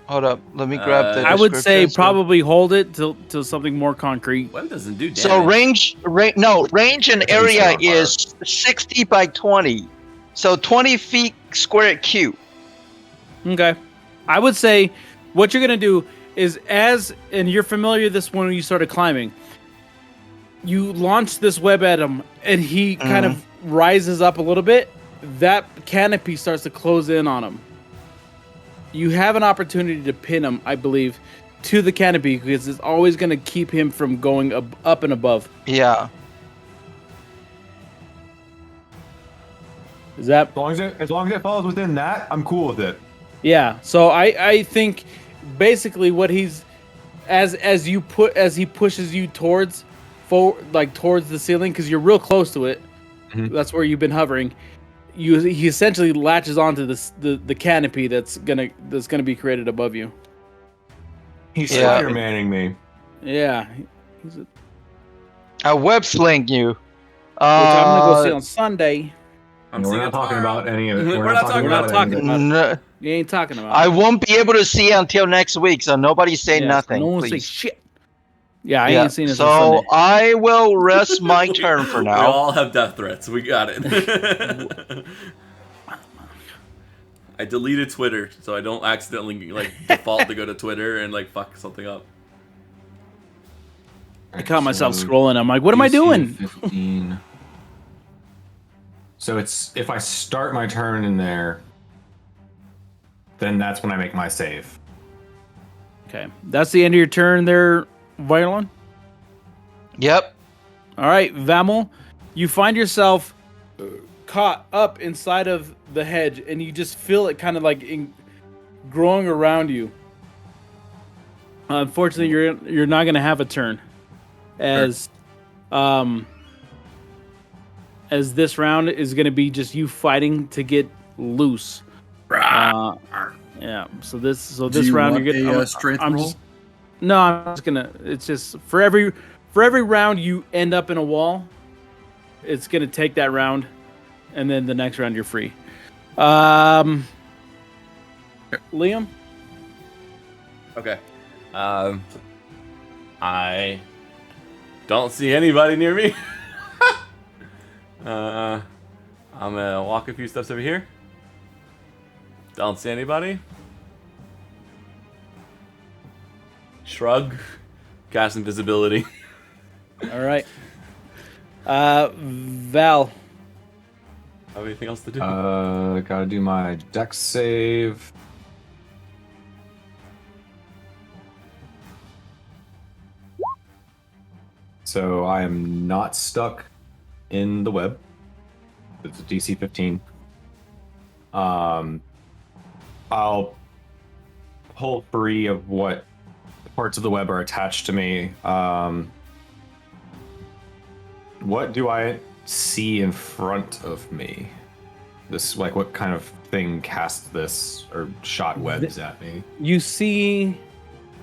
Hold up. Let me grab the. I would say description. probably hold it till something more concrete. Web doesn't do damage. So range and area on fire. is 60 by 20. So 20 feet squared cube. Okay. I would say what you're going to do is and you're familiar with this when you started climbing, you launch this web at him and he kind of rises up a little bit. That canopy starts to close in on him. You have an opportunity to pin him, I believe, to the canopy because it's always going to keep him from going up and above. Yeah. Is that As long as it falls within that, I'm cool with it. Yeah. So I think basically what he's as he pushes you towards towards the ceiling because you're real close to it. Mm-hmm. That's where you've been hovering. He essentially latches onto the canopy that's gonna be created above you. He's Spider-Manning me. Yeah. I web sling you. Which I'm gonna go see on Sunday. We're not talking about any of it. We're not talking about it. You ain't talking about I it. won't be able to see until next week, so nobody say nothing. No one say please. shit. Yeah, I ain't seen it. So I will rest my turn for now. We all have death threats. We got it. I deleted Twitter so I don't accidentally default to go to Twitter and fuck something up. I caught myself scrolling. I'm like, what am I doing? 15. So it's if I start my turn in there, then that's when I make my save. Okay, that's the end of your turn there, Violin. Yep. All right, Vamel, you find yourself caught up inside of the hedge, and you just feel it kind of growing around you. Unfortunately, you're not going to have a turn, as this round is going to be just you fighting to get loose. Yeah. So this round you're getting a strength roll. I'm just gonna. It's just for every round you end up in a wall, it's gonna take that round, and then the next round you're free. Liam. Okay. I don't see anybody near me. I'm gonna walk a few steps over here. Don't see anybody. Shrug. Cast invisibility. All right. Val. Have anything else to do? Gotta do my dex save. So I am not stuck in the web. It's a DC 15. I'll pull free of what parts of the web are attached to me. What do I see in front of me? This, what kind of thing cast this or shot webs at me? You see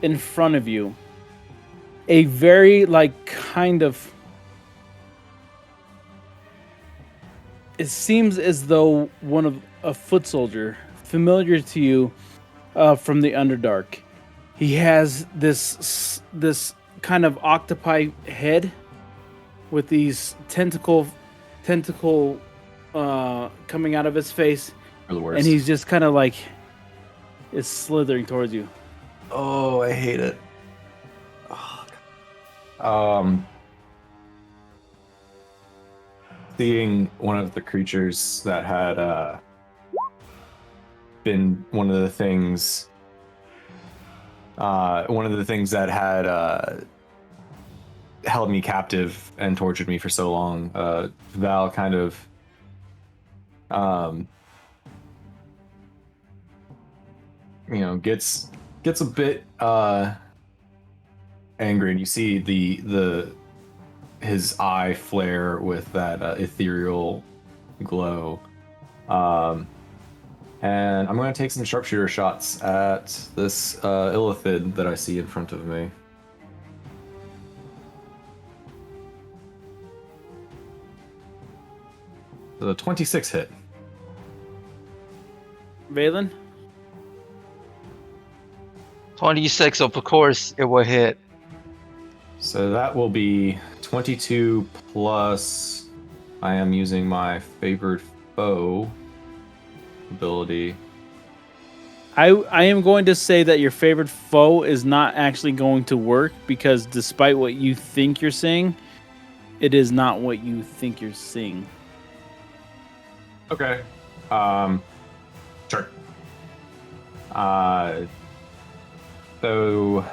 in front of you a very kind of. It seems as though a foot soldier, familiar to you from the Underdark. He has this kind of octopi head with these tentacle coming out of his face, and he's just kind of is slithering towards you. Oh, I hate it. Oh. Seeing one of the creatures that had been one of the things that had held me captive and tortured me for so long, Val kind of gets a bit angry, and you see his eye flare with that ethereal glow. And I'm going to take some sharpshooter shots at this illithid that I see in front of me. The 26 hit. Valen? 26, of course, it will hit. So that will be 22 plus. I am using my favored foe ability. I am going to say that your favorite foe is not actually going to work because despite what you think you're seeing, it is not what you think you're seeing. Okay. Sure. So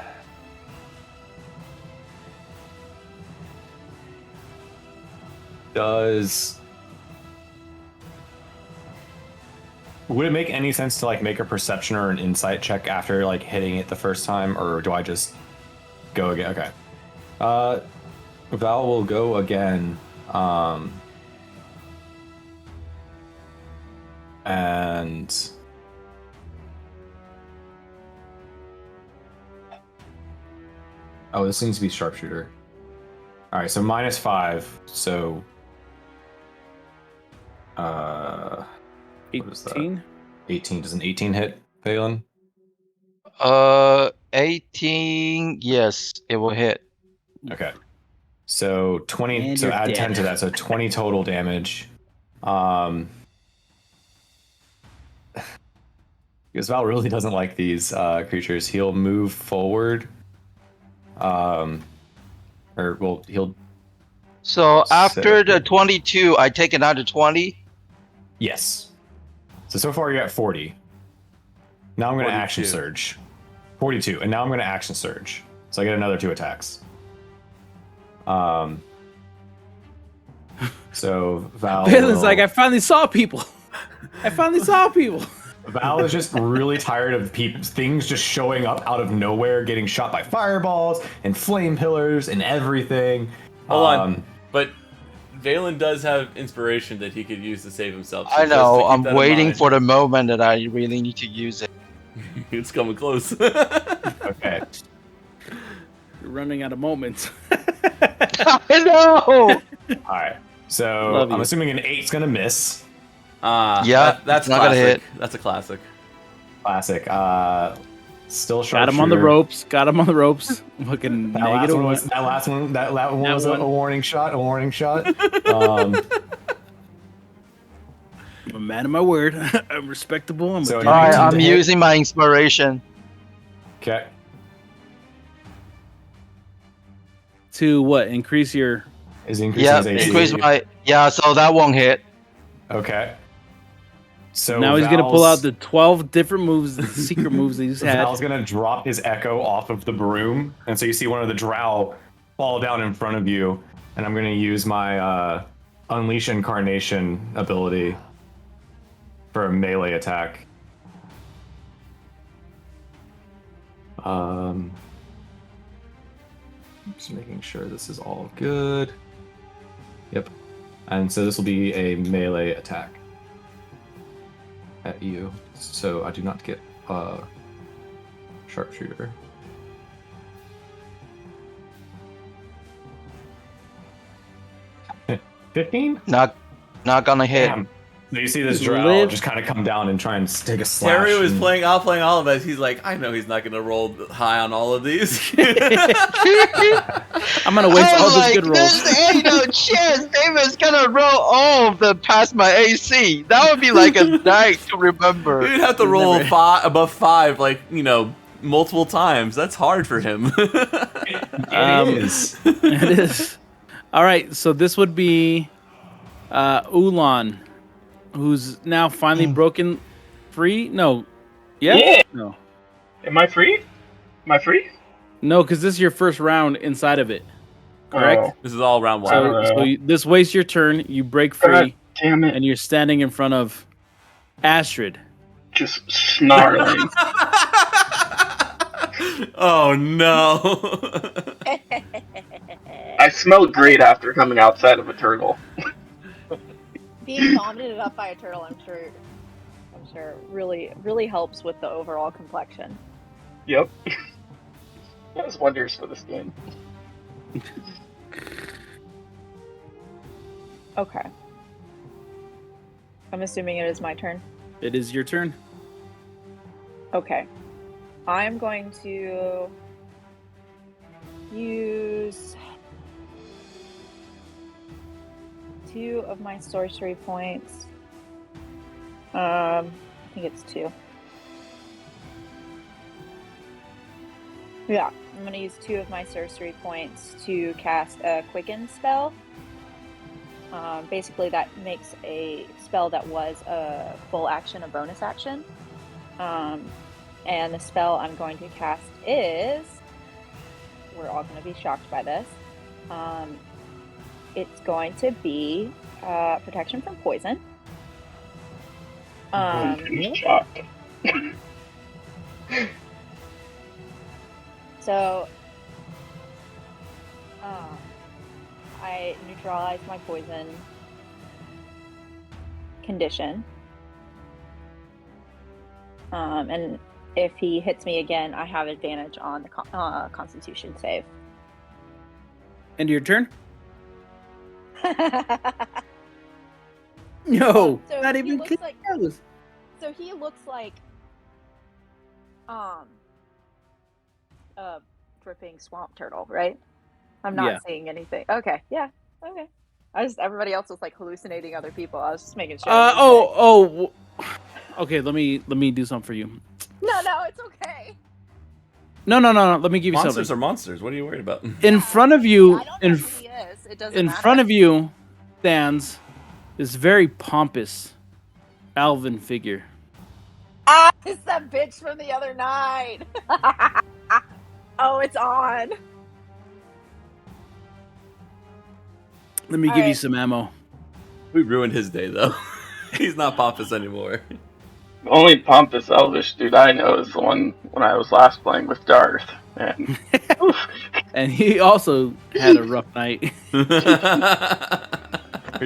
would it make any sense to like make a perception or an insight check after like hitting it the first time, or do I just go again? Okay. Val will go again. And oh, this seems to be sharpshooter. All right, so -5. So, what is that? 18? 18. Does an 18 hit, Phelan? 18. Yes, it will hit. Okay. So 20. And so you're add 10 dead. to that. So 20 total damage. Because Val really doesn't like these creatures. He'll move forward. He'll. So after the Sick. 22, I take another 20. Yes. So far you're at 40. Now I'm going to action 42. surge. 42, and now I'm going to action surge. So I get another 2 attacks. So Val. Phelan's like, I finally saw people. I finally saw people. Val is just really tired of things just showing up out of nowhere, getting shot by fireballs and flame pillars and everything. Hold on. But Valen does have inspiration that he could use to save himself. So I just to know. keep I'm that in waiting mind. for the moment that I really need to use it. It's coming close. Okay. You're running out of moments. I know. All right. So Love I'm you. assuming an 8's gonna miss. Yeah, that's it's not gonna classic. hit. That's a classic. Classic. Still sharpshooter. Got him on the ropes. Got him on the ropes. Fucking That last negative one one. was that one was one. a warning shot. A warning shot. I'm a man of my word. I'm respectable. I'm So a you Alright, need I'm to hit. using my inspiration. Okay. to what? Increase your. Is increasing Yeah, his AC. increase my. Yeah, so that won't hit. Okay. So Now he's gonna pull Val's- out the 12 different moves, the secret moves that he's had. Val's gonna drop his echo off of the broom, and so you see one of the drow fall down in front of you, and I'm gonna use my Unleash Incarnation ability for a melee attack. Just making sure this is all good. Yep. And so this will be a melee attack at you. So I do not get sharpshooter. $15? Not gonna hit. Damn. So you see this drow Live. just kind of come down and try and take a slash. Terry was and- playing all of us. He's like, I know he's not going to roll high on all of these. I'm gonna waste I all was those like, good rolls. there ain't no chance David's gonna roll all of them past my AC. That would be like a night to remember. You'd have to He's roll never- above 5, like, multiple times. That's hard for him. It is. It is. All right, so this would be Ulan, who's now finally broken free. No, Yeah. no, Am I free? Am I free? no, because this is your first round inside of it. Correct. Oh, This is all round one. So this wastes your turn. You break free, God damn it. and you're standing in front of Astrid. Just snarling. Oh, no. I smelled great after coming outside of a turtle. Being vomited up by a turtle, I'm sure really helps with the overall complexion. Yep. Does wonders for this game. Okay. I'm assuming it is my turn. It is your turn. Okay. I'm going to use 2 of my sorcery points. I think it's 2. Yeah, I'm gonna use 2 of my sorcery points to cast a quicken spell. Basically, that makes a spell that was a full action a bonus action. And the spell I'm going to cast is, we're all going to be shocked by this. It's going to be protection from poison. I'm shocked. So I neutralize my poison condition. And if he hits me again, I have advantage on the Constitution save. End your turn? No, So not he even looks like- close. So he looks like a dripping swamp turtle, right? I'm not Yeah. seeing anything. Okay, yeah, okay. Everybody else was like hallucinating other people. I was just making sure. Okay. Let me do something for you. No, it's okay. No. Let me give you Monsters something. are monsters. What are you worried about? In front of you, I don't know who he is. It doesn't in matter. front of you, stands this very pompous Alvin figure. Ah, it's that bitch from the other night. Oh, it's on. Let me All give you right. some ammo. We ruined his day though. He's not pompous anymore. The only pompous elvish dude I know is the one when I was last playing with Darth. And And he also had a rough night. You're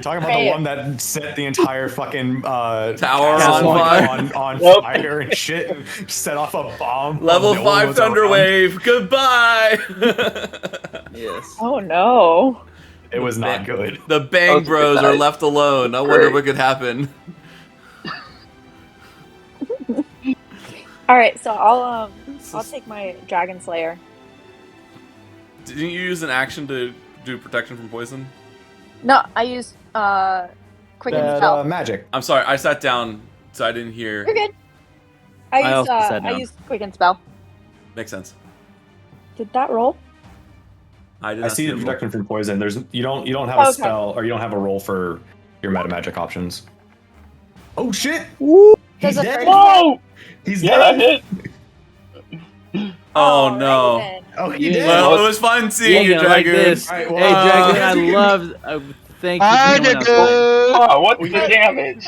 talking about Hey. the one that set the entire fucking Tower castle on fire. on Nope. fire and shit, and set off a bomb. Level while no one 5 was around. Thunderwave. Goodbye. Yes. Oh no. It was not good. The Bang That was a good Bros are night. left alone. I wonder Great. what could happen. All right, so I'll take my Dragon Slayer. Didn't you use an action to do protection from poison? No, I used Quicken That Spell. magic. I'm sorry, I sat down, so I didn't hear. You're good. I also sat I down. used Quicken Spell. Makes sense. Did that roll? I did I not see the it roll. protection from poison. You don't have a Okay. spell or you don't have a roll for your meta magic options. Oh shit! Does He's it dead. hurt? whoa! He's Yeah, that dead. hit. Oh Alrighty no. then. Oh, he Yeah. did. Well, it was fun You seeing ain't you, gonna like Dragoon. this. Alright, Hey, well, Dragoon, I love. Thank you for I coming out. Oh, what's the But damage? it's,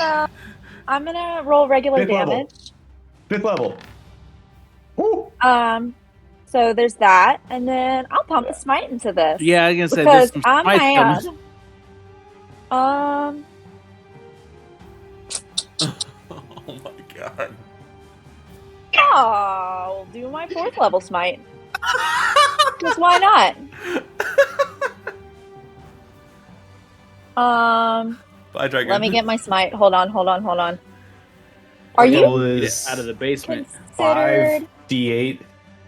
I'm gonna roll regular Fifth level. damage. 5th level. Woo. So there's that, and then I'll pump a smite into this. Yeah, I was gonna say there's Because some I'm spice mad. coming. Oh my god. I'll do my 4th level smite. Because why not? Bye, Dragoon. Let me get my smite. Hold on. Are you Level Get is out of the basement. considered? 5d8.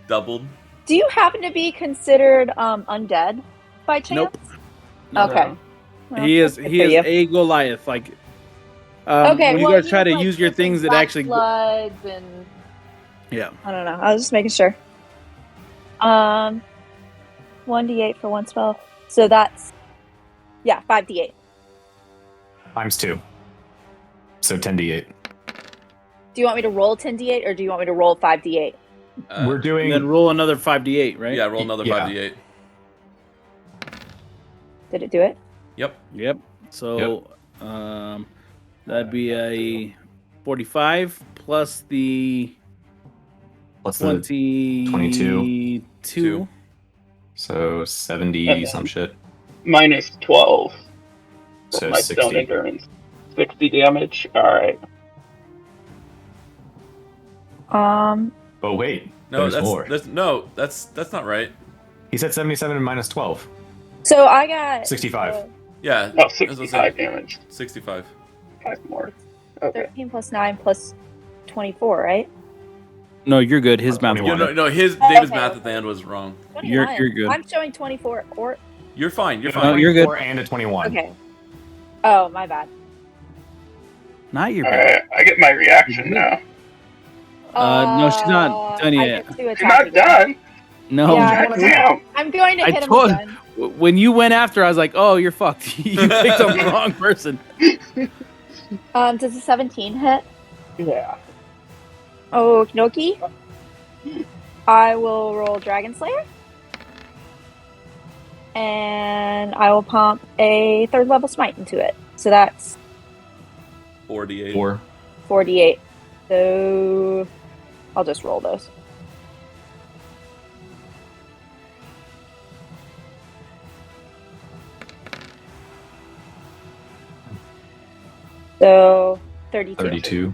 doubled. Do you happen to be considered undead by chance? Nope. No. Okay. Well, He is that's good he for is you. a Goliath. Like Okay, when you well, guys try to like, use your dripping things that black actually bloods and yeah. I don't know. I was just making sure. 1d8 for one spell. So that's 5d8. Times 2. So 10d8. Do you want me to roll 10d8 or do you want me to roll 5d8? We're And doing. then roll another 5d8, right? Yeah, roll another Yeah. 5d8. Did it do it? Yep. Yep. So that'd be a 45 plus the Plus the 22. Two. so 70 Okay. some shit. Minus 12. So my 60. stone endurance. 60 damage. Alright. But wait, No, there's more. that's not right. He said 77 and minus 12. So I got 65. Yeah. Oh, that's what I'm 65 saying. damage. 65. 5 more. Okay. 13 plus 9 plus 24, right? No, you're good. His math. 21. No, his David's Okay, math okay. at the end was wrong. 21. You're good. I'm showing 24 or You're fine. You're No, fine. you're good. 24 and a 21. okay. Oh, my bad. Not your bad. Alright, I get my reaction now. No, she's not done I yet. get to You're attack not again. done. No. Yeah, Damn. I'm going to I hit him told- again. When you went after, I was like, "Oh, you're fucked. You picked on the wrong person." Does a 17 hit? Yeah. Okie dokie. I will roll Dragon Slayer. And I will pump a 3rd level smite into it. So that's 48. 4. 48. So I'll just roll those. So 32. 32.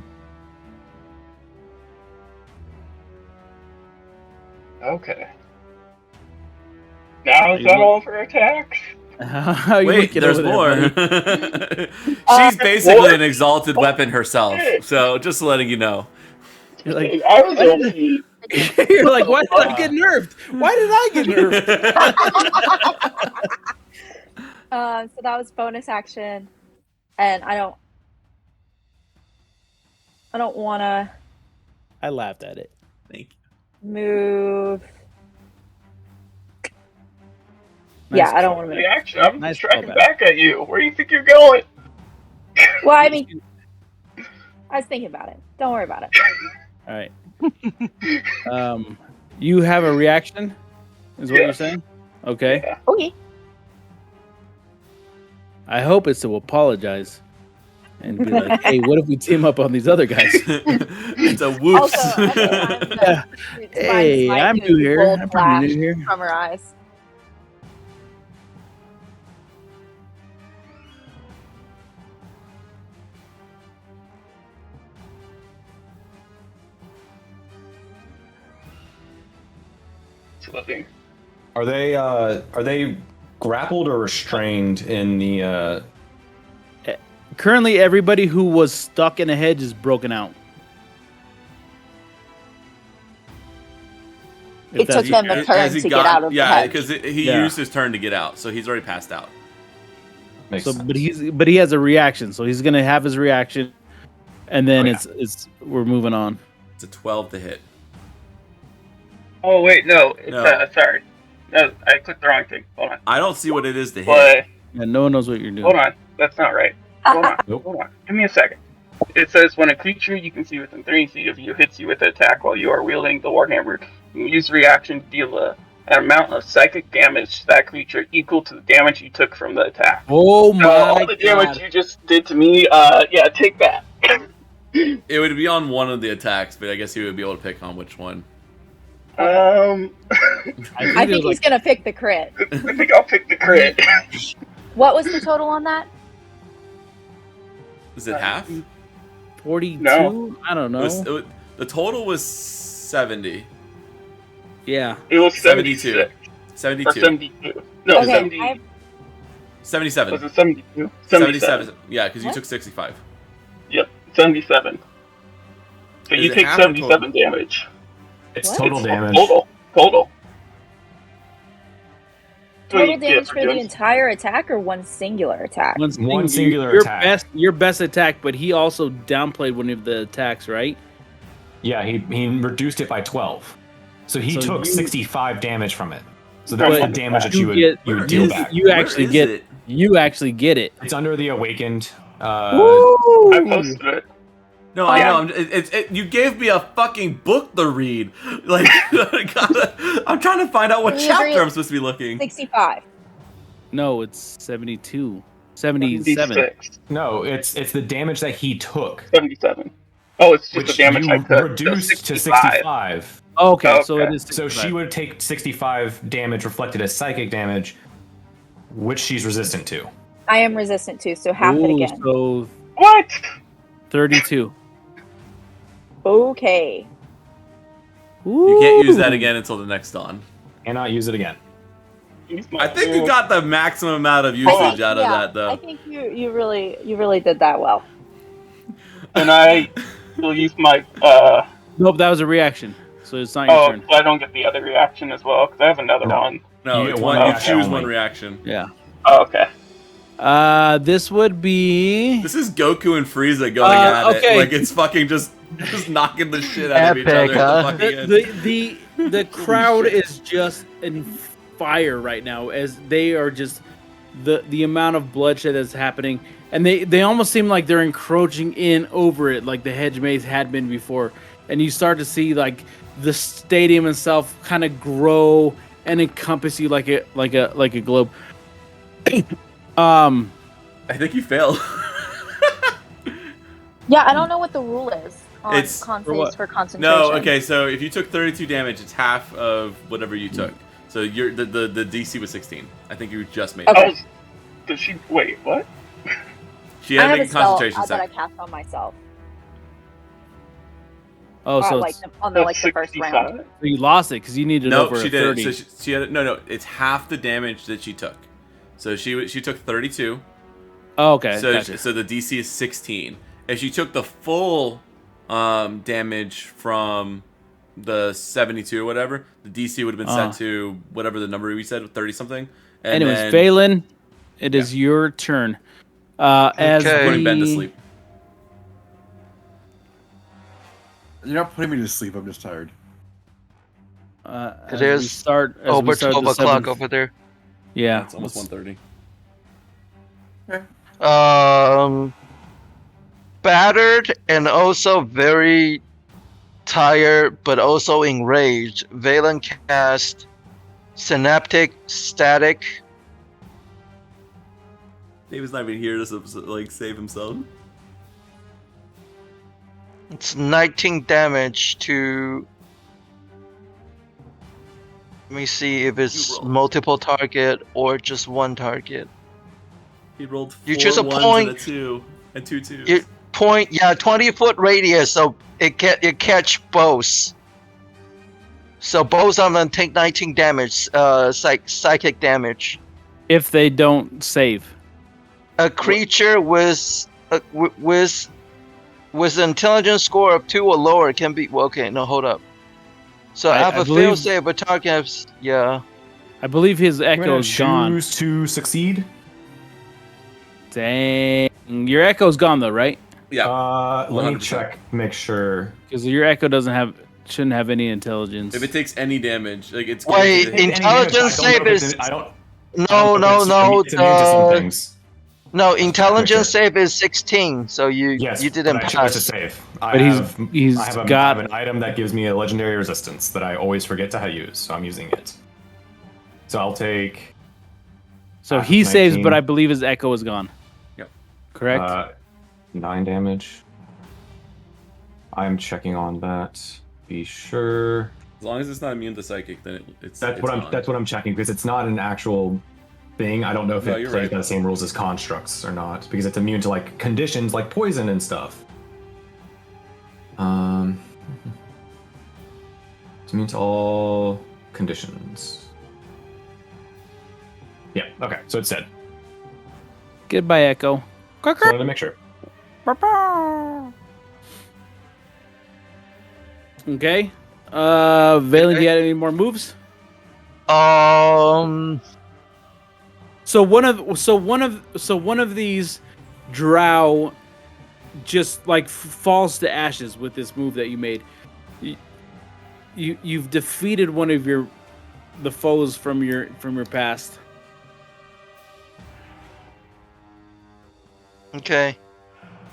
Okay. Now is that all for attacks? How you Wait, looking there's over there, more. buddy? She's basically what? an exalted weapon herself. Shit. So just letting you know. You're like, I was only. you're like, why did I get nerfed? Why did I get nerfed? So that was bonus action, and I don't want to I laughed at it. Thank you. move. Nice Yeah, I don't want to move. Reaction. I'm Nice tracking callback. back at you. Where do you think you're going? Well, I mean, I was thinking about it. Don't worry about it. All right. You have a reaction, is what you're Yes. saying? Okay. Yeah. Okay. I hope it's to apologize and be like, "Hey, what if we team up on these other guys?" It's a whoops. Also, at the time, Yeah. Hey, I'm new here. I'm pretty new here. From her eyes. It's looking. Are they grappled or restrained in the Currently, everybody who was stuck in a hedge is broken out. If It that's- took them a turn Has he to get out of the yeah, hedge. because he Yeah. used his turn to get out, so he's already passed out. makes So, sense. but he has a reaction, so he's gonna have his reaction, and then Oh, yeah. it's we're moving on. It's a 12 to hit. Oh wait, no. It's No. sorry. No, I clicked the wrong thing. Hold on. I don't see what it is to hit. But Yeah, no one knows what you're doing. hold on, that's not right. Hold on. Nope. Hold on. Give me a second. It says when a creature you can see within 3 feet of you hits you with an attack while you are wielding the warhammer, you use reaction to deal an amount of psychic damage to that creature equal to the damage you took from the attack. Oh So my all the damage god! you just did to me, yeah, take that. It would be on one of the attacks, but I guess he would be able to pick on which one. I it think was he's like gonna pick the crit. I think I'll pick the crit. What was the total on that? Is it half? 42. No. I don't know. The total was 70. Yeah. It was 72. 76 or 72. 72. No, Okay, 70. I- 77. Was it 72? 77. Yeah, because you What? took 65. Yep, 77. So Is you it take half or 77 damage. It's What? total It's damage. Total. Total What do you damage get for the doing- entire attack or one singular attack? One singular your attack. your best attack, but he also downplayed one of the attacks, right? Yeah, he reduced it by 12. So he So took you- 65 damage from it. So that's But the damage that you you would, get- you would Where deal is back. You Where actually is get it? You actually get it. It's under the awakened. I Woo! posted it. No, I Yeah. know. You gave me a fucking book to read. Like, I'm trying to find out what We chapter agree. I'm supposed to be looking. 65. No, it's 72. 77. 76. No, it's the damage that he took, 77. Oh, it's just which the damage you I took. So reduced to 65. Oh, okay, so it Okay. is. So 65. she would take 65 damage reflected as psychic damage, which she's resistant to. I am resistant to, so half it Ooh, again. So What? 32. Okay. You can't use that again until the next dawn. Cannot use it again. I think you got the maximum amount of Hold usage on. out of Yeah, that, though. I think you really did that well. And I will use my. Nope, that was a reaction. So it's not your Oh, turn. so I don't get the other reaction as well, because I have another No. one. No, You it's get one. one You reaction choose only. one reaction. Yeah. Oh, okay. This would be. This is Goku and Frieza going at Okay. it. Like, it's fucking just Just knocking the shit out of each Epic, other. huh? At the fucking end. The crowd is just in fire right now as they are just the amount of bloodshed that's happening, and they almost seem like they're encroaching in over it like the hedge maze had been before, and you start to see like the stadium itself kind of grow and encompass you like a globe. I think you failed. Yeah, I don't know what the rule is on It's- con For what? saves for concentration. No, okay, so if you took 32 damage, it's half of whatever you took. So the DC was 16. I think you just made Okay. it. Did she wait? What? She I had to have make a a spell concentration that I check. cast on myself. Oh, so like it's- on the like the first round. 65? so you lost it because you needed No, over she a did. 30. So she had no. It's half the damage that she took. So she took 32. Oh, okay, So gotcha. so the DC is 16. If she took the full damage from the 72 or whatever, the DC would have been set to whatever the number we said, 30 something. And Anyways, then Valen, it is your turn. As Okay. putting Ben to the- sleep. You're not putting me to sleep. I'm just tired. It as we is start as over we start 12 the o'clock seventh- over there. Yeah, It's almost let's- 1:30. Battered and also very tired, but also enraged. Valen cast Synaptic Static. David's not even here to like save himself. It's 19 damage to. Let me see if it's You roll. multiple target or just one target. He rolled 4 You choose a ones point. and a 2 and 2 twos. You point, yeah, 20-foot radius, so it catch both. So both of them take 19 damage, psychic damage. if they don't save. A creature with intelligence score of 2 or lower can be. Well, okay, no, hold up. So I have I a believe- fail save, but target has, yeah. I believe his I'm gonna echo's gone. choose to succeed. Dang, your echo's gone though, right? Yeah. Let me 100%. check, make sure. Because your echo shouldn't have any intelligence. If it takes any damage, like it's Wait, going to hit- Intelligence I don't know save if it's is- I don't. No, It's immune to some the things. no intelligence Sure. save is 16, so you Yes, didn't but I chose to pass. save. But he's I have got- an item that gives me a legendary resistance that I always forget to use, so I'm using it. So I'll take So he saves, 19. but I believe his echo is gone. Yep. Correct. 9 damage. I'm checking on that. Be sure. As long as it's not immune to psychic, then it's That's it's what on. I'm checking because it's not an actual thing. I don't know if No, it you're plays right. by the same rules as constructs or not because it's immune to like conditions like poison and stuff. It's immune to all conditions. Yeah. Okay. So it's dead. Goodbye, echo. Just wanted to make sure. Okay. Valen, do you have any more moves? So one of these drow just like falls to ashes with this move that you made. You've defeated one of the foes from your past. Okay.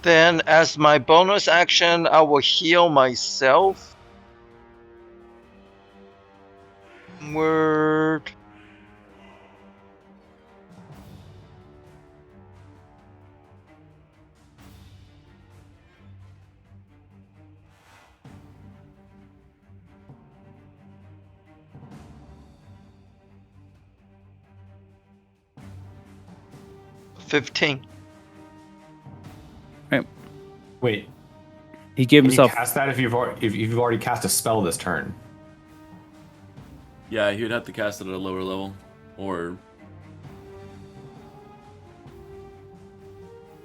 Then, as my bonus action, I will heal myself. Word. $15. Wait. He gave Can himself. you cast that if you've already cast a spell this turn? Yeah, he would have to cast it at a lower level, or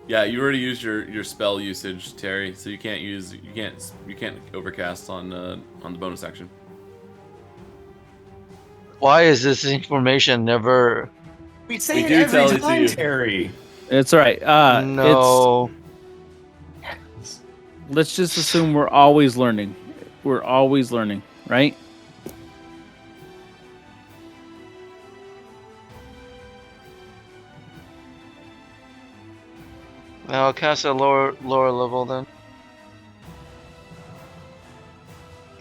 yeah, you already used your spell usage, Terry. So you can't overcast on the bonus action. Why is this information never? We say We it do every tell it to time, you. Terry. It's all right. No. let's just assume we're always learning. We're always learning, right? I'll cast a lower level then.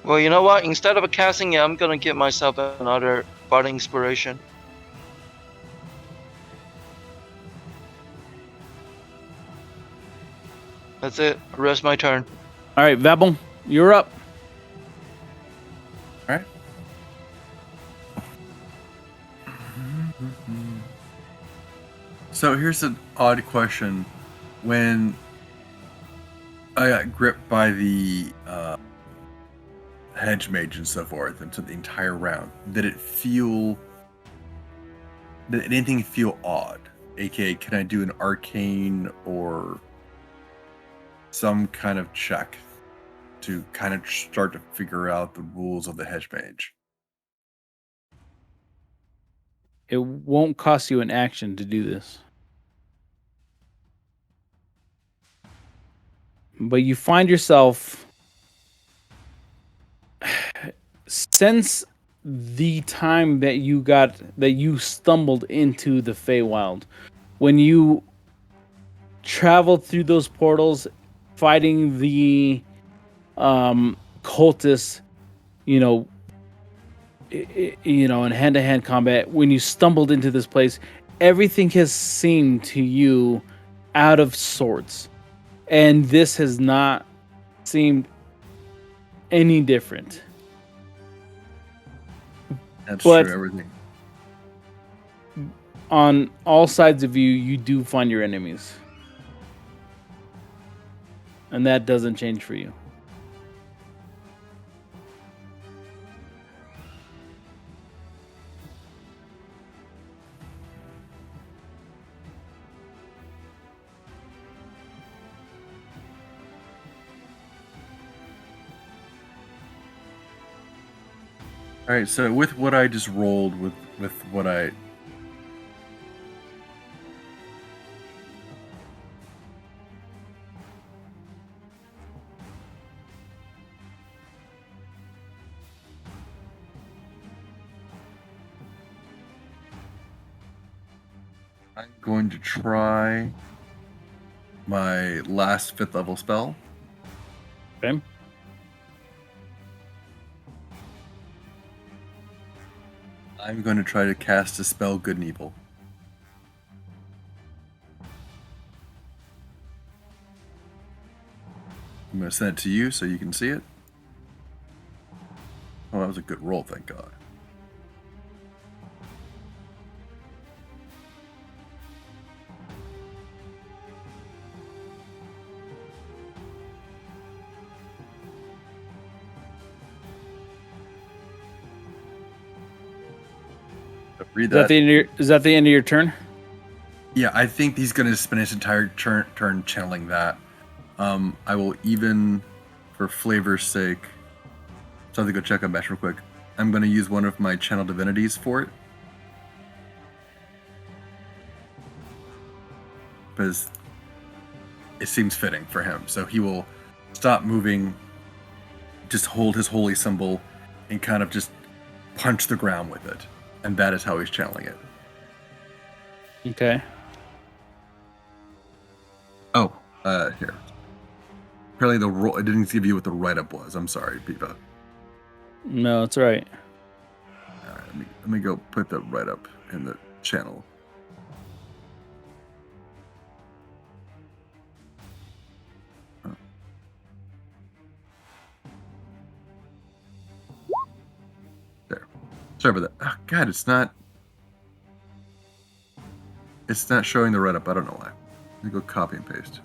Well, you know what? Instead of casting it, I'm gonna give myself another Bard Inspiration. That's it. Rest my turn. All right, Vebel, you're up. All right. So here's an odd question. When I got gripped by the hedge mage and so forth, and so the entire round, did anything feel odd? AKA, can I do an arcane or some kind of check to kind of start to figure out the rules of the hedge mage? It won't cost you an action to do this. But you find yourself, since the time that you stumbled into the Feywild, when you traveled through those portals, fighting the cultists, you know, in hand-to-hand combat, when you stumbled into this place, everything has seemed to you out of sorts, and this has not seemed any different. That's But- true, everything. On all sides of you, you do find your enemies, and that doesn't change for you. All right, so with what I just rolled, with what I'm going to try my last 5th level spell. Okay. I'm going to try to cast a spell, Good and Evil. I'm going to send it to you so you can see it. Oh, that was a good roll, thank God. Read Is that the end of is that the end of your turn? Yeah, I think he's going to spend his entire turn channeling that. I will even, for flavor's sake, so I have to go check on Bash real quick. I'm going to use one of my channel divinities for it. Because it seems fitting for him. So he will stop moving, just hold his holy symbol, and kind of just punch the ground with it. And that is how he's channeling it. Okay. Oh, here. Apparently the roll, it didn't give you what the write-up was. I'm sorry, Pipa. No, it's all right. All right, let me go put the write-up in the channel. Oh. There. Sorry about that. Oh, God, it's not showing the write-up. I don't know why. Let me go copy and paste.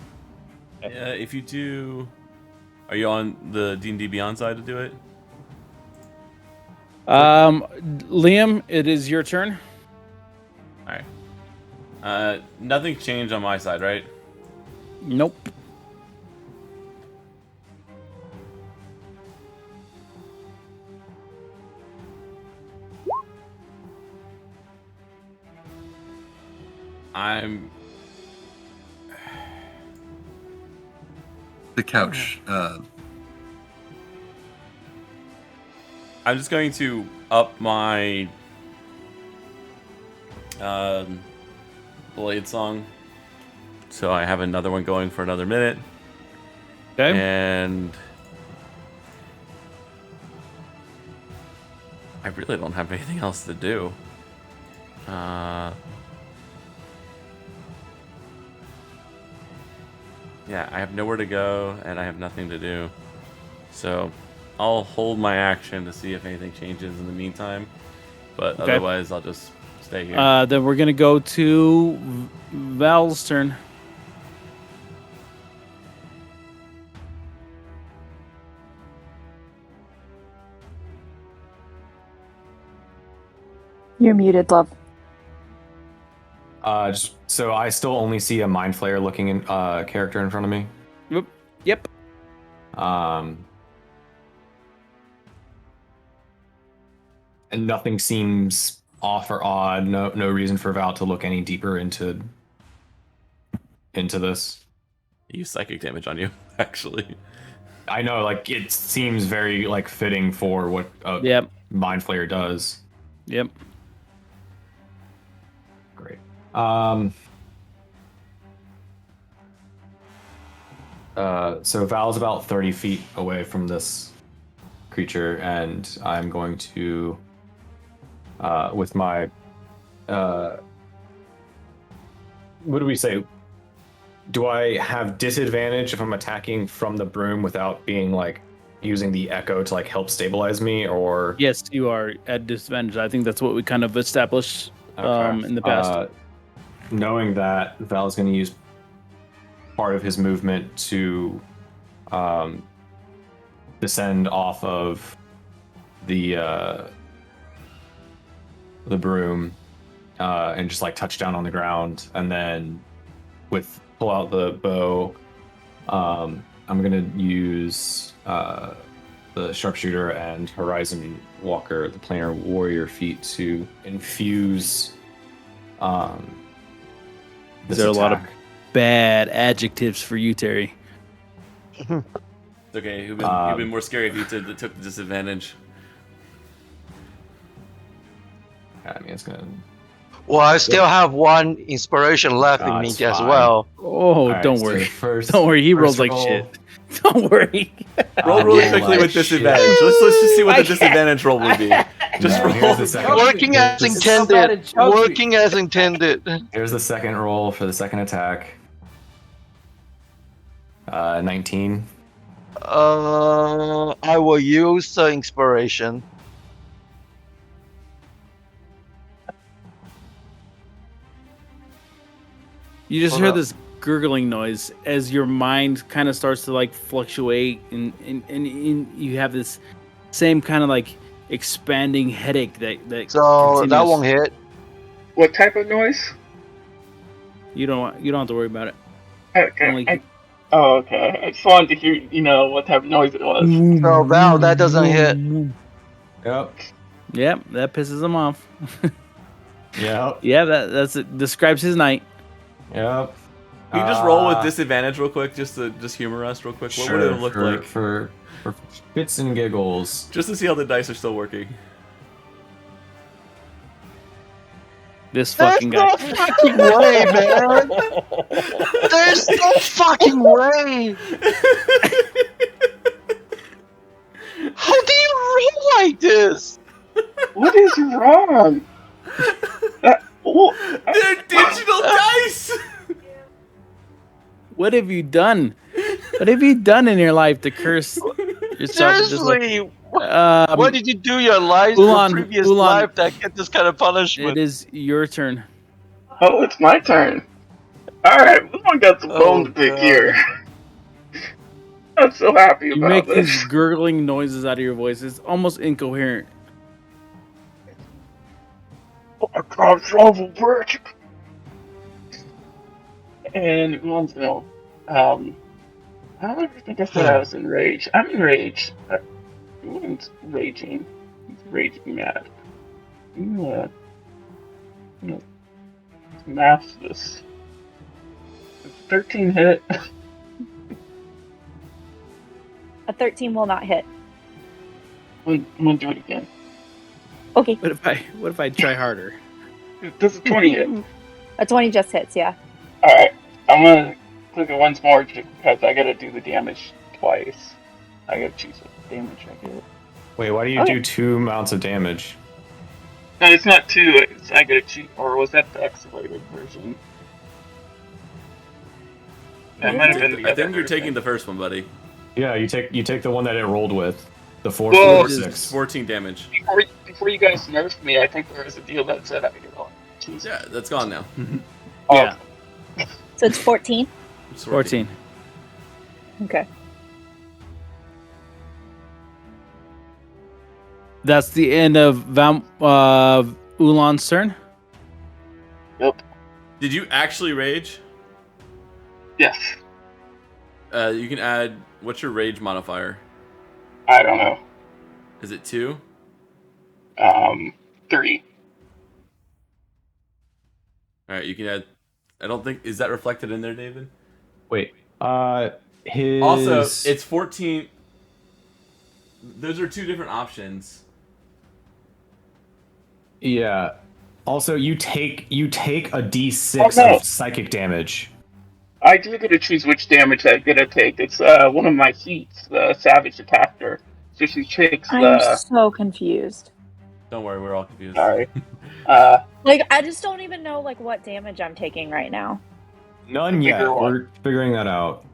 Yeah, if you do, are you on the D&D Beyond side to do it? Liam, it is your turn. All right. Nothing's changed on my side, right? Nope. the couch. I'm just going to up my blade song, so I have another one going for another minute. Okay. And I really don't have anything else to do. Yeah, I have nowhere to go, and I have nothing to do. So I'll hold my action to see if anything changes in the meantime. But Okay. otherwise, I'll just stay here. Then we're gonna go to Val's turn. You're muted, love. So I still only see a Mind Flayer looking in, character in front of me. Yep. And nothing seems off or odd. No reason for Val to look any deeper into this. Use psychic damage on you, actually. I know, like it seems very like fitting for what a Yep. Mind Flayer does. Yep. Great. So Val's about 30 feet away from this creature, and I'm going to, with my, what do we say? Do I have disadvantage if I'm attacking from the broom without being like using the echo to like help stabilize me, or? Yes, you are at disadvantage. I think that's what we kind of established in the past. Knowing that, Val's going to use part of his movement to descend off of the broom and just like touch down on the ground, and then pull out the bow. I'm gonna use the sharpshooter and Horizon Walker, the planar warrior feat, to infuse. This There are a lot of attack. bad adjectives for you, Terry. It's okay. You've been more scary if you took the disadvantage. I mean, it's gonna. Well, I still have one inspiration left in me it's as fine. well. Oh, Alright, don't so worry. first- Don't worry. He first rolls like roll- shit. Don't worry. Roll really roll quickly like with shit. disadvantage. Let's just see what I the disadvantage roll would be. Just No, roll. here's the second. Working as here's- intended. Working as intended. Here's the second roll for the second attack. 19. I will use the inspiration. You just Hold hear up. this gurgling noise as your mind kind of starts to like fluctuate, and you have this same kind of like expanding headache that So that continues. won't hit. What type of noise? You don't have to worry about it. Okay. Only- Oh, okay. I just wanted to hear, what type of noise it was. So Val, that doesn't hit. Yep. Yep, that pisses him off. Yep. Yeah, that's it. Describes his night. Yep. Can you just roll with disadvantage real quick, just to humor us real quick? What would it look like? For fits and giggles? Just to see how the dice are still working. This There's fucking no guy. fucking way, man. There's no fucking way. How do you roll like this? What is wrong? They're digital dice! What have you done? What have you done in your life to curse yourself? Just like, Seriously, what did you do your Ulan, previous Ulan. life that get this kind of punishment? it is your turn. Oh, it's my turn. Alright, we got some bone to pick God. here. I'm so happy You about make this. these gurgling noises out of your voice. It's almost incoherent. I can't travel bridge. And Ulan's gonna, I don't ever think I said I was enraged. I'm enraged. Ulan's raging. He's raging mad. I'm gonna math this. 13 hit. A 13 will not hit. I'm gonna do it again. Okay. What if I try harder? Does a 20 hit? A 20 just hits, yeah. Alright. I'm gonna click it once more because I gotta do the damage twice. I gotta choose what damage I get. Wait, why do you Okay. do 2 amounts of damage? No, it's not 2. I gotta choose. Or was that the escalated version? That might have been the I other think you're taking version. the first one, buddy. Yeah, you take the one that it rolled with. The 4, Well, 4, Which is 6. 14 damage. Before you guys nerfed me, I think there was a deal that said I could choose. Yeah, that's gone now. Oh, Yeah, So it's 14? It's 14. Okay. That's the end of Ulan's turn. Yep. Did you actually rage? Yes. You can add. What's your rage modifier? I don't know. Is it 2? 3. All right, you can add. I don't think is that reflected in there, David. Wait. His Also, it's 14. Those are 2 different options. Yeah. Also, you take a d6 Oh, no. of psychic damage. I do get to choose which damage I'm gonna take. It's one of my feats, the Savage Attacker. So she takes I'm the. so confused. Don't worry, we're all confused. Sorry. Like, I just don't even know, like, what damage I'm taking right now. None The yet. bigger one. We're figuring that out.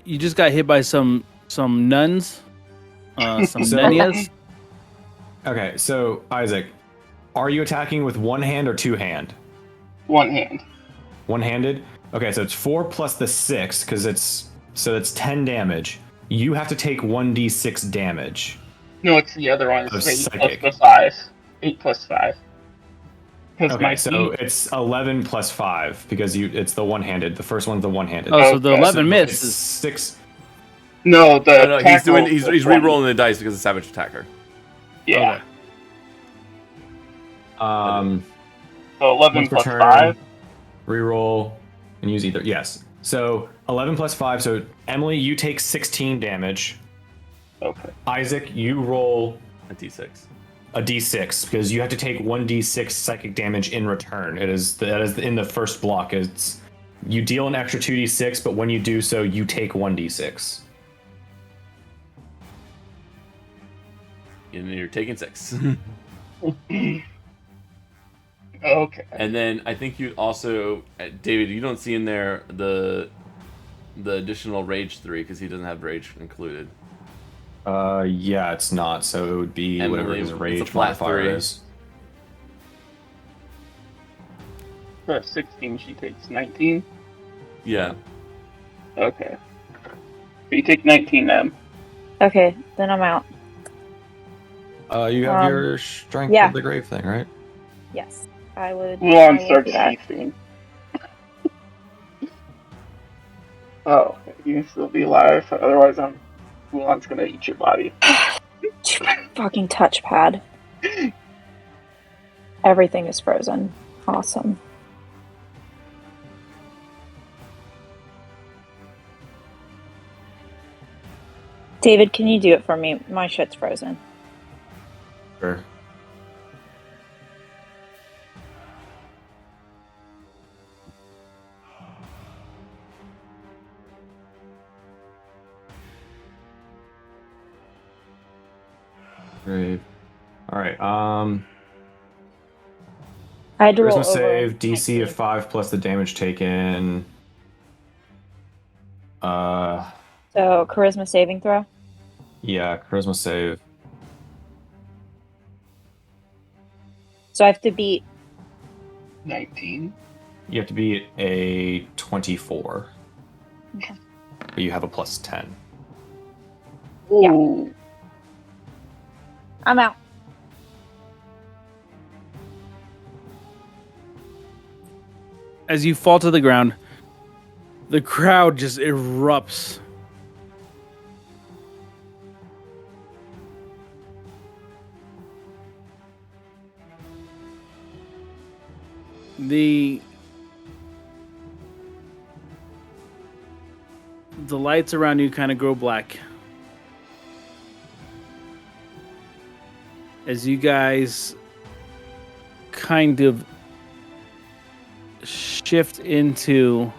You just got hit by some nuns, some So- nunias. Okay, so Isaac, are you attacking with one hand or two hand? One hand. One-handed? Okay, so it's 4 plus the 6, because it's 10 damage. You have to take 1d6 damage. No, it's the other one. Oh, It's 8 psychic. plus 5. 8 plus 5. Because Okay, my so feat. it's 11 plus 5, because it's the one-handed. The first one's the one-handed. Oh, so the Okay. 11 It's misses. 6. No, the. No, he's tackle doing. He's was 20. re-rolling the dice because of Savage Attacker. Yeah. Okay. So 11 Once per plus turn, 5. reroll, and use either. Yes. So 11 plus 5. So Emily, you take 16 damage. Okay. Isaac, you roll A D6. a d6 because you have to take 1d6 psychic damage in return. That is in the first block. It's you deal an extra 2d6, but when you do so, you take 1d6. And then you're taking 6. Okay. And then I think you also, David, you don't see in there the additional rage 3 because he doesn't have rage included. Yeah, it's not. So it would be Emily, whatever his it's a rage flat modifier 3. is. For 16, she takes 19. Yeah. Okay. So you take 19 then. Okay, then I'm out. You have your strength yeah. of the grave thing, right? Yes, I would. Mulan I would starts do that. ceasing. Oh, okay. You can still be alive. Otherwise, Mulan's gonna eat your body. Fucking touchpad. Everything is frozen. Awesome. David, can you do it for me? My shit's frozen. Sure. Grave. All right. I had to roll Charisma over save, DC 19. of 5 plus the damage taken. So charisma saving throw. Yeah, charisma save. So I have to beat. 19. You have to be a 24. Okay. But you have a plus 10. Ooh. I'm out. As you fall to the ground, the crowd just erupts. the lights around you kind of grow black. As you guys kind of shift into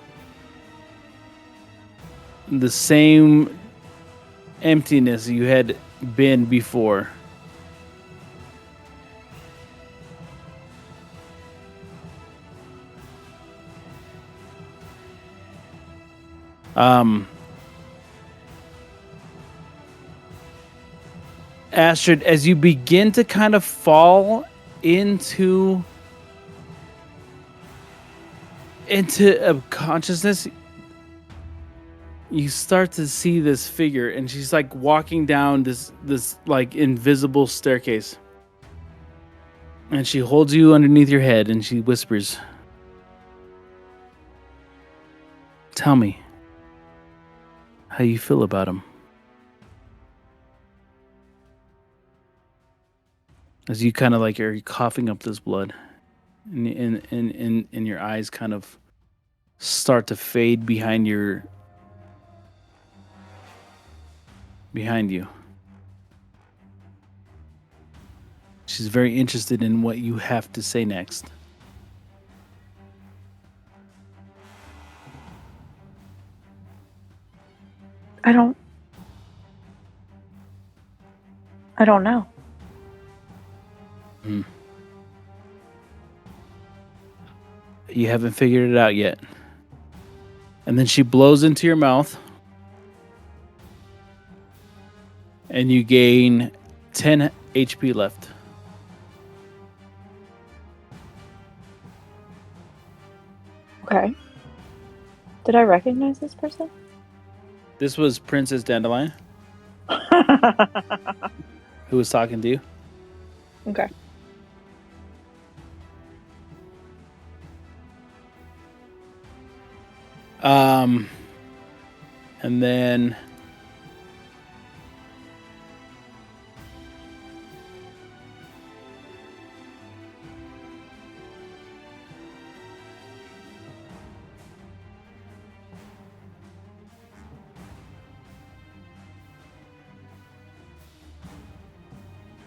the same emptiness you had been before. Astrid, as you begin to kind of fall into a consciousness, you start to see this figure, and she's like walking down this like invisible staircase, and she holds you underneath your head, and she whispers, "Tell me how you feel about him." As you kind of like are coughing up this blood, and your eyes kind of start to fade behind you. She's very interested in what you have to say next. I don't know. You haven't figured it out yet. And then she blows into your mouth, and you gain 10 HP left. Okay. Did I recognize this person? This was Princess Dandelion, who was talking to you. Okay. And then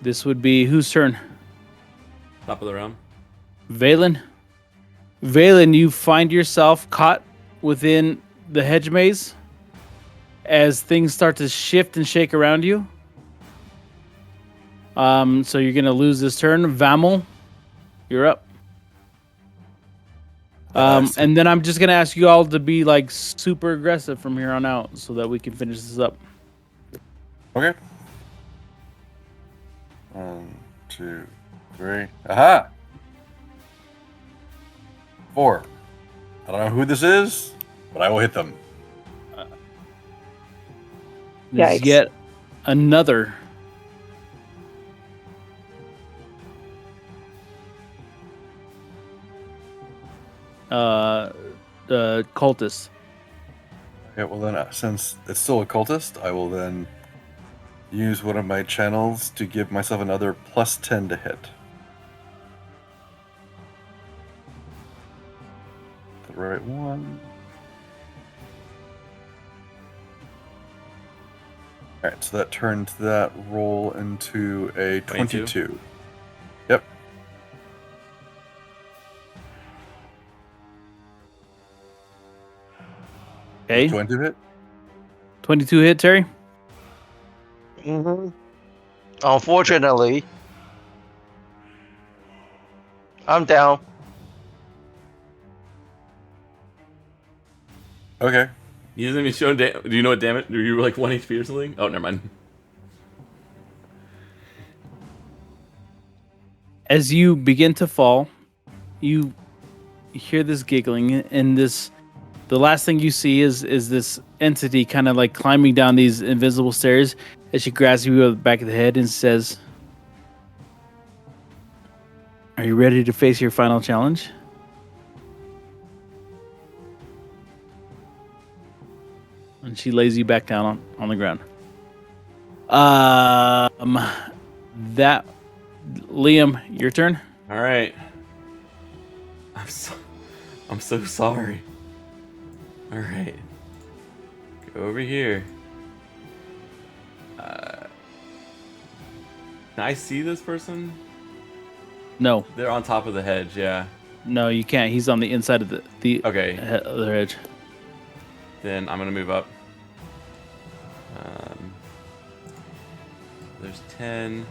this would be whose turn? Top of the round. Valen. Valen, you find yourself caught within the hedge maze as things start to shift and shake around you. So you're gonna lose this turn. Vamel, you're up. And then I'm just gonna ask you all to be like super aggressive from here on out so that we can finish this up. Okay. 1, 2, 3. Aha! 4. I don't know who this is, but I will hit them. There's Yikes. yet another cultist. Okay, well then, since it's still a cultist, I will then use one of my channels to give myself another +10 to hit. The right one. Alright, so that turned that roll into a 22. Yep. Okay. 22 hit? 22 hit, Terry. Mm-hmm. Unfortunately, I'm down. Okay. He doesn't even show do you know what damage? Are you like 1 HP or something? Oh, never mind. As you begin to fall, you hear this giggling, and the last thing you see is this entity kind of like climbing down these invisible stairs as she grabs you by the back of the head and says, "Are you ready to face your final challenge?" And she lays you back down on the ground. That Liam, your turn. All right. I'm so sorry. All right. Over here. Can I see this person? No, They're on top of the hedge, yeah. no, you can't. He's on the inside of the Okay. other edge. Then I'm gonna move up. There's 10.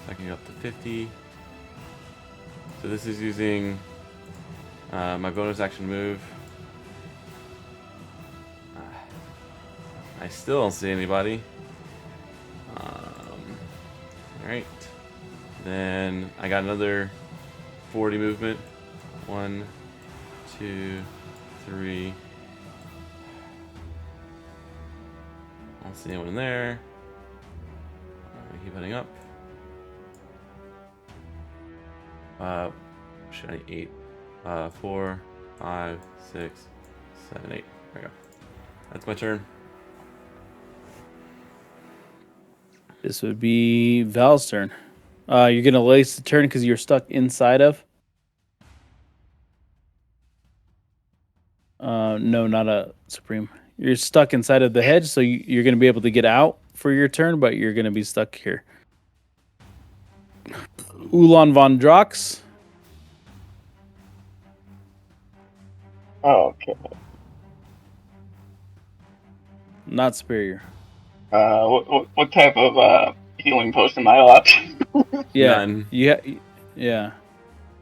I can go up to 50. So this is using my bonus action move. I still don't see anybody. Alright. Then I got another 40 movement. 1, 2, 3. I don't see anyone there. I keep heading up. Should I 8? 4, 5, 6, 7, 8. There we go. That's my turn. This would be Val's turn. You're gonna lace the turn because you're stuck inside of. No, not a Supreme. You're stuck inside of the hedge, so you're gonna be able to get out for your turn, but you're gonna be stuck here. Ulan von Drox. Oh, okay. Not superior. What type of healing potion am I allowed? Yeah. None. Yeah.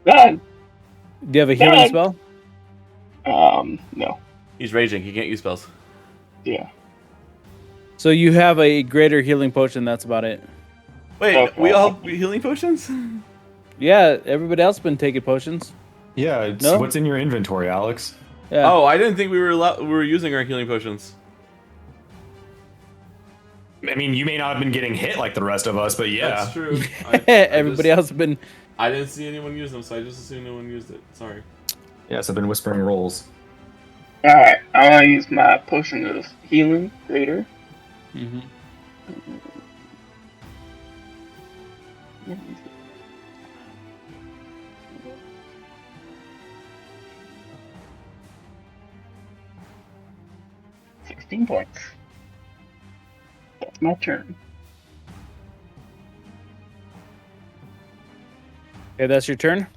None. Do you have a healing None. spell? No. He's raging. He can't use spells. Yeah. So you have a greater healing potion. That's about it. Wait, Okay. we all have healing potions? Yeah, everybody else been taking potions. Yeah, it's No? what's in your inventory, Alex? Yeah. Oh, I didn't think we were using our healing potions. I mean, you may not have been getting hit like the rest of us, but yeah. That's true. Everybody else has been. I didn't see anyone use them, so I just assumed no one used it. Sorry. Yes, I've been whispering rolls. Alright, I want to use my potion of healing greater. Mm-hmm. Points. That's my turn. Okay, that's your turn.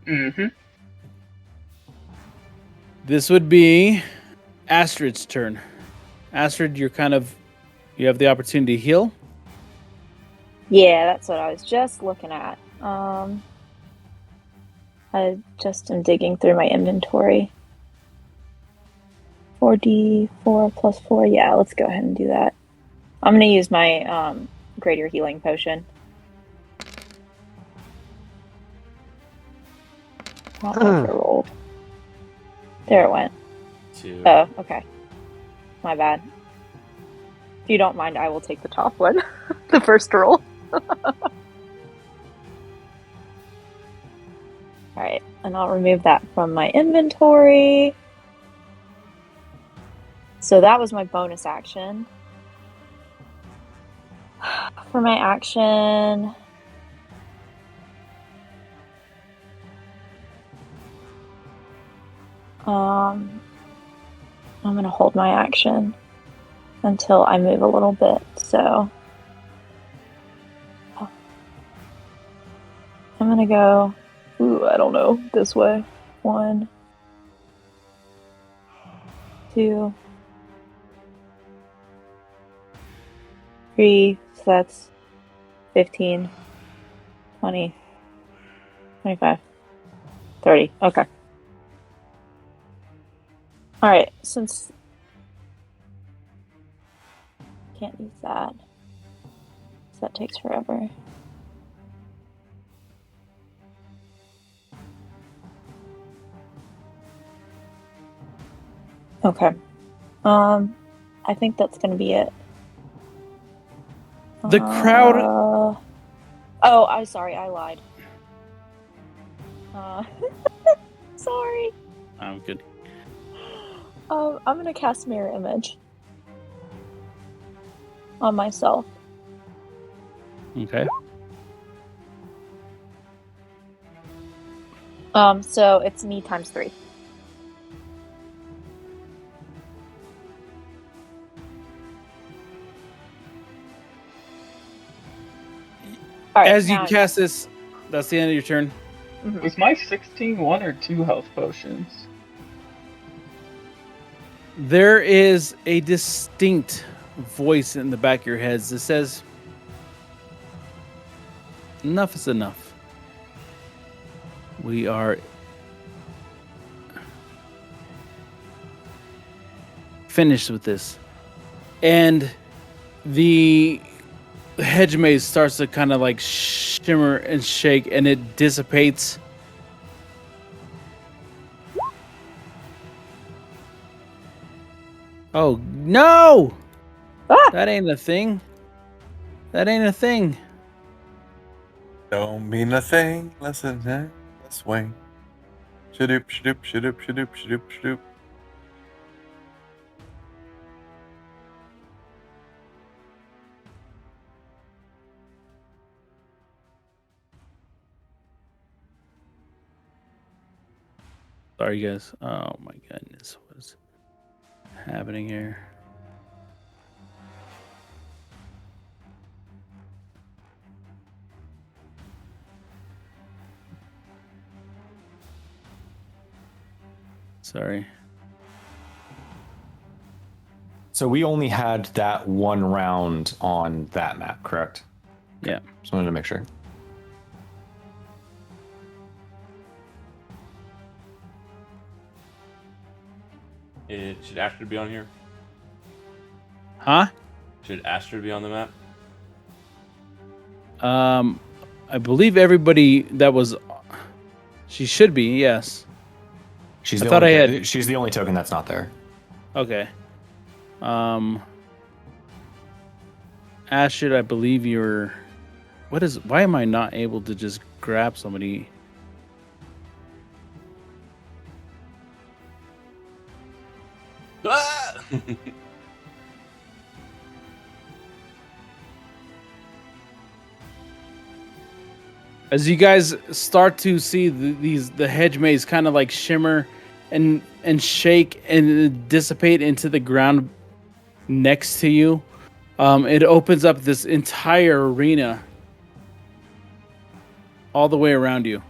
Mm-hmm. This would be Astrid's turn. Astrid, you have the opportunity to heal. Yeah, that's what I was just looking at. I just am digging through my inventory. 4d4 plus 4. Yeah, let's go ahead and do that. I'm going to use my greater healing potion. Not what I rolled. There it went. 2. Oh, okay. My bad. If you don't mind, I will take the top one. The first roll. Alright, and I'll remove that from my inventory. So that was my bonus action. For my action... I'm going to hold my action until I move a little bit, so... I'm going to go... Ooh, I don't know. This way. 1, 2, 3, so that's 15, 20, 25, 30. Okay. Alright, since... Can't use that. So that takes forever. Okay. I think that's gonna be it. The crowd. Oh, I'm sorry, I lied. Sorry. I'm good. I'm gonna cast Mirror Image on myself. Okay. So it's me times 3. All right, As you now cast this, that's the end of your turn. Was my 16 1 or 2 health potions? There is a distinct voice in the back of your heads that says, enough is enough. We are finished with this. And the hedge maze starts to kind of like shimmer and shake, and it dissipates. Oh, no! Ah! That ain't a thing. That ain't a thing. Don't mean a thing. Listen, let's swing. Shadoop, shadoop, shadoop, shadoop, shadoop, shadoop. Sorry, guys. Oh my goodness, what's happening here? Sorry. So we only had that one round on that map, correct? Yeah. Just wanted to make sure. Should Astrid be on here? Huh? Should Astrid be on the map? I believe everybody that was. She should be. Yes. She's I the thought only, I had- She's the only token that's not there. Okay. Ashid, I believe you're. What is? Why am I not able to just grab somebody? Ah! As you guys start to see the hedge maze kind of like shimmer and shake and dissipate into the ground next to you, it opens up this entire arena all the way around you.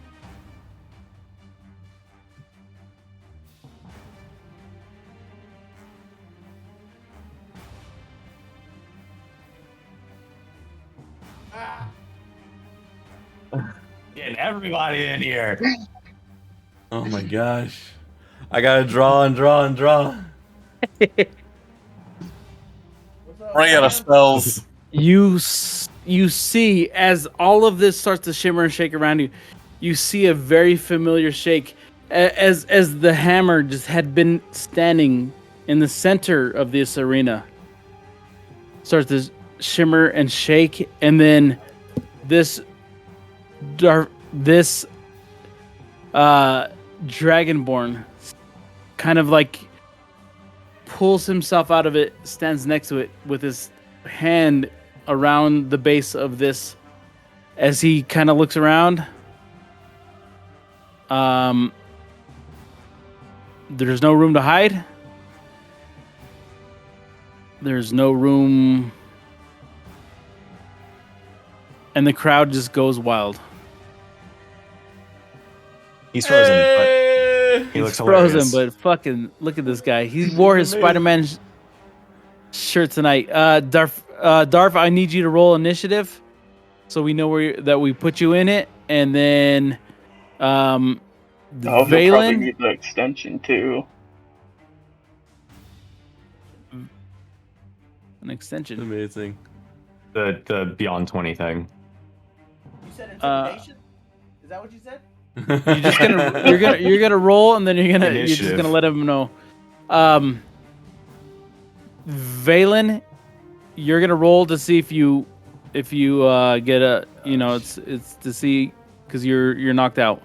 Getting everybody in here. Oh my gosh. I gotta draw and draw and draw. Running out of spells. You see, as all of this starts to shimmer and shake around you, you see a very familiar shake as the hammer just had been standing in the center of this arena. Starts to shimmer and shake, and then this dragonborn kind of like pulls himself out of it, stands next to it with his hand around the base of this as he kind of looks around. There's no room to hide. There's no room, and the crowd just goes wild. He's frozen, but he looks hilarious. Frozen, but fucking look at this guy. He wore his Spider-Man shirt tonight. Darf, I need you to roll initiative, so we know that we put you in it, and then Oh, he'll probably Valen. need the extension too. An extension. Amazing. The Beyond 20 thing. You said intimidation? Is that what you said? You're gonna roll, and then you're just Initiative. gonna let him know. Valen, you're gonna roll to see if you get a it's to see because you're knocked out.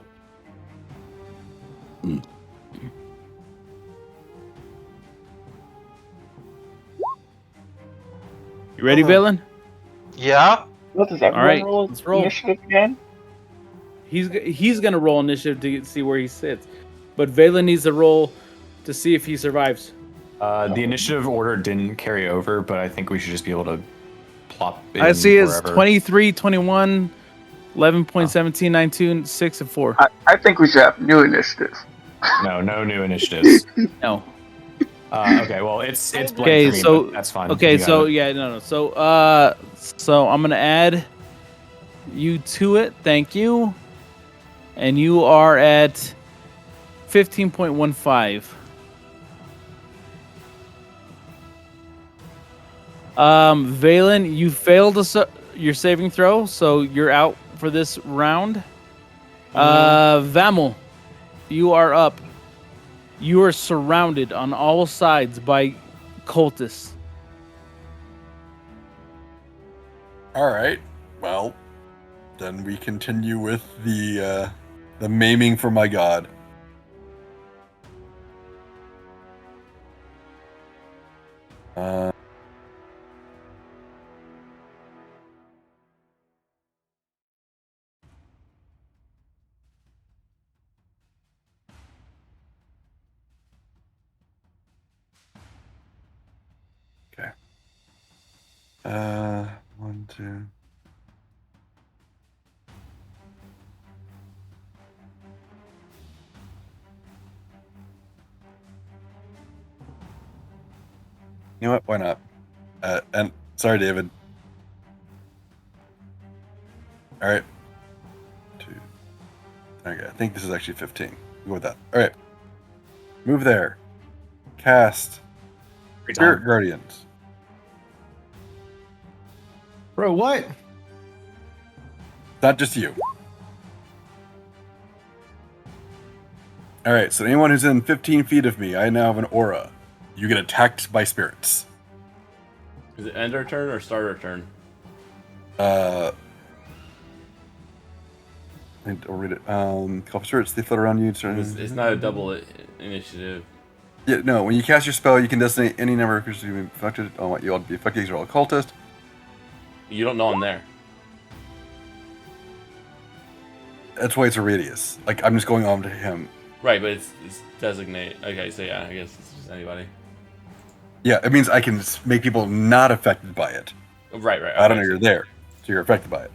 You ready, Valen? Yeah. What does everyone All right, roll let's roll. initiative again? He's gonna roll initiative to see where he sits, but Valen needs to roll to see if he survives. The initiative order didn't carry over, but I think we should just be able to plop in I see it's wherever. 23, 21, 11.1792 6 and 4. I think we should have new initiatives. No new initiatives. No. Okay, well it's blank Okay, for me, so but that's fine. okay, You got so it. yeah, no. So I'm gonna add you to it. Thank you. And you are at 15.15. Valen, you failed your saving throw, so you're out for this round. Vamel, you are up. You are surrounded on all sides by cultists. All right. Well, then we continue with the maiming for my god. Okay. 1, 2. You know what? Why not? And sorry, David. All right. 2. Okay, I think this is actually 15. Go with that. All right. Move there. Cast Spirit Guardians. Bro, what? Not just you. All right. So anyone who's in 15 feet of me, I now have an aura. You get attacked by spirits. Is it end our turn or start our turn? I'll read it. Call for spirits. They float around you. It's not a double initiative. Yeah, no. When you cast your spell, you can designate any number of creatures to be affected. I want you all to be affected. These are all cultist. You don't know I'm there. That's why it's a radius. Like I'm just going on to him. Right, but it's designate. Okay, so yeah, I guess it's just anybody. Yeah, it means I can make people not affected by it. Right. I don't know you're there, so you're affected by it.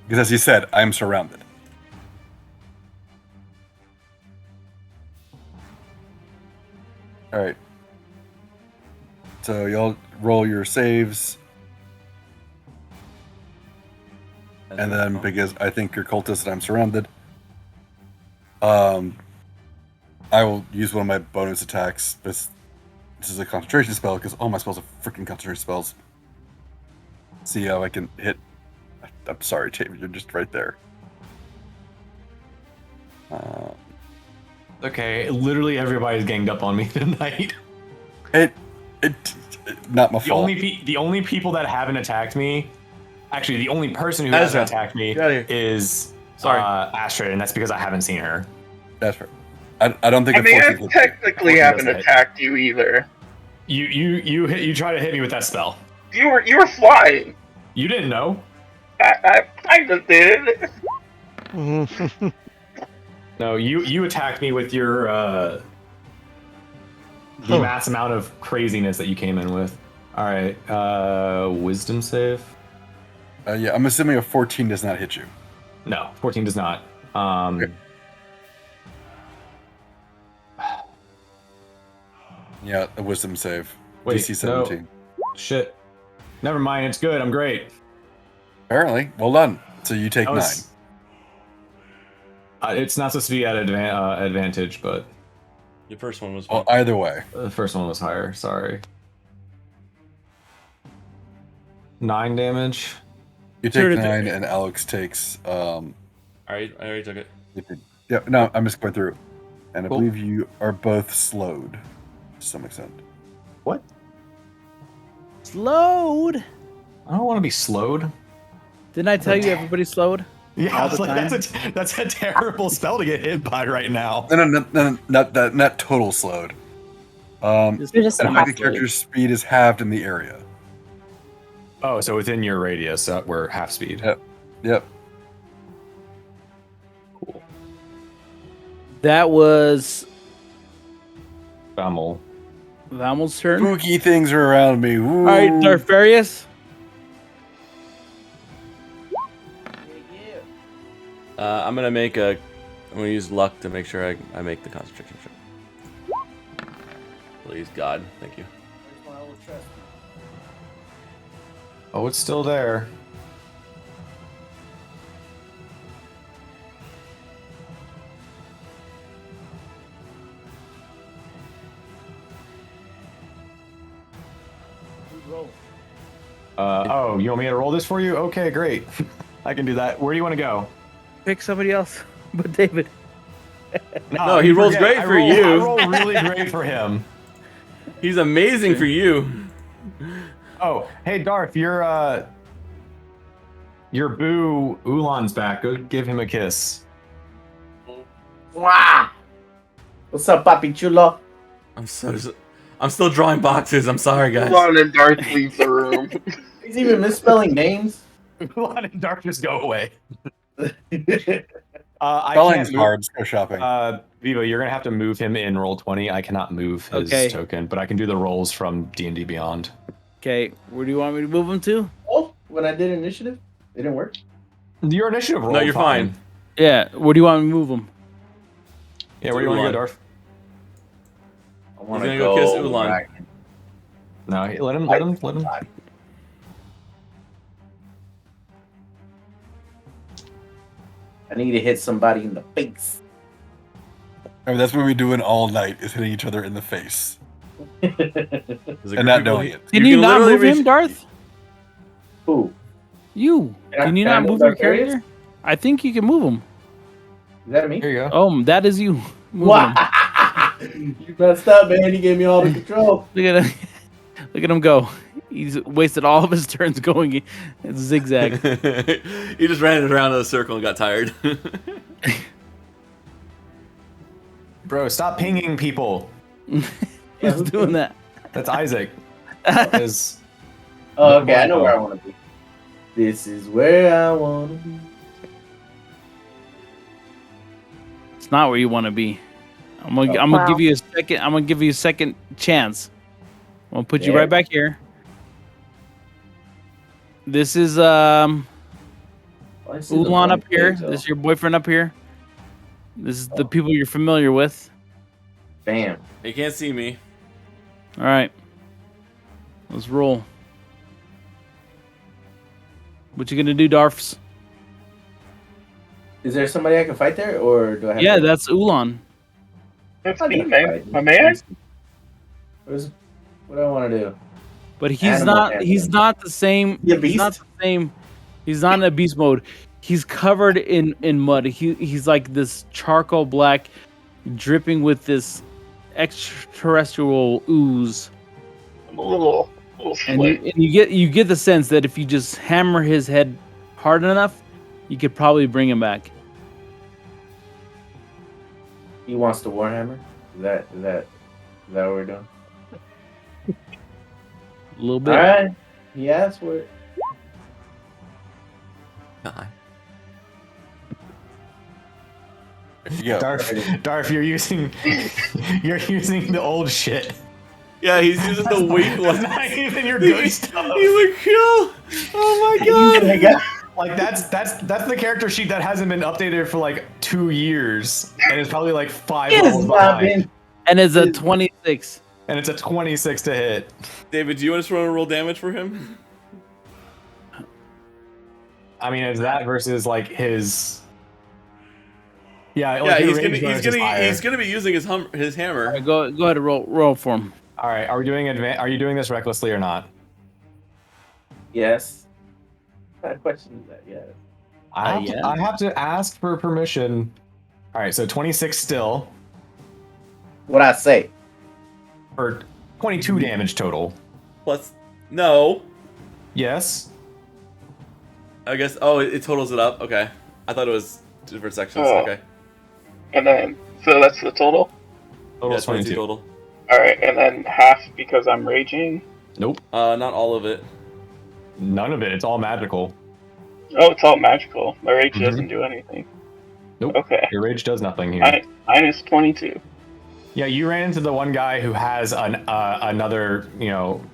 Because as he said, I'm surrounded. All right. So y'all roll your saves. And then, because I think you're cultists and I'm surrounded, I will use one of my bonus attacks. This is a concentration spell, because all my spells are freaking concentration spells. See how I can hit. I'm sorry, David, you're just right there. Okay, literally everybody's ganged up on me tonight. It not my The fault. the only people that haven't attacked me, actually the only person who hasn't attacked me is Astrid, and that's because I haven't seen her. That's right. I don't think. I mean, I technically haven't attacked you either. You tried to hit me with that spell. You were flying. You didn't know. I kind of did. No, you attacked me with your the mass amount of craziness that you came in with. All right, wisdom save. Yeah, I'm assuming a 14 does not hit you. No, 14 does not. Okay. Yeah, a wisdom save. Wait, DC 17. No. Shit. Never mind, it's good. I'm great. Apparently, well done. So you take 9. It's not supposed to be at advantage, but your first one was. Well, either way, the first one was higher. Sorry. 9 damage. You take 9, and Alex takes. I already took it. Yeah, no, I'm just going through, and I believe you are both slowed to some extent. What? Slowed? I don't want to be slowed. Didn't I tell you everybody's slowed? Yeah, I was like, that's a terrible spell to get hit by right now. No, not total slowed. You're just the character's speed is halved in the area. Oh, so within your radius, we're half speed. Yep. Cool. That was Vamel's turn. Spooky things are around me. Ooh. All right, Darfarius. I'm gonna use luck to make sure I make the concentration check. Please, God, thank you. Where's my old trust? Oh, it's still there. Who's rolling? Oh, you want me to roll this for you? Okay, great. I can do that. Where do you want to go? Pick somebody else, but David. No, he rolls great for you. I roll really great for him. He's amazing for you. Oh, hey Darth, your boo Ulan's back. Go give him a kiss. Wow. What's up, Papi Chulo? I'm still drawing boxes. I'm sorry, guys. Ulan and Darth leave the room. He's even misspelling names. Ulan and Darth just go away. I Spelling's can't move. hard. Go shopping. Vivo, you're gonna have to move him in roll 20. I cannot move his token, but I can do the rolls from D&D Beyond. Okay, where do you want me to move him to? Oh, when I did initiative, it didn't work. Your initiative roll. No, you're fine. Yeah, where do you want me to move him? Yeah, where do you want to go, Darth? I want He's to gonna go kiss Ulan. back. No, let him. I need to hit somebody in the face. I mean, that's what we're doing all night, is hitting each other in the face. There's a And not group of knowing people- it. Can you not literally move him, reach- Darth? Who? You. Can you Can I not move move your Arcarius? character? I think you can move him. Is that me? Here you go. Oh, that is you. Move him. Wow. You messed up, man. You gave me all the control. Look at him. Look at him go. He's wasted all of his turns going zigzag. He just ran it around in a circle and got tired. Bro, stop pinging people. Who's doing that? That's Isaac. Is Oh, okay, I know where I want to be. This is where I want to be. It's not where you want to be. I'm gonna give you a second. I'm gonna give you a second chance. I'm gonna put you Yeah. right back here. This is Oh, I see the Ulan wrong up here. page, though. This is your boyfriend up here. This is the people you're familiar with. Bam. He can't see me. All right, let's roll. What you gonna do, Darfs? Is there somebody I can fight there, or do I have Yeah, to... that's Ulan. That's I'm me, not gonna man. fight. My man. What do I want to do? But he's Animal not. handling. He's not the same. He a He's not beast? the same. He's not in a beast mode. He's covered in mud. He's like this charcoal black, dripping with this extraterrestrial ooze. I'm a little And slick. you get the sense that if you just hammer his head hard enough, you could probably bring him back. He wants the Warhammer. Is that what we're doing? A little bit. All right. He asked for it. God. Yeah. Darth, you're using the old shit. Yeah, he's using the weak one. Not even your good stuff. He would kill. Oh my god. Like that's the character sheet that hasn't been updated for like 2 years, and it's probably like 5 It levels has not behind. been. And it's a 26. And it's a 26 to hit. David, do you want us to roll damage for him? I mean, it's that versus like his. Yeah, Yeah, like your he's range bonus is higher. gonna be using his hammer. All right, go ahead and roll for him. All right, are you doing this recklessly or not? Yes. I question that. Yes. I have to ask for permission. All right, so 26 still What I say? for 22 damage total. Plus, no. Yes. I guess. Oh, it totals it up. Okay. I thought it was different sections. Oh. Okay. And then, so that's the total? Total Yeah, is 22. total. Alright, and then half because I'm raging. Nope. Not all of it. None of it. It's all magical. Oh, it's all magical. My rage Mhm. doesn't do anything. Nope. Okay. Your rage does nothing here. Minus 22. Yeah, you ran into the one guy who has another,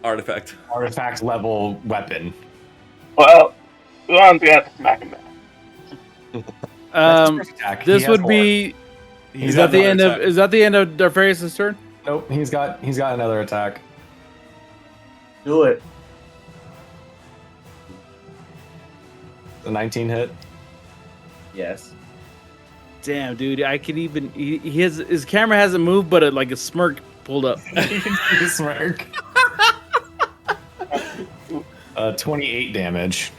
Artifact. artifact level weapon. Well, Ulan's gonna have to smack him back. That's his first attack. This He has would more. be. He's Is got that the another end of? attack. Is that the end of Darfarius' turn? Nope, he's got another attack. Do it. The 19 hit. Yes. Damn, dude! I could even. His camera hasn't moved, but a smirk pulled up. You can see the smirk. 28 damage.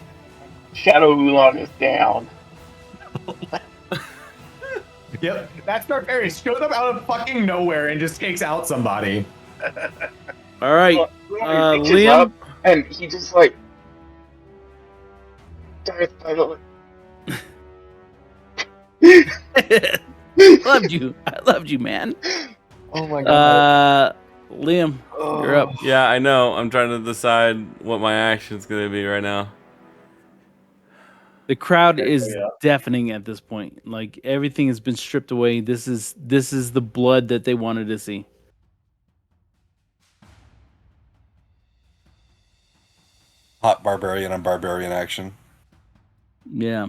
Shadow Oolong is down. Yep, that's Darfarius. Shows up out of fucking nowhere and just takes out somebody. All right, Oolong reaches Liam. up and he just like. Darth Vader. Loved you. I loved you, man. Oh my god. Liam, you're up. Yeah, I know. I'm trying to decide what my action's gonna be right now. The crowd is deafening at this point. Like everything has been stripped away. This is the blood that they wanted to see. Hot barbarian on barbarian action. Yeah.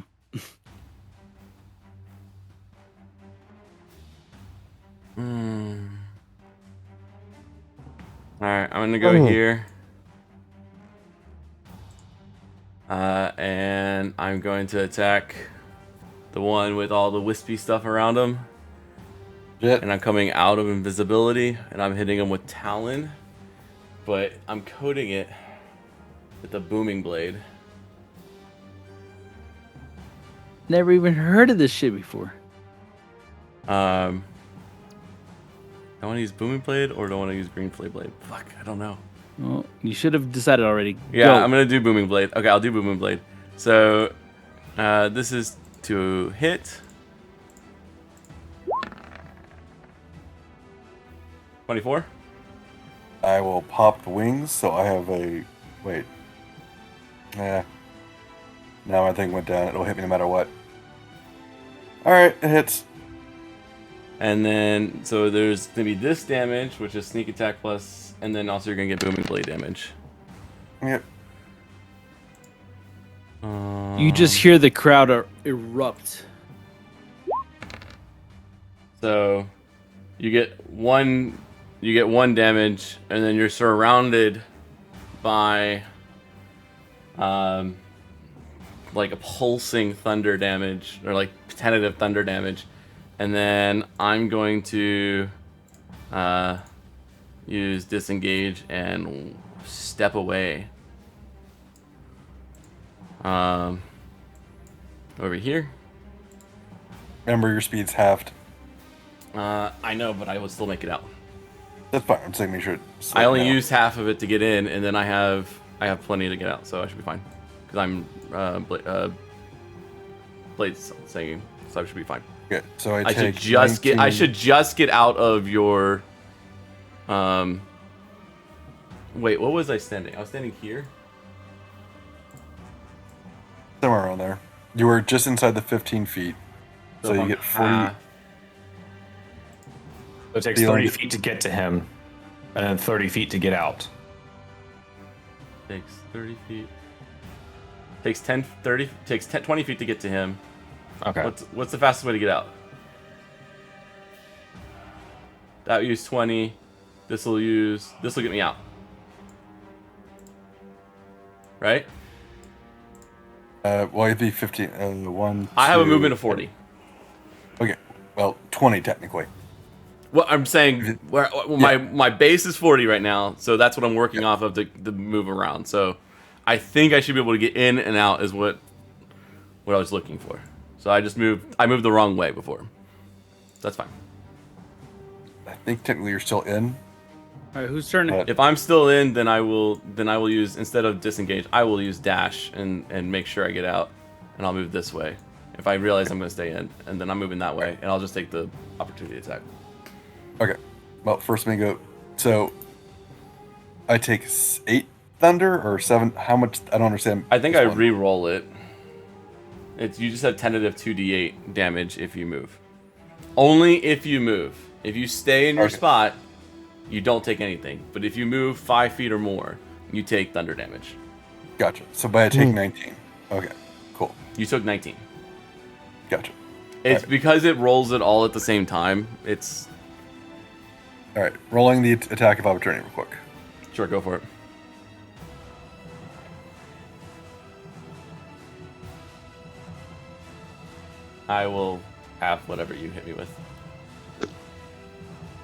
Alright, I'm gonna go here. And I'm going to attack the one with all the wispy stuff around him. Shit. And I'm coming out of invisibility, and I'm hitting him with Talon. But I'm coating it with the booming blade. Never even heard of this shit before. Do I want to use booming blade or do I want to use green flame blade? Fuck, I don't know. Well, you should have decided already. Yeah, Go. I'm gonna do booming blade. Okay, I'll do booming blade. So, this is to hit. 24. I will pop the wings, so I have a... Wait. Yeah. Now my thing went down. It'll hit me no matter what. Alright, it hits. And then, so there's gonna be this damage, which is sneak attack plus, and then also you're gonna get booming blade damage. Yep. You just hear the crowd erupt. So, you get one damage, and then you're surrounded by, like a pulsing thunder damage, or like tentative thunder damage. And then I'm going to use disengage and step away. Over here. Remember, your speed's halved. I know, but I will still make it out. That's fine. I'm saying make sure it's... I only used half of it to get in, and then I have plenty to get out, so I should be fine. Because I'm blade singing, so I should be fine. Okay, so I should take just 19... I should just get out of your. Wait, what was I standing? I was standing here. Somewhere around there. You were just inside the 15 feet. So you get 40... half. So it takes 30 feet to get to him, and then 30 feet to get out. Takes 30 feet. Takes 20 feet to get to him. Okay. What's the fastest way to get out? That will use 20. This will get me out. Right? Well, it'd be 15. One. I have a two- movement of 40. Okay. Well, 20 technically. Well, I'm saying my base is 40 right now, so that's what I'm working off of to move around. So I think I should be able to get in and out is what I was looking for. So I moved the wrong way before. That's fine. I think technically you're still in. All right, whose turn? But- If I'm still in, then I will use, instead of disengage, I will use dash and make sure I get out, and I'll move this way. If I realize I'm going to stay in, and then I'm moving that way, and I'll just take the opportunity attack. Okay. Well, first let me go. So I take 8 thunder or 7. How much? I don't understand. I think this I one. re-roll it. You just have tentative 2d8 damage if you move. Only if you move. If you stay in your spot, you don't take anything. But if you move 5 feet or more, you take thunder damage. Gotcha. So by I take 19. Okay. Cool. You took 19. Gotcha. It's because it rolls it all at the same time. It's All right, rolling the attack of opportunity real quick. sure, go for it. I will have whatever you hit me with.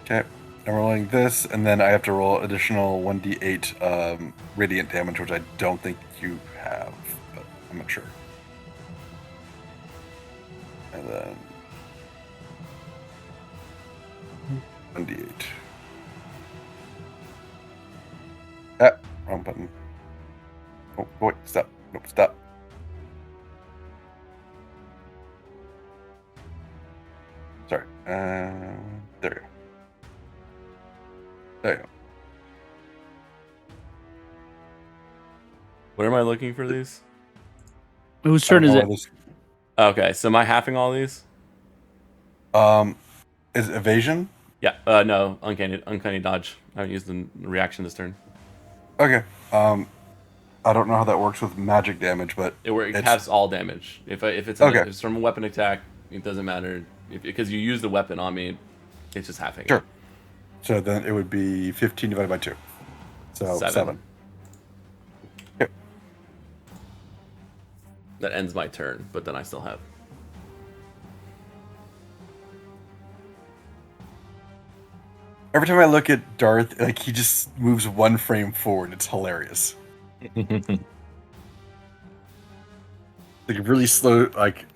Okay, I'm rolling this, and then I have to roll additional 1d8 radiant damage, which I don't think you have, but I'm not sure. And then 1d8. Ah, wrong button. Oh, wait, stop. Nope, stop. Sorry. There you go. There you go. What am I looking for these? Whose turn is it? Okay, so am I halving all these? Is evasion? Yeah. No, uncanny dodge. I haven't used the reaction this turn. Okay. I don't know how that works with magic damage, but It halves all damage. If it's Okay. if it's from a weapon attack, it doesn't matter because you use the weapon on me. It's just halving. Sure. So then it would be 15 divided by 2. So 7. Yep. That ends my turn, but then I still have. Every time I look at Darth, like he just moves one frame forward. It's hilarious. Like really slow, like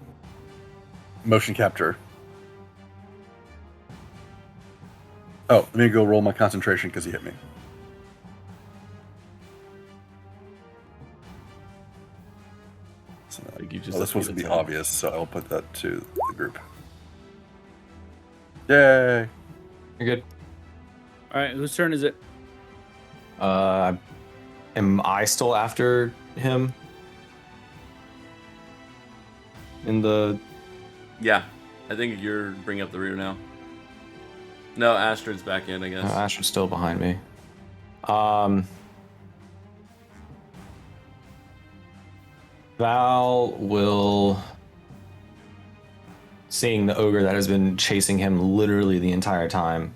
motion capture. Oh, let me go roll my concentration because he hit me. So, Like you just well, this have was to to be be the 10. obvious, so I'll put that to the group. Yay! You're good. All right, whose turn is it? Am I still after him? In the Yeah, I think you're bringing up the rear now. No, Astrid's back in, I guess. Astrid's still behind me. Val will, seeing the ogre that has been chasing him literally the entire time.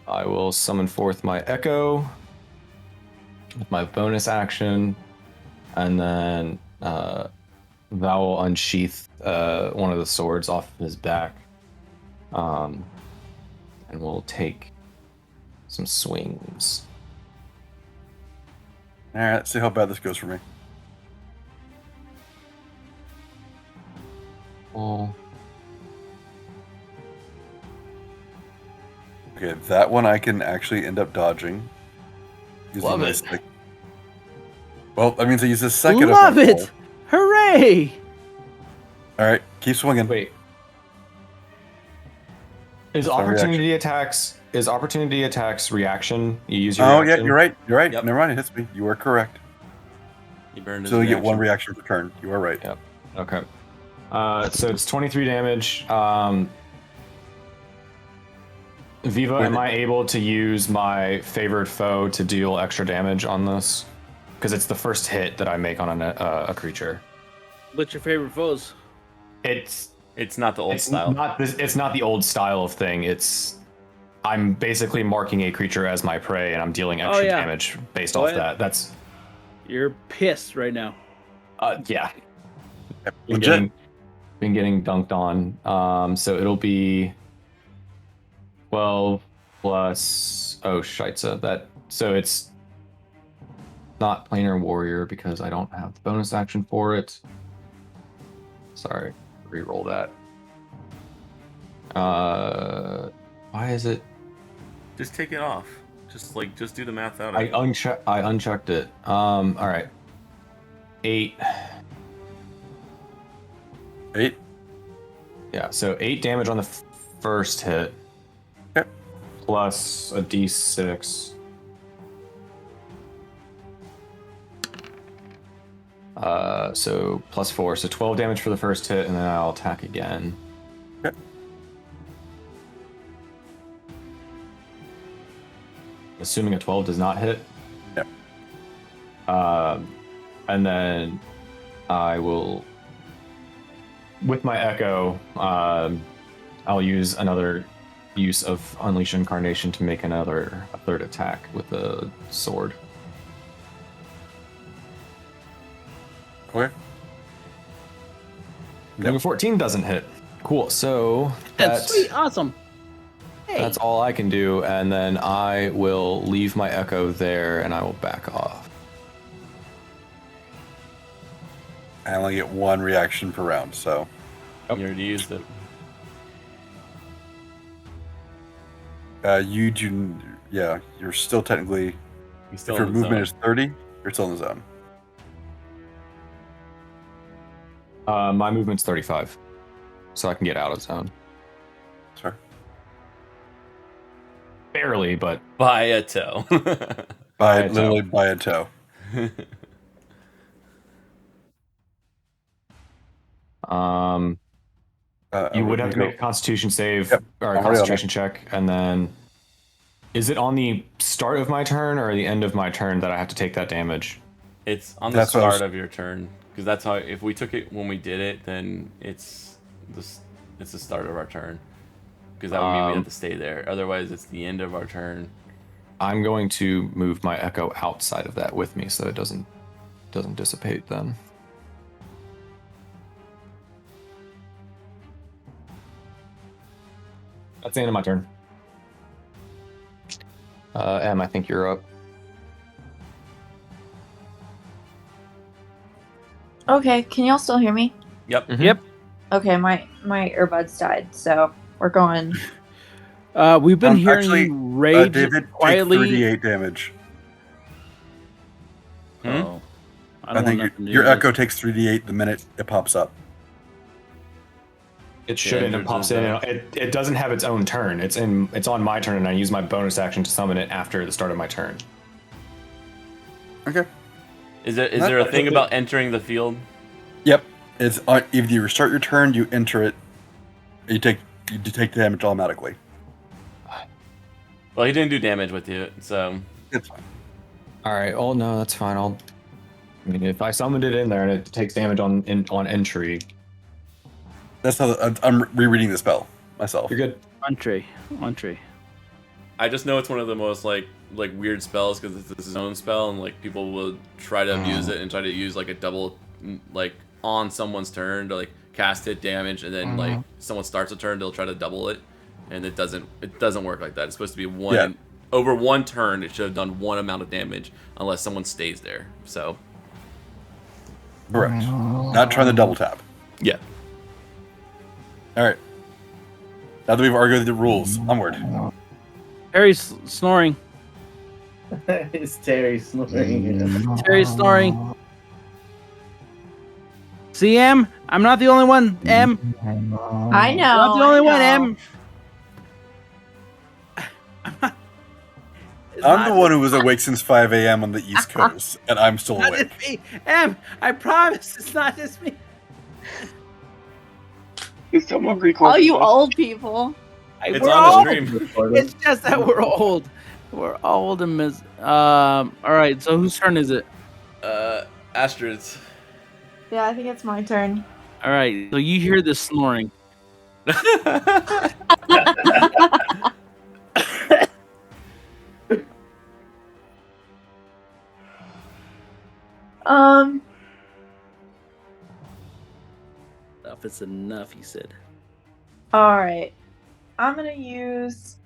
I will summon forth my Echo with my bonus action, and then Val will unsheath one of the swords off of his back, and we'll take some swings. All right, let's see how bad this goes for me. Oh. Okay, that one I can actually end up dodging. Love my it. Well, that means I use the second. Love of my it! Hooray! All right, keep swinging. Wait. Is That's my opportunity attacks reaction? You use your Oh reaction? yeah, you're right. You're right. Yep. Never mind, it hits me. You are correct. He burned his So you get one reaction. reaction per turn. You are right. Yep. Okay. So it's 23 damage. Viva, am I able to use my favored foe to deal extra damage on this? Because it's the first hit that I make on a creature. What's your favorite foes? It's not the old style. It's not the old style of thing. I'm basically marking a creature as my prey, and I'm dealing extra damage based off that. That's You're pissed right now. yeah. Legit. Been getting dunked on. So it'll be 12 plus Scheitze. So it's not planar warrior because I don't have the bonus action for it. Sorry, re-roll that. Why is it? Just take it off. Just do the math out. I unchecked it. All right. 8. 8. Yeah, so 8 damage on the first hit. Yep. Plus a d6. So plus 4, so 12 damage for the first hit, and then I'll attack again. Yep. Assuming a 12 does not hit. Yep. And then I will, with my echo, I'll use another use of Unleash Incarnation to make a third attack with the sword. Okay. Number 14 doesn't hit. Cool. So That's sweet. Awesome. Hey. That's all I can do, and then I will leave my echo there, and I will back off. I only get one reaction per round, so. You already used it. You do, yeah. You're still technically. He's still if your in the movement zone. is 30, you're still in the zone. My movement's 35, so I can get out of zone. Sorry. Barely, but By a toe. Literally by a toe. You would have to make a Constitution save or a I'm already on Concentration check, and then is it on the start of my turn or the end of my turn that I have to take that damage? It's on the start of your turn, because that's how. If we took it when we did it, then it's the start of our turn, because that would mean we have to stay there. Otherwise, it's the end of our turn. I'm going to move my echo outside of that with me, so it doesn't dissipate then. That's the end of my turn. Em, I think you're up. Okay, can y'all still hear me? Yep. Mm-hmm. Yep. Okay, my earbuds died, so we're going. We've been hearing actually, you rage David, quietly. take 3d8 damage. Oh, I think your echo takes 3d8 the minute it pops up. It shouldn't. It pops in. It doesn't have its own turn. It's on my turn, and I use my bonus action to summon it after the start of my turn. Okay. Is there a thing about entering the field? Yep. It's if you restart your turn, you enter it. You take damage automatically. Well, he didn't do damage with you, so it's fine. All right. Oh no, that's fine. I mean, if I summoned it in there and it takes damage on entry. That's how I'm rereading the spell myself. You're good. Entree. I just know it's one of the most like weird spells because it's a zone spell, and like people will try to abuse it and try to use like a double like on someone's turn to like cast hit damage, and then like someone starts a turn, they'll try to double it, and it doesn't work like that. It's supposed to be one. Yeah. Over one turn, it should have done one amount of damage unless someone stays there. So Correct. Not trying to double tap. yeah. All right. Now that we've argued the rules, onward. Harry's snoring. It's Terry snoring. Terry's snoring. See, Em? I'm not the only one, Em. I know. I'm not the only one, Em. I'm the one who was awake since 5 a.m. on the East Coast, and I'm still Not awake. just me. Em, I promise it's not just me. Is someone recording? All you this? old people. It's We're on the old. stream. It's just that we're old. We're old and all right, so whose turn is it? Astrid's. Yeah, I think it's my turn. All right, so you hear this snoring. Enough is enough, he said. All right, I'm gonna use.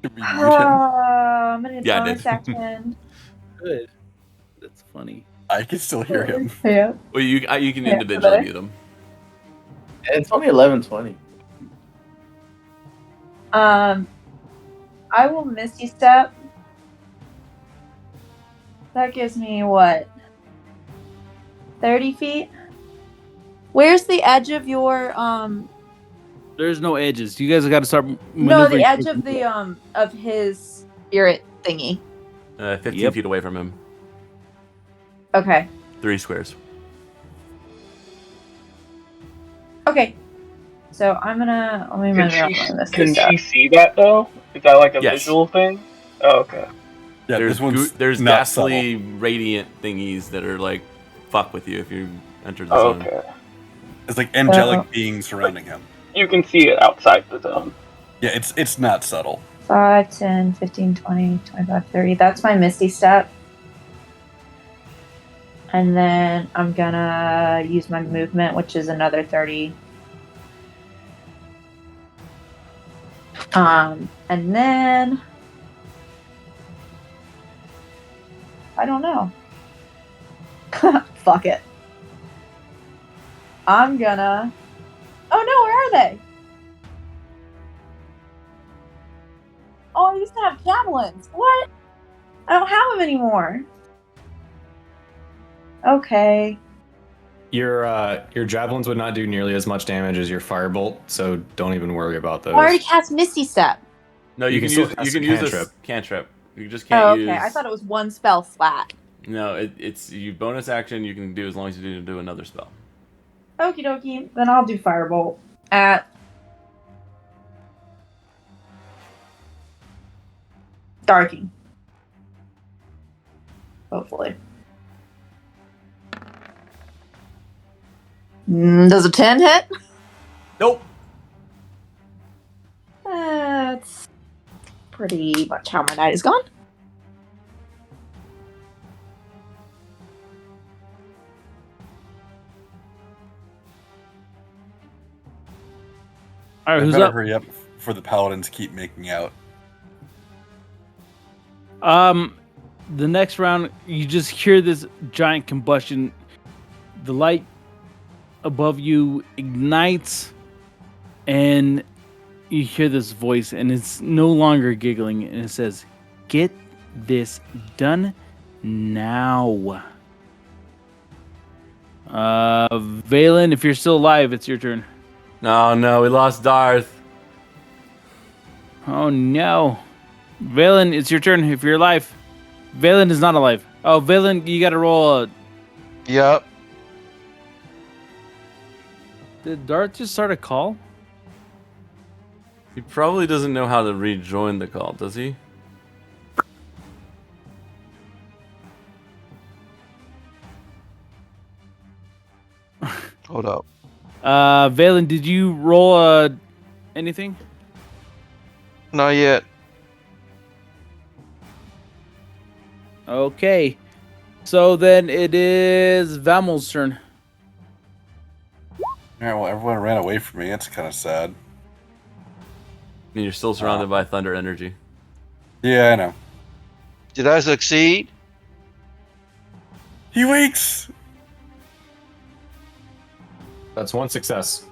I'm gonna Yeah, I bonus did. action. Good. That's funny. I can still hear him. Yeah. Well, you can Yeah, individually better. mute him. It's only 11:20. I will Misty Step. That gives me what? 30 feet? Where's the edge of your There's no edges. You guys got to start maneuvering. No, the edge of the of his spirit thingy. 15 feet away from him. Okay. 3 squares. Okay. So I'm gonna let me Can measure up on this. she see that though? Is that like a Yes. visual thing? Oh, okay. Yeah, this one's there's not ghastly radiant thingies that are like fuck with you if you enter the zone. Okay. It's like angelic beings surrounding him. You can see it outside the zone. Yeah, it's not subtle. 5, 10, 15, 20, 25, 30. That's my Misty Step. And then I'm gonna use my movement, which is another 30. And then I don't know. Fuck it. I'm gonna. Oh no, where are they? Oh, I used to have javelins. What? I don't have them anymore. Okay. Your javelins would not do nearly as much damage as your firebolt, so don't even worry about those. I already cast Misty Step. No, you can still use cast you a can use this cantrip. cantrip. You just can't Oh, okay. use. I thought it was one spell flat. No, it's you bonus action you can do as long as you didn't do another spell. Okie dokie. Then I'll do Firebolt at Darking. Hopefully. Does a 10 hit? Nope. That's pretty much how my night is gone. All right, I who's better up? hurry up for the paladins keep making out. The next round, you just hear this giant combustion. The light above you ignites, and you hear this voice, and it's no longer giggling, and it says, "Get this done now." Valen, if you're still alive, it's your turn. No, we lost Darth. Oh no, Valen, it's your turn. If you're alive, Valen is not alive. Oh, Valen, you got to roll a. Yep. Did Darth just start a call? He probably doesn't know how to rejoin the call, does he? Hold up. Valen, did you roll anything? Not yet. Okay. So then it is Vamel's turn. Yeah, well, everyone ran away from me. That's kind of sad. And you're still surrounded by thunder energy. Yeah, I know. Did I succeed? He wakes. That's one success.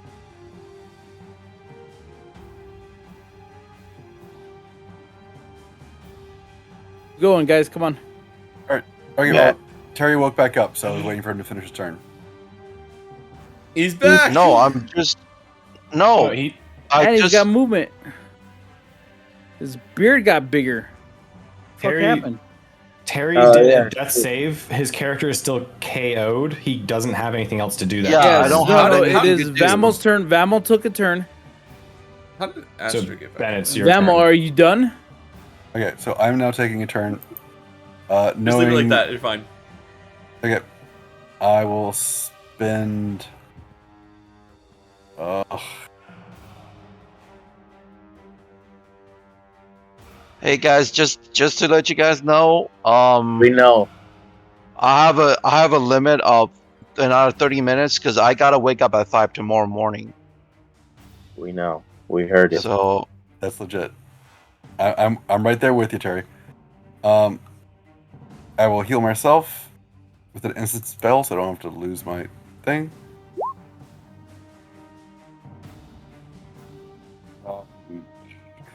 Going, guys, come on. All right. Okay, Yeah. well, Terry woke back up, so I was waiting for him to finish his turn. He's back. No, I'm just. No, And I he's just. got movement. His beard got bigger. What Terry- happened? Terry Oh, did yeah. a death save. His character is still KO'd. He doesn't have anything else to do that. Yeah, turn. I don't no, have no, anything it to is do. Vamel's turn. Vamel took a turn. How did So Astra get back? then it's your Vamel, turn. are you done? Okay, so I'm now taking a turn. Just leave Knowing it like that. You're fine. Okay, I will spend. Hey guys, just to let you guys know, We know. I have a limit of another 30 minutes because I gotta wake up at 5 tomorrow morning. We know. We heard it. So That's legit. I'm right there with you, Terry. I will heal myself with an instant spell, so I don't have to lose my thing.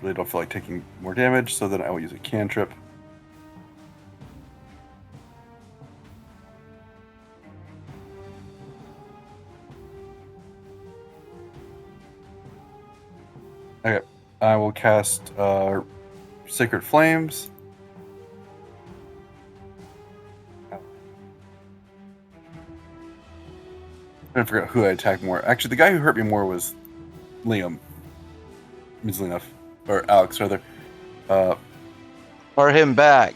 Really don't feel like taking more damage, so then I will use a cantrip. Okay, I will cast Sacred Flames. I forgot who I attacked more. Actually, the guy who hurt me more was Liam. Easily enough. Or Alex, rather. for him back.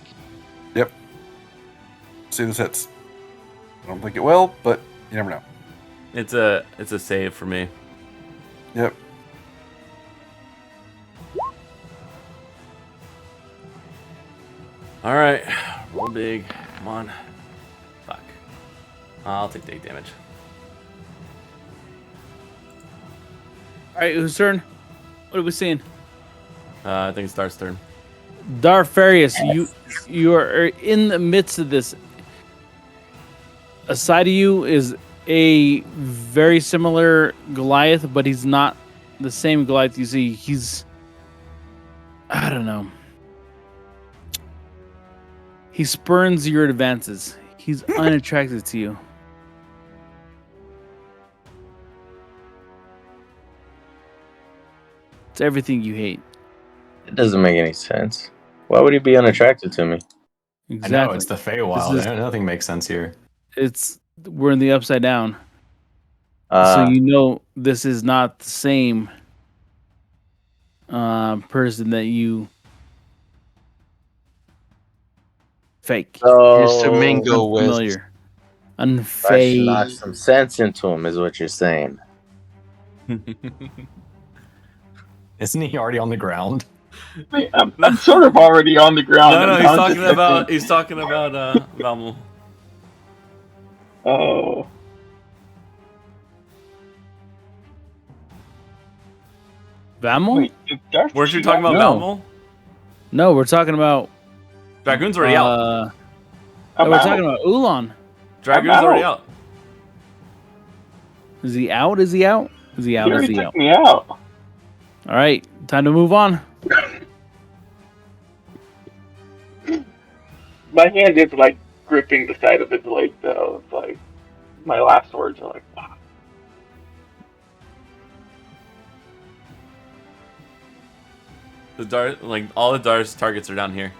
see this hits. I don't think it will, but you never know. It's a save for me. Yep. All right, roll big. Come on. Fuck. I'll take the 8 damage. All right, whose turn? What are we seeing? I think it's Darth's turn. Darfarius, you are in the midst of this. Aside of you is a very similar Goliath, but he's not the same Goliath you see. I don't know. He spurns your advances. He's unattracted to you. It's everything you hate. It doesn't make any sense. Why would he be unattracted to me? Exactly. I know, it's the Feywild. Nothing makes sense here. We're in the Upside Down. So you know this is not the same person that you fake. Used to mingle with. Unfamiliar. I should knock some sense into him, is what you're saying. Isn't he already on the ground? I'm sort of already on the ground. No, he's talking about Valmel. Oh. Valmel? Wait, Weren't you talking about Valmel? No, we're talking about Dragoon's already out. No, we're talking about Ulan. Dragoon's already out. Is he out? Is he out? Is he out? Is he out? Took me out. All right, time to move on. My hand is like gripping the side of his leg, though. It's like my last words are like, "Fuck." The dart, like all the Darth's targets are down here.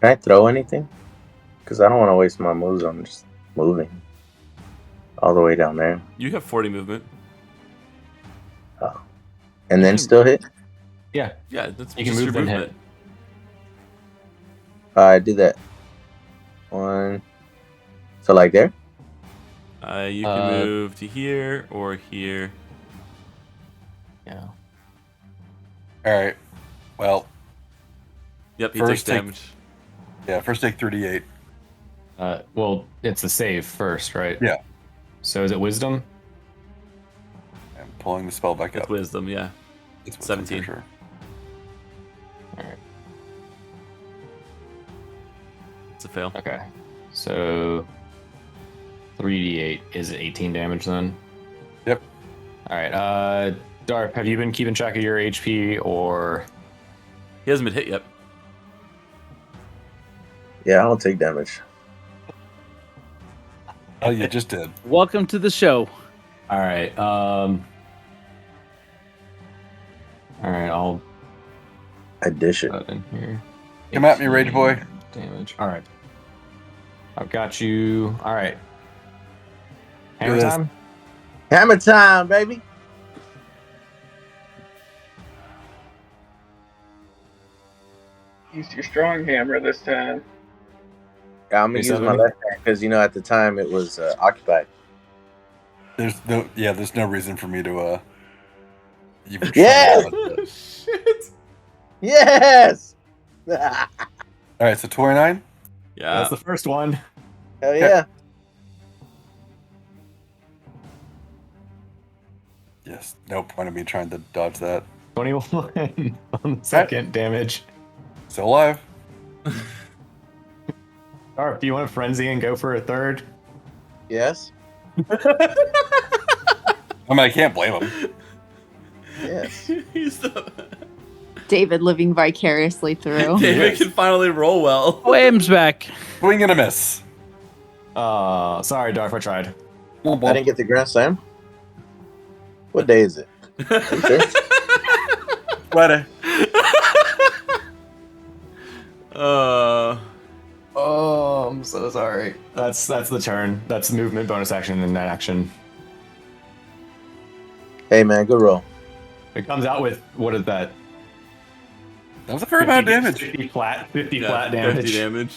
Can I throw anything? Because I don't want to waste my moves on just moving all the way down there. You have 40 movement. Oh. And then still hit? Yeah, that's You just can your move then movement. hit. I do that. One. So like there? You can move to here or here. Yeah. All right. Well. Yep, he takes damage. Yeah, first take 3d8. Well, it's the save first, right? Yeah. So is it wisdom? I'm pulling the spell back It's up. wisdom, yeah. It's wisdom 17. for sure. All right. It's a fail. Okay. So 3d8 is 18 damage then? Yep. All right. Darp, have you been keeping track of your HP or? He hasn't been hit yet. Yeah, I don't take damage. Oh, you just did. Welcome to the show. All right. All right. I'll Addition. put that in here. Come at me, Rage Boy. Damage. All right. I've got you. All right. Do Hammer this. time. Hammer time, baby. Use your strong hammer this time. Yeah, I'm gonna Hey, use my Seven. left hand because at the time it was occupied. There's no reason for me to even Yeah! try to- Shit. Yes. All right, so 29. Yeah. That's the first one. Hell yeah. Yes, no point of me trying to dodge that. 21 on the second damage. Still alive. Darp, do you want to frenzy and go for a third? Yes. I mean, I can't blame him. Yes. He's the... David living vicariously through. David can finally roll well. Wham's back. Swing and a miss. Sorry, Darp, I tried. I didn't get the grand slam. What day is it? Okay. Friday. Oh, I'm so sorry. That's the turn. That's movement, bonus action, and that action. Hey man, good roll. It comes out with, what is that? That was a fair amount of damage. 50 flat damage. 50 damage.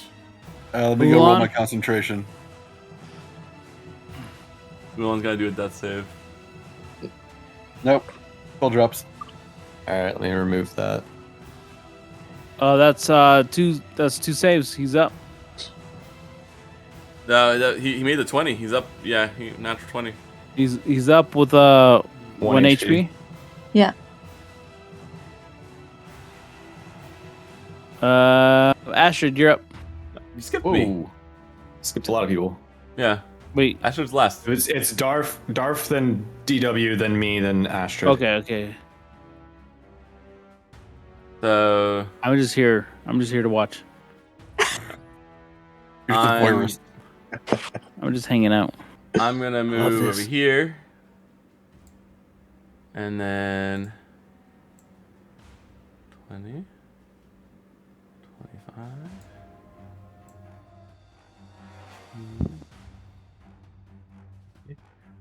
Let me go roll my concentration. Ulan's gotta do a death save. Nope. 12 drops. Alright, let me remove that. Oh, that's two saves. He's up. He made the 20. He's up. Yeah, natural 20. He's up with 1 HP. Yeah. Astrid, you're up. You skipped me. Skipped a lot of people. Yeah. Wait. Astrid's last. It's Darth, then DW, then me, then Astrid. Okay. So I'm just here to watch. I'm just hanging out. I'm gonna move over here. And then 20, 25.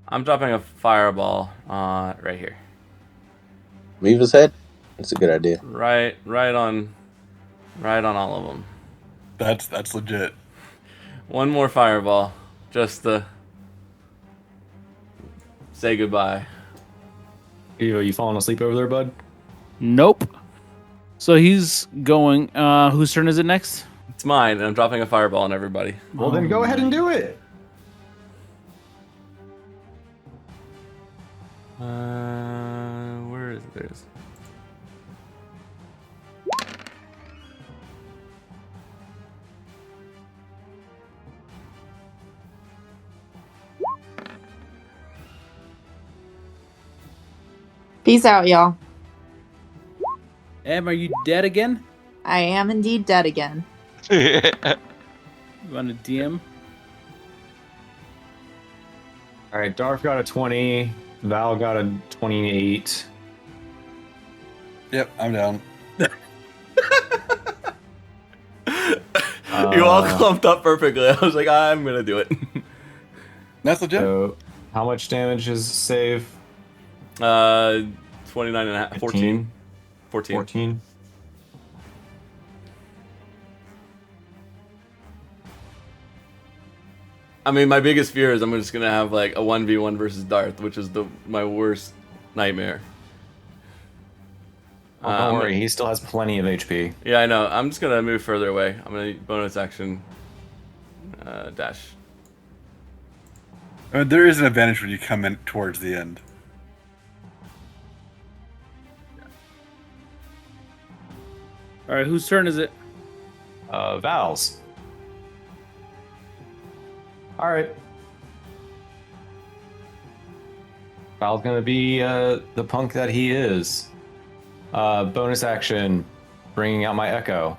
I'm dropping a fireball right here. Leave his head? That's a good idea. Right on all of them. That's legit. One more fireball, just to say goodbye. You falling asleep over there, bud? Nope. So he's going. Whose turn is it next? It's mine, and I'm dropping a fireball on everybody. Well, then go ahead and do it. Where is it? There it is. Peace out, y'all. Em, are you dead again? I am indeed dead again. You want to DM? All right, Darth got a 20. Val got a 28. Yep, I'm down. You all clumped up perfectly. I was like, I'm gonna do it. That's legit. So, how much damage is save? 29 and a half. 14. 14. I mean, my biggest fear is I'm just gonna have like a 1v1 versus Darth, which is my worst nightmare. Don't worry, he still has plenty of HP. Yeah, I know. I'm just gonna move further away. I'm gonna bonus action dash. I mean, there is an advantage when you come in towards the end. All right, whose turn is it? Val's. All right. Val's gonna be the punk that he is. Bonus action, bringing out my echo.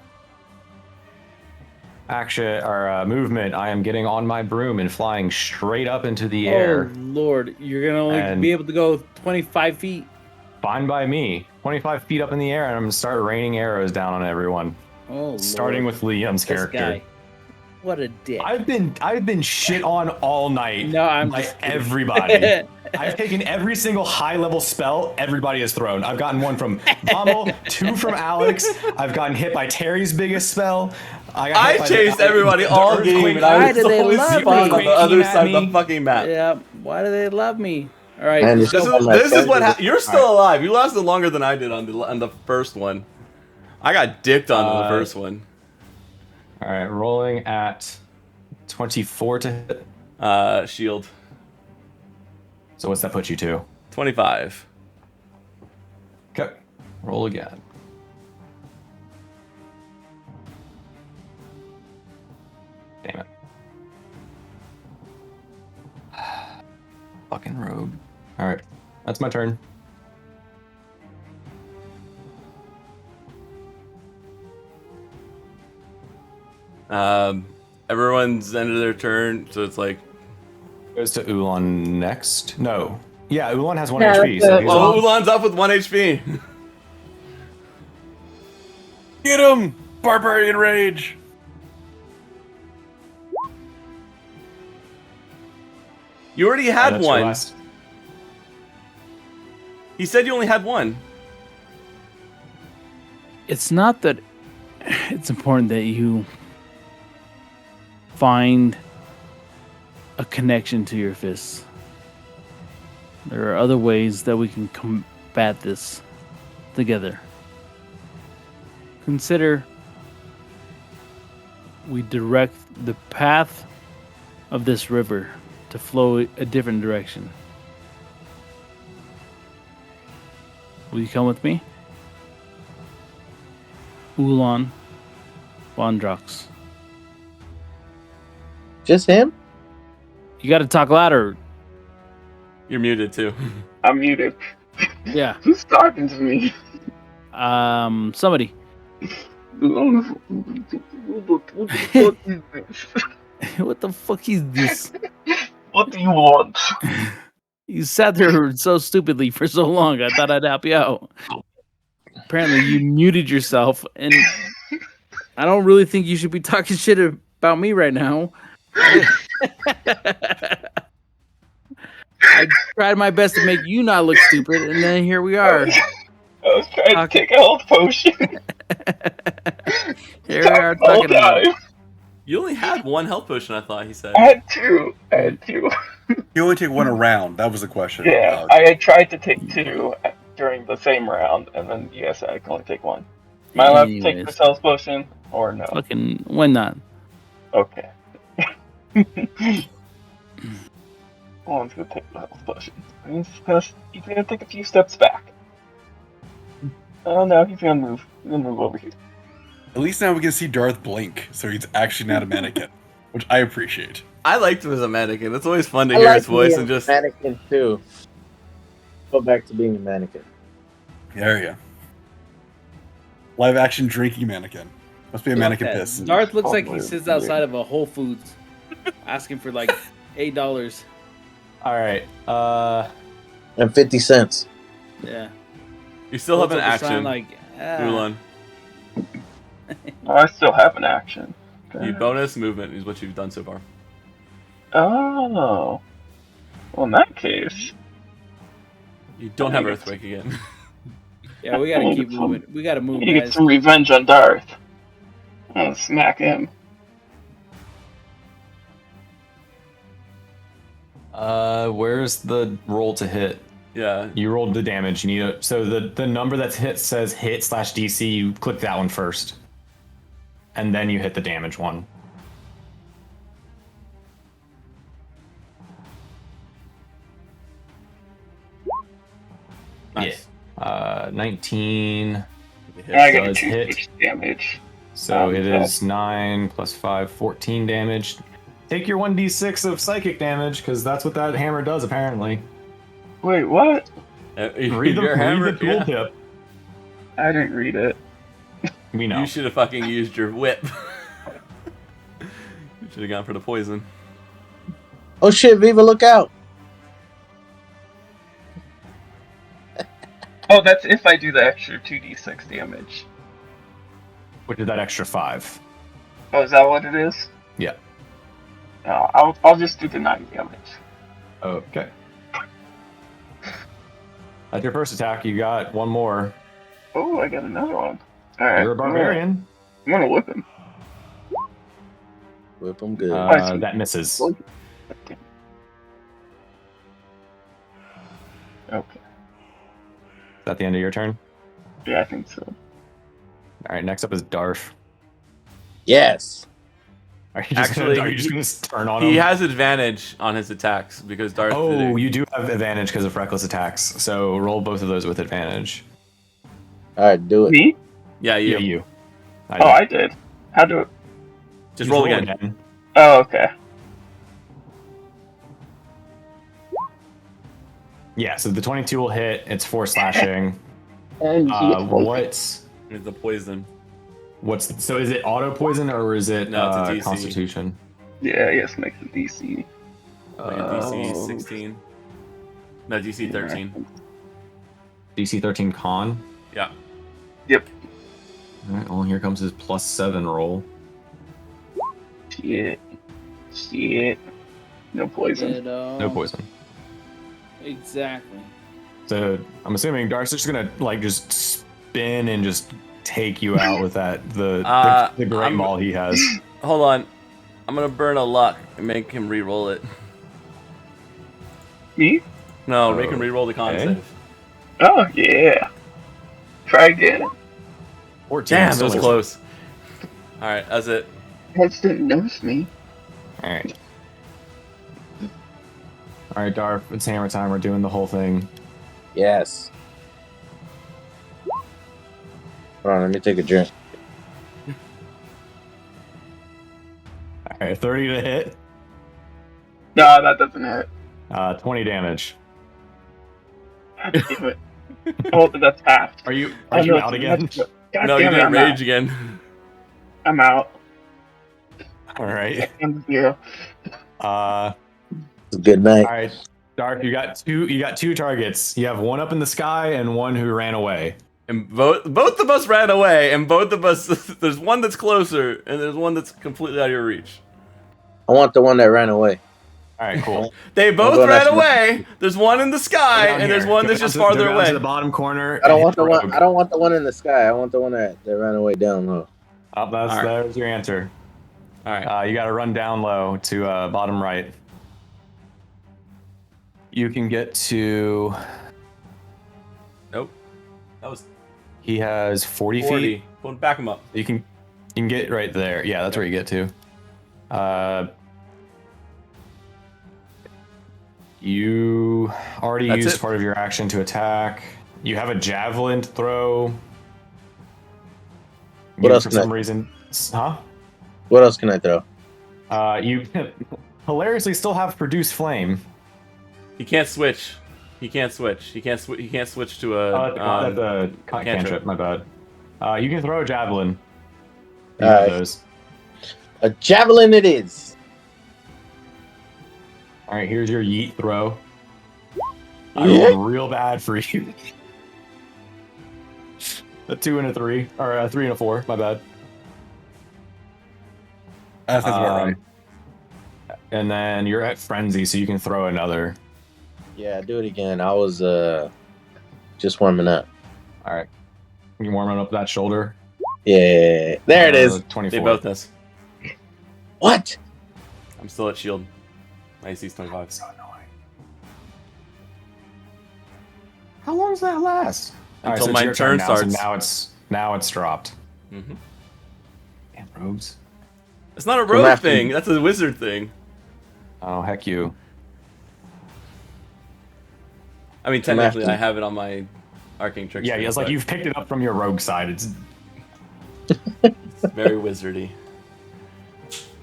Action or movement. I am getting on my broom and flying straight up into the air. Oh Lord, you're gonna only be able to go 25 feet. Fine by me. 25 feet up in the air, and I'm gonna start raining arrows down on everyone. Oh, starting Lord. with Liam's This character. guy. What a dick. I've been shit on all night. No, I'm by just kidding. everybody. I've taken every single high level spell everybody has thrown. I've gotten one from Bommel, 2 from Alex. I've gotten hit by Terry's biggest spell. I chased everybody all game, and I was always spot on the other side of the fucking map. Yeah, why do they love me? All right, Man, let's this go. This is what you're still alive. You lasted longer than I did on the first one. I got dicked on the first one. All right, rolling at 24 to hit. Shield. So what's that put you to? 25. Okay, roll again. Damn it. Fucking rogue. All right, that's my turn. Everyone's ended their turn, so it's like goes to Ulan next. No, yeah, Ulan has 1 Yeah, HP. So he's oh, Ulan's up with 1 HP. Get him! Barbarian Rage! You already had that's your one. last. He said you only had one. It's not that it's important that you find a connection to your fists. There are other ways that we can combat this together. Consider we direct the path of this river to flow a different direction. Will you come with me? Ulan Vondrox. Just him? You gotta talk louder. You're muted too. I'm muted. Yeah. Who's talking to me? Somebody. What the fuck is this? What do you want? You sat there so stupidly for so long. I thought I'd help you out. Apparently, you muted yourself, and I don't really think you should be talking shit about me right now. I tried my best to make you not look stupid, and then here we are. I was trying to take a health potion. Here we are talking about it. You only had one health potion, I thought he said. I had two. You only take one a round. That was the question. Yeah, I had tried to take two during the same round, and then you guys said I can only take one. Am I allowed to take this health potion, or no? Fucking, why not? Okay. One's gonna take the health potion. He's gonna take a few steps back. Oh no, he's gonna move. He's gonna move over here. At least now we can see Darth blink, so he's actually not a mannequin, which I appreciate. I liked him as a mannequin. It's always fun to hear his voice and just mannequin too. Go back to being a mannequin. There you go. Live action drinking mannequin. Must be a mannequin piss. Darth looks like he sits outside of a Whole Foods asking for like $8. All right. And 50 cents. Yeah. You still have an Holds up the sign action. like, Mulan. Oh, I still have an action. You bonus movement is what you've done so far. Oh. Well, in that case. You don't have Earthquake again. Yeah, we gotta keep moving. We gotta move, You get guys. some revenge on Darth. I'm gonna smack him. Where's the roll to hit? Yeah. You rolled the damage. You need so the number that's hit says hit /DC. You click that one first, and then you hit the damage one. Nice. Yeah. 19. I got does 2 hit. damage. So it is 9 + 5, 14 damage. Take your 1d6 of psychic damage, because that's what that hammer does, apparently. Wait, what? Read the tooltip. I didn't read it. We know. You should have fucking used your whip. You should have gone for the poison. Oh shit, Viva, look out! Oh, that's if I do the extra 2d6 damage. Which is that extra 5. Oh, is that what it is? Yeah. No, I'll just do the 9 damage. Okay. At your first attack, you got one more. Oh, I got another one. Alright. You're a barbarian. I'm gonna whip him. Whip him good. That misses. Okay. Is that the end of your turn? Yeah, I think so. Alright, next up is Darth. Yes. Are you just Actually, gonna turn on him? He has advantage on his attacks because Darth. Oh, you do have advantage because of reckless attacks. So roll both of those with advantage. Alright, do it. Me? Yeah, you. Yeah, you. I did. How do it? Just roll again. Oh, okay. Yeah, so the 22 will hit. It's 4 slashing. And It's the poison. So is it auto poison or is it No, it's a DC. Constitution? Yeah, yes, make the DC. Like a DC 16. No, DC 13. DC 13 con? Yeah. Yep. Alright, well, here comes his +7 roll. Shit. No poison. No poison. Exactly. So I'm assuming Dark's just gonna like just spin and just take you out with that the great maul he has. Hold on. I'm gonna burn a luck and make him re-roll it. Me? No, make him re-roll the con save. Oh yeah. Try again. 14. Damn, that was close. All right, that's it. Heads didn't notice me. All right. All right, Dark. It's hammer time. We're doing the whole thing. Yes. Hold on, let me take a drink. All right, 30 to hit. No, that doesn't hit. 20 damage. God damn it. Oh, that's half. Are you out again? God No, you damn it, didn't I'm rage out. again. I'm out. All right. I'm 0. Good night. All right, Dark. You got two targets. You have one up in the sky and one who ran away. And both of us ran away, and both of us. There's one that's closer, and there's one that's completely out of your reach. I want the one that ran away. All right, cool. They both ran away. There's one in the sky, and there's one that's just farther away. To the bottom corner. I don't want the one. I don't want the one in the sky. I want the one that ran away down low. There's your answer. All right. You got to run down low to bottom right. You can get to. Nope. That was. He has 40 feet. Well, back him up. You can get right there. Yeah, that's where you get to. You already used part of your action to attack. You have a javelin to throw. What else for can some reason? Huh? What else can I throw? You hilariously still have produce flame. He can't switch. He can't switch. He can't switch to a. The cantrip. My bad. You can throw a javelin. Those. A javelin it is. All right, here's your yeet throw. I rolled real bad for you. A 2 and a 3, or a 3 and a 4. My bad. That's about right. And then you're at frenzy, so you can throw another. Yeah, do it again. I was just warming up. All right, you warming up that shoulder. Yeah, there it is. 24. They both miss. What? I'm still at shield. My AC's 25. So annoying. How long does that last? Until my turn starts. So now it's dropped. Mm-hmm. Damn rogues. It's not a rogue thing. That's a wizard thing. Oh heck you. I mean, technically, I have it on my arcane trick. Yeah, it's like you've picked it up from your rogue side. It's very wizardy.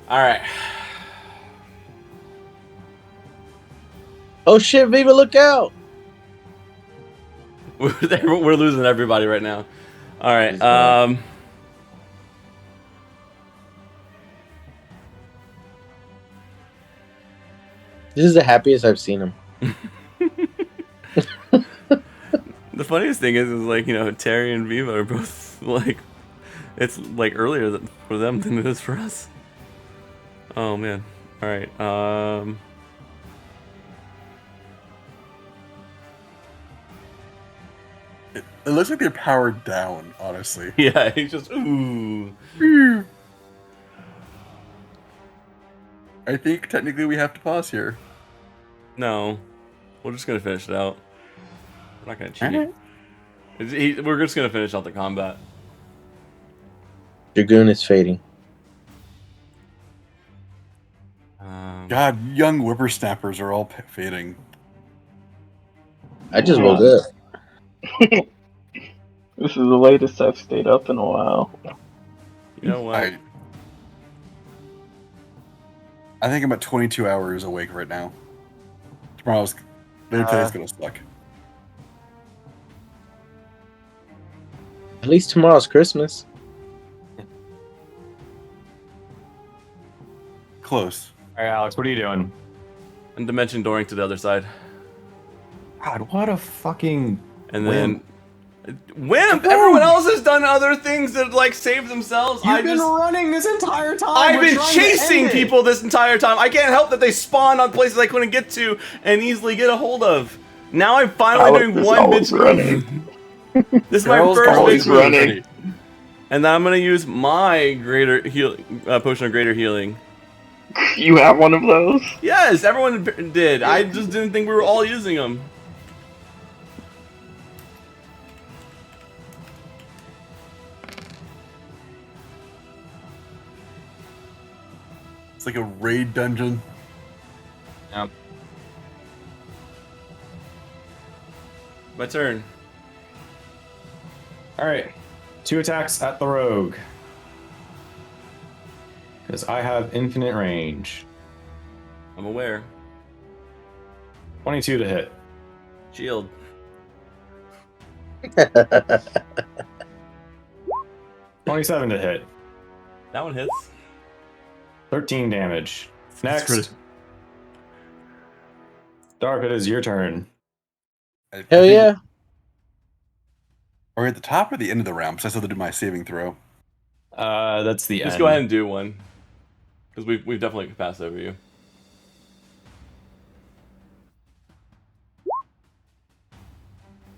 All right. Oh shit, Viva, look out! We're losing everybody right now. All right. This is the happiest I've seen him. The funniest thing is like, you know, Terry and Viva are both like, it's like earlier for them than it is for us. Oh man. All right. It looks like they're powered down, honestly. Yeah, he's just ooh. I think technically we have to pause here. No, we're just gonna finish it out. We're not gonna cheat. We're just gonna finish out the combat. Dragoon is fading. God, young whippersnappers are all fading. I just woke up. This is the latest I've stayed up in a while. You know what? I think I'm at 22 hours awake right now. Today's gonna suck. At least tomorrow's Christmas. Close. All right, Alex, what are you doing? And dimension dooring to the other side. God, what a fucking and then wimp. Everyone else has done other things that like save themselves. You've been running this entire time. I've been chasing people this entire time. I can't help that they spawn on places I couldn't get to and easily get a hold of. Now I'm finally doing one always bitch running. move. This is my Carol's first always bitch move. running. And then I'm gonna use my greater heal potion of greater healing. You have one of those? Yes, everyone did. I just didn't think we were all using them. It's like a raid dungeon. Yep. My turn. All right. 2 attacks at the rogue. Because I have infinite range. I'm aware. 22 to hit. Shield. 27 to hit. That one hits. 13 damage. That's Next. Dark, it is your turn. I Hell think- yeah. Are we at the top or the end of the round? Because I still have to do my saving throw. That's the Just end. go ahead and do one. Because we've definitely passed over you.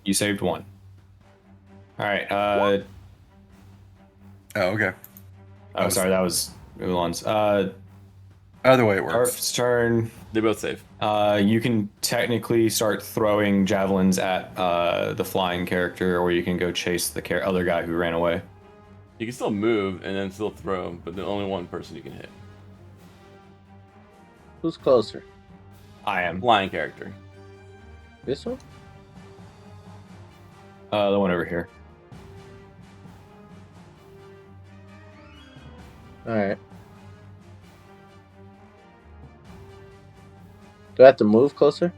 You saved 1. All right. Oh, okay. Oh, sorry, that was Ulan's. Either way, it works. Darf's turn. They both save. You can technically start throwing javelins at the flying character, or you can go chase the other guy who ran away. You can still move and then still throw, but there's only one person you can hit. Who's closer? I am. Flying character. This one? The one over here. Alright. Do I have to move closer?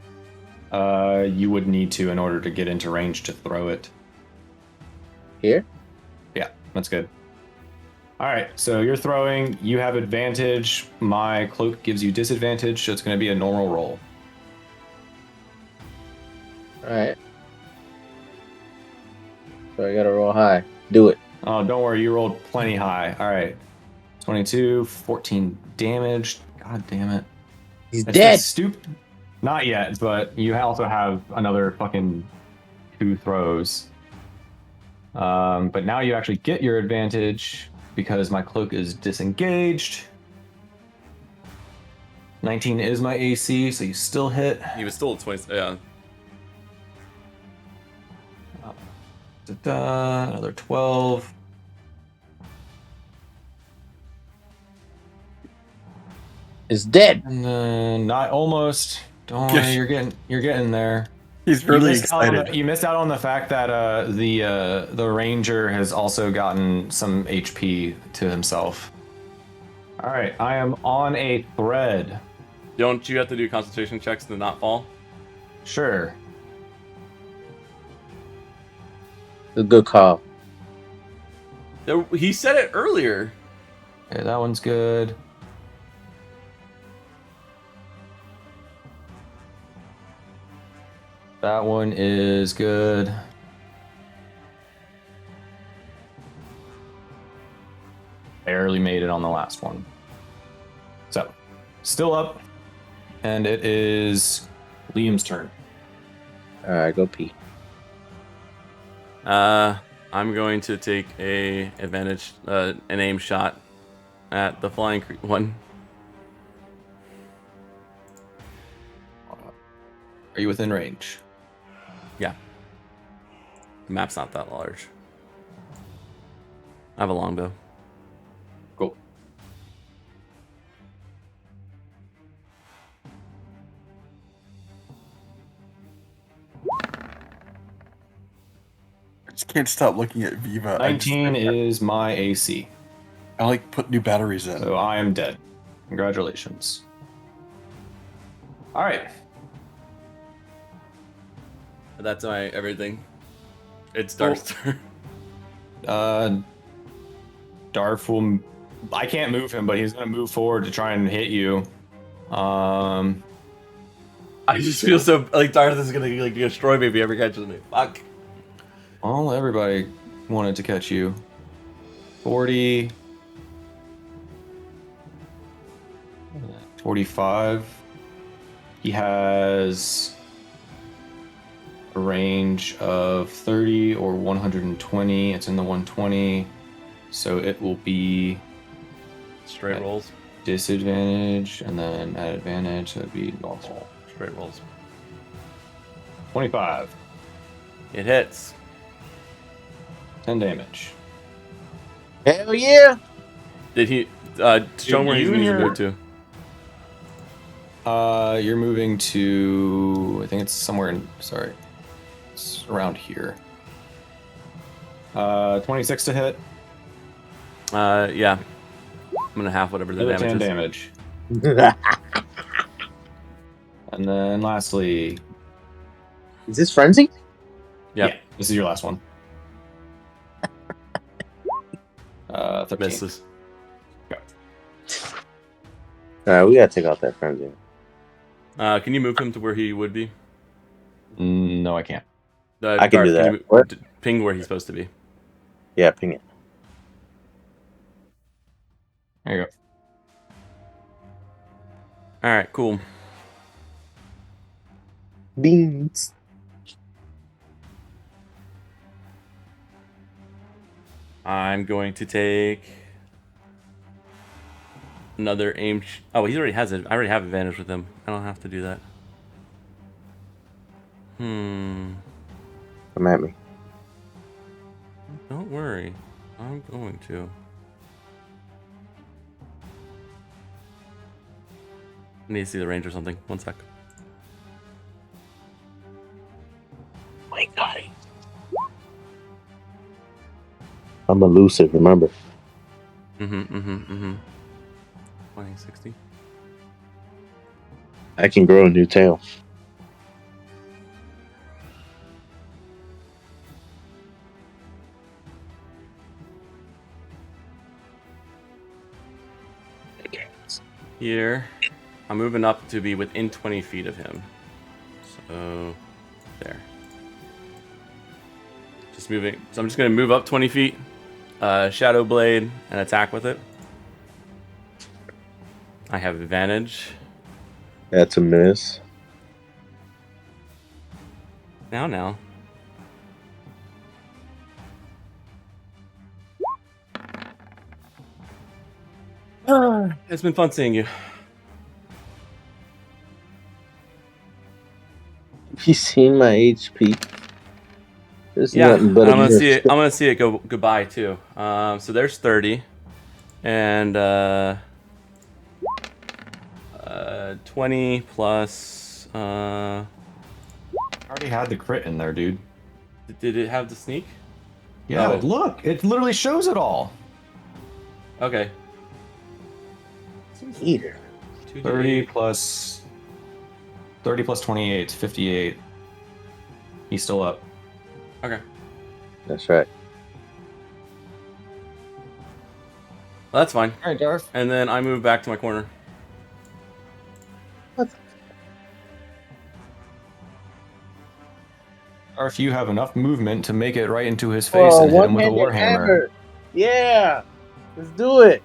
You would need to in order to get into range to throw it. Here? Yeah, that's good. All right, so you're throwing. You have advantage. My cloak gives you disadvantage, so it's going to be a normal roll. Alright. So I gotta roll high. Do it. Oh, don't worry, you rolled plenty high. All right. 22, 14 damage. God damn it. He's That's dead. Stupid. Not yet, but you also have another fucking 2 throws. But now you actually get your advantage because my cloak is disengaged. 19 is my AC, so you still hit. He was still at 20. Yeah. Another 12. Is dead. And then not almost. Don't worry, you're getting there. He's really excited. You missed out on the fact that the ranger has also gotten some HP to himself. All right, I am on a thread. Don't you have to do concentration checks to not fall? Sure. A good call. He said it earlier. Okay, that one's good. That one is good. Barely made it on the last one. So, still up. And it is Liam's turn. Alright, go pee. I'm going to take an aim shot at the flying one. Are you within range? Yeah. The map's not that large. I have a longbow. Cool. I just can't stop looking at Viva. 19 is my AC. I like put new batteries in. So I am dead. Congratulations. All right. That's my everything. It's Darth's turn. Darth will. I can't move him, but he's gonna move forward to try and hit you. I just feel so like Darth is gonna like destroy me if he ever catches me. Fuck. Well, everybody wanted to catch you. 40. 45. He has a range of 30 or 120. It's in the 120, so it will be Straight rolls. Disadvantage, and then at advantage, so it'd be normal. Straight rolls. 25. It hits. 10 damage. Hell yeah! Did he? Show him where he's you and going to your- move to. You're moving to, I think it's somewhere in, sorry, it's around here. 26 to hit. Yeah. I'm going to half whatever the Another damage 10 is. damage. And then lastly, Is this frenzy? Yep. yeah, this is your last one. 13. Misses. Alright, we gotta take out that frenzy. Can you move him to where he would be? No, I can't. I can do Garth, that. you What? ping where he's supposed to be. Yeah, ping it. There you go. All right, cool. Beans. I'm going to take another aim. Oh, he already has it. I already have advantage with him. I don't have to do that. Come at me. Don't worry. I'm going to. I need to see the range or something. One sec. My God. I'm elusive, remember? 20, 60. I can grow a new tail. Here. I'm moving up to be within 20 feet of him. So, there. Just moving. So I'm just going to move up 20 feet. Shadow Blade and attack with it. I have advantage. That's a miss. Now. It's been fun seeing you. Have you seen my HP? There's Yeah, nothing I'm but gonna a see it. miss. I'm gonna see it go goodbye too. So there's 30, and 20 plus. I already had the crit in there, dude. Did it have the sneak? Yeah, Oh. look, it literally shows it all. Okay. Eater. 30 plus 28, 58. He's still up. Okay. That's right. Well, that's fine. All right, Darth. And then I move back to my corner. Darth, you have enough movement to make it right into his face and hit him with a one-handed warhammer. hammer. Yeah. Let's do it.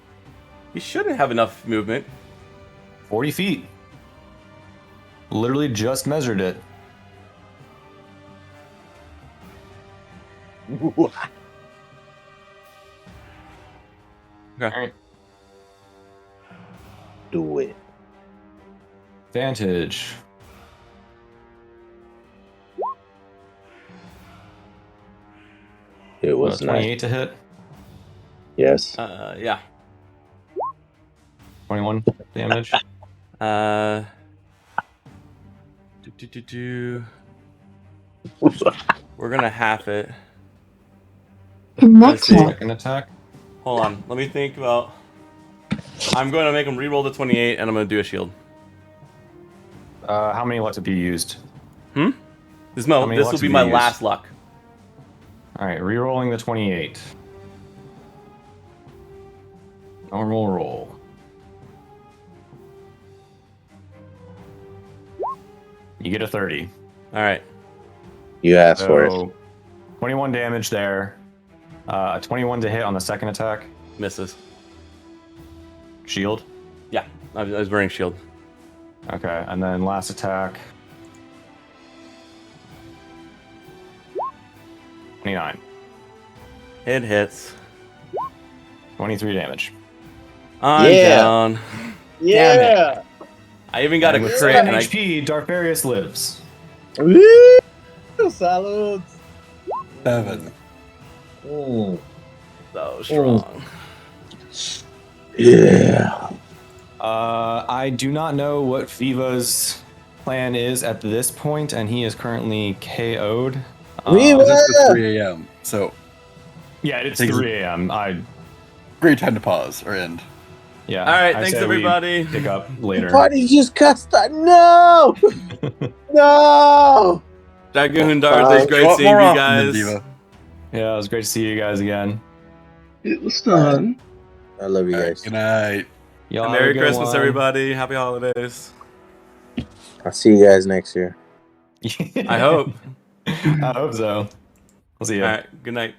You shouldn't have enough movement. 40 feet. Literally just measured it. Okay. All right. Do it. Advantage. It was 28 nice. to hit. Yes. Yeah. 21 damage. We're gonna half it. Let's see. Second attack. Hold on. Let me think about. I'm going to make him re-roll the 28, and I'm going to do a shield. How many left have you used? This How many will lucks be have my you used? last luck. All right, re-rolling the 28. Normal roll. You get a 30. All right. You asked for it. So 21 damage there. 21 to hit on the second attack. Misses. Shield. Yeah, I was wearing shield. Okay, and then last attack. 29. It hits. 23 damage. I'm Yeah. down. Yeah. I even got And a with crit. 7 And HP, Darfarius lives. Woo! Salutes. 7. So strong. Yeah. I do not know what Viva's plan is at this point, and he is currently KO'd. Viva! It's 3 a.m. So Yeah, it's I think 3 a.m. great time to pause or end. Yeah. All right, I thanks say we everybody. pick up The later. party just got started. No! No! Dragoon, Darth, it's Show great up seeing more you often than guys. Diva. Yeah, it was great to see you guys again. It was fun. I love you All right, guys. good night. Y'all have a Merry good Christmas, one. everybody. Happy holidays. I'll see you guys next year. I hope. I hope so. We'll see you. All right, good night.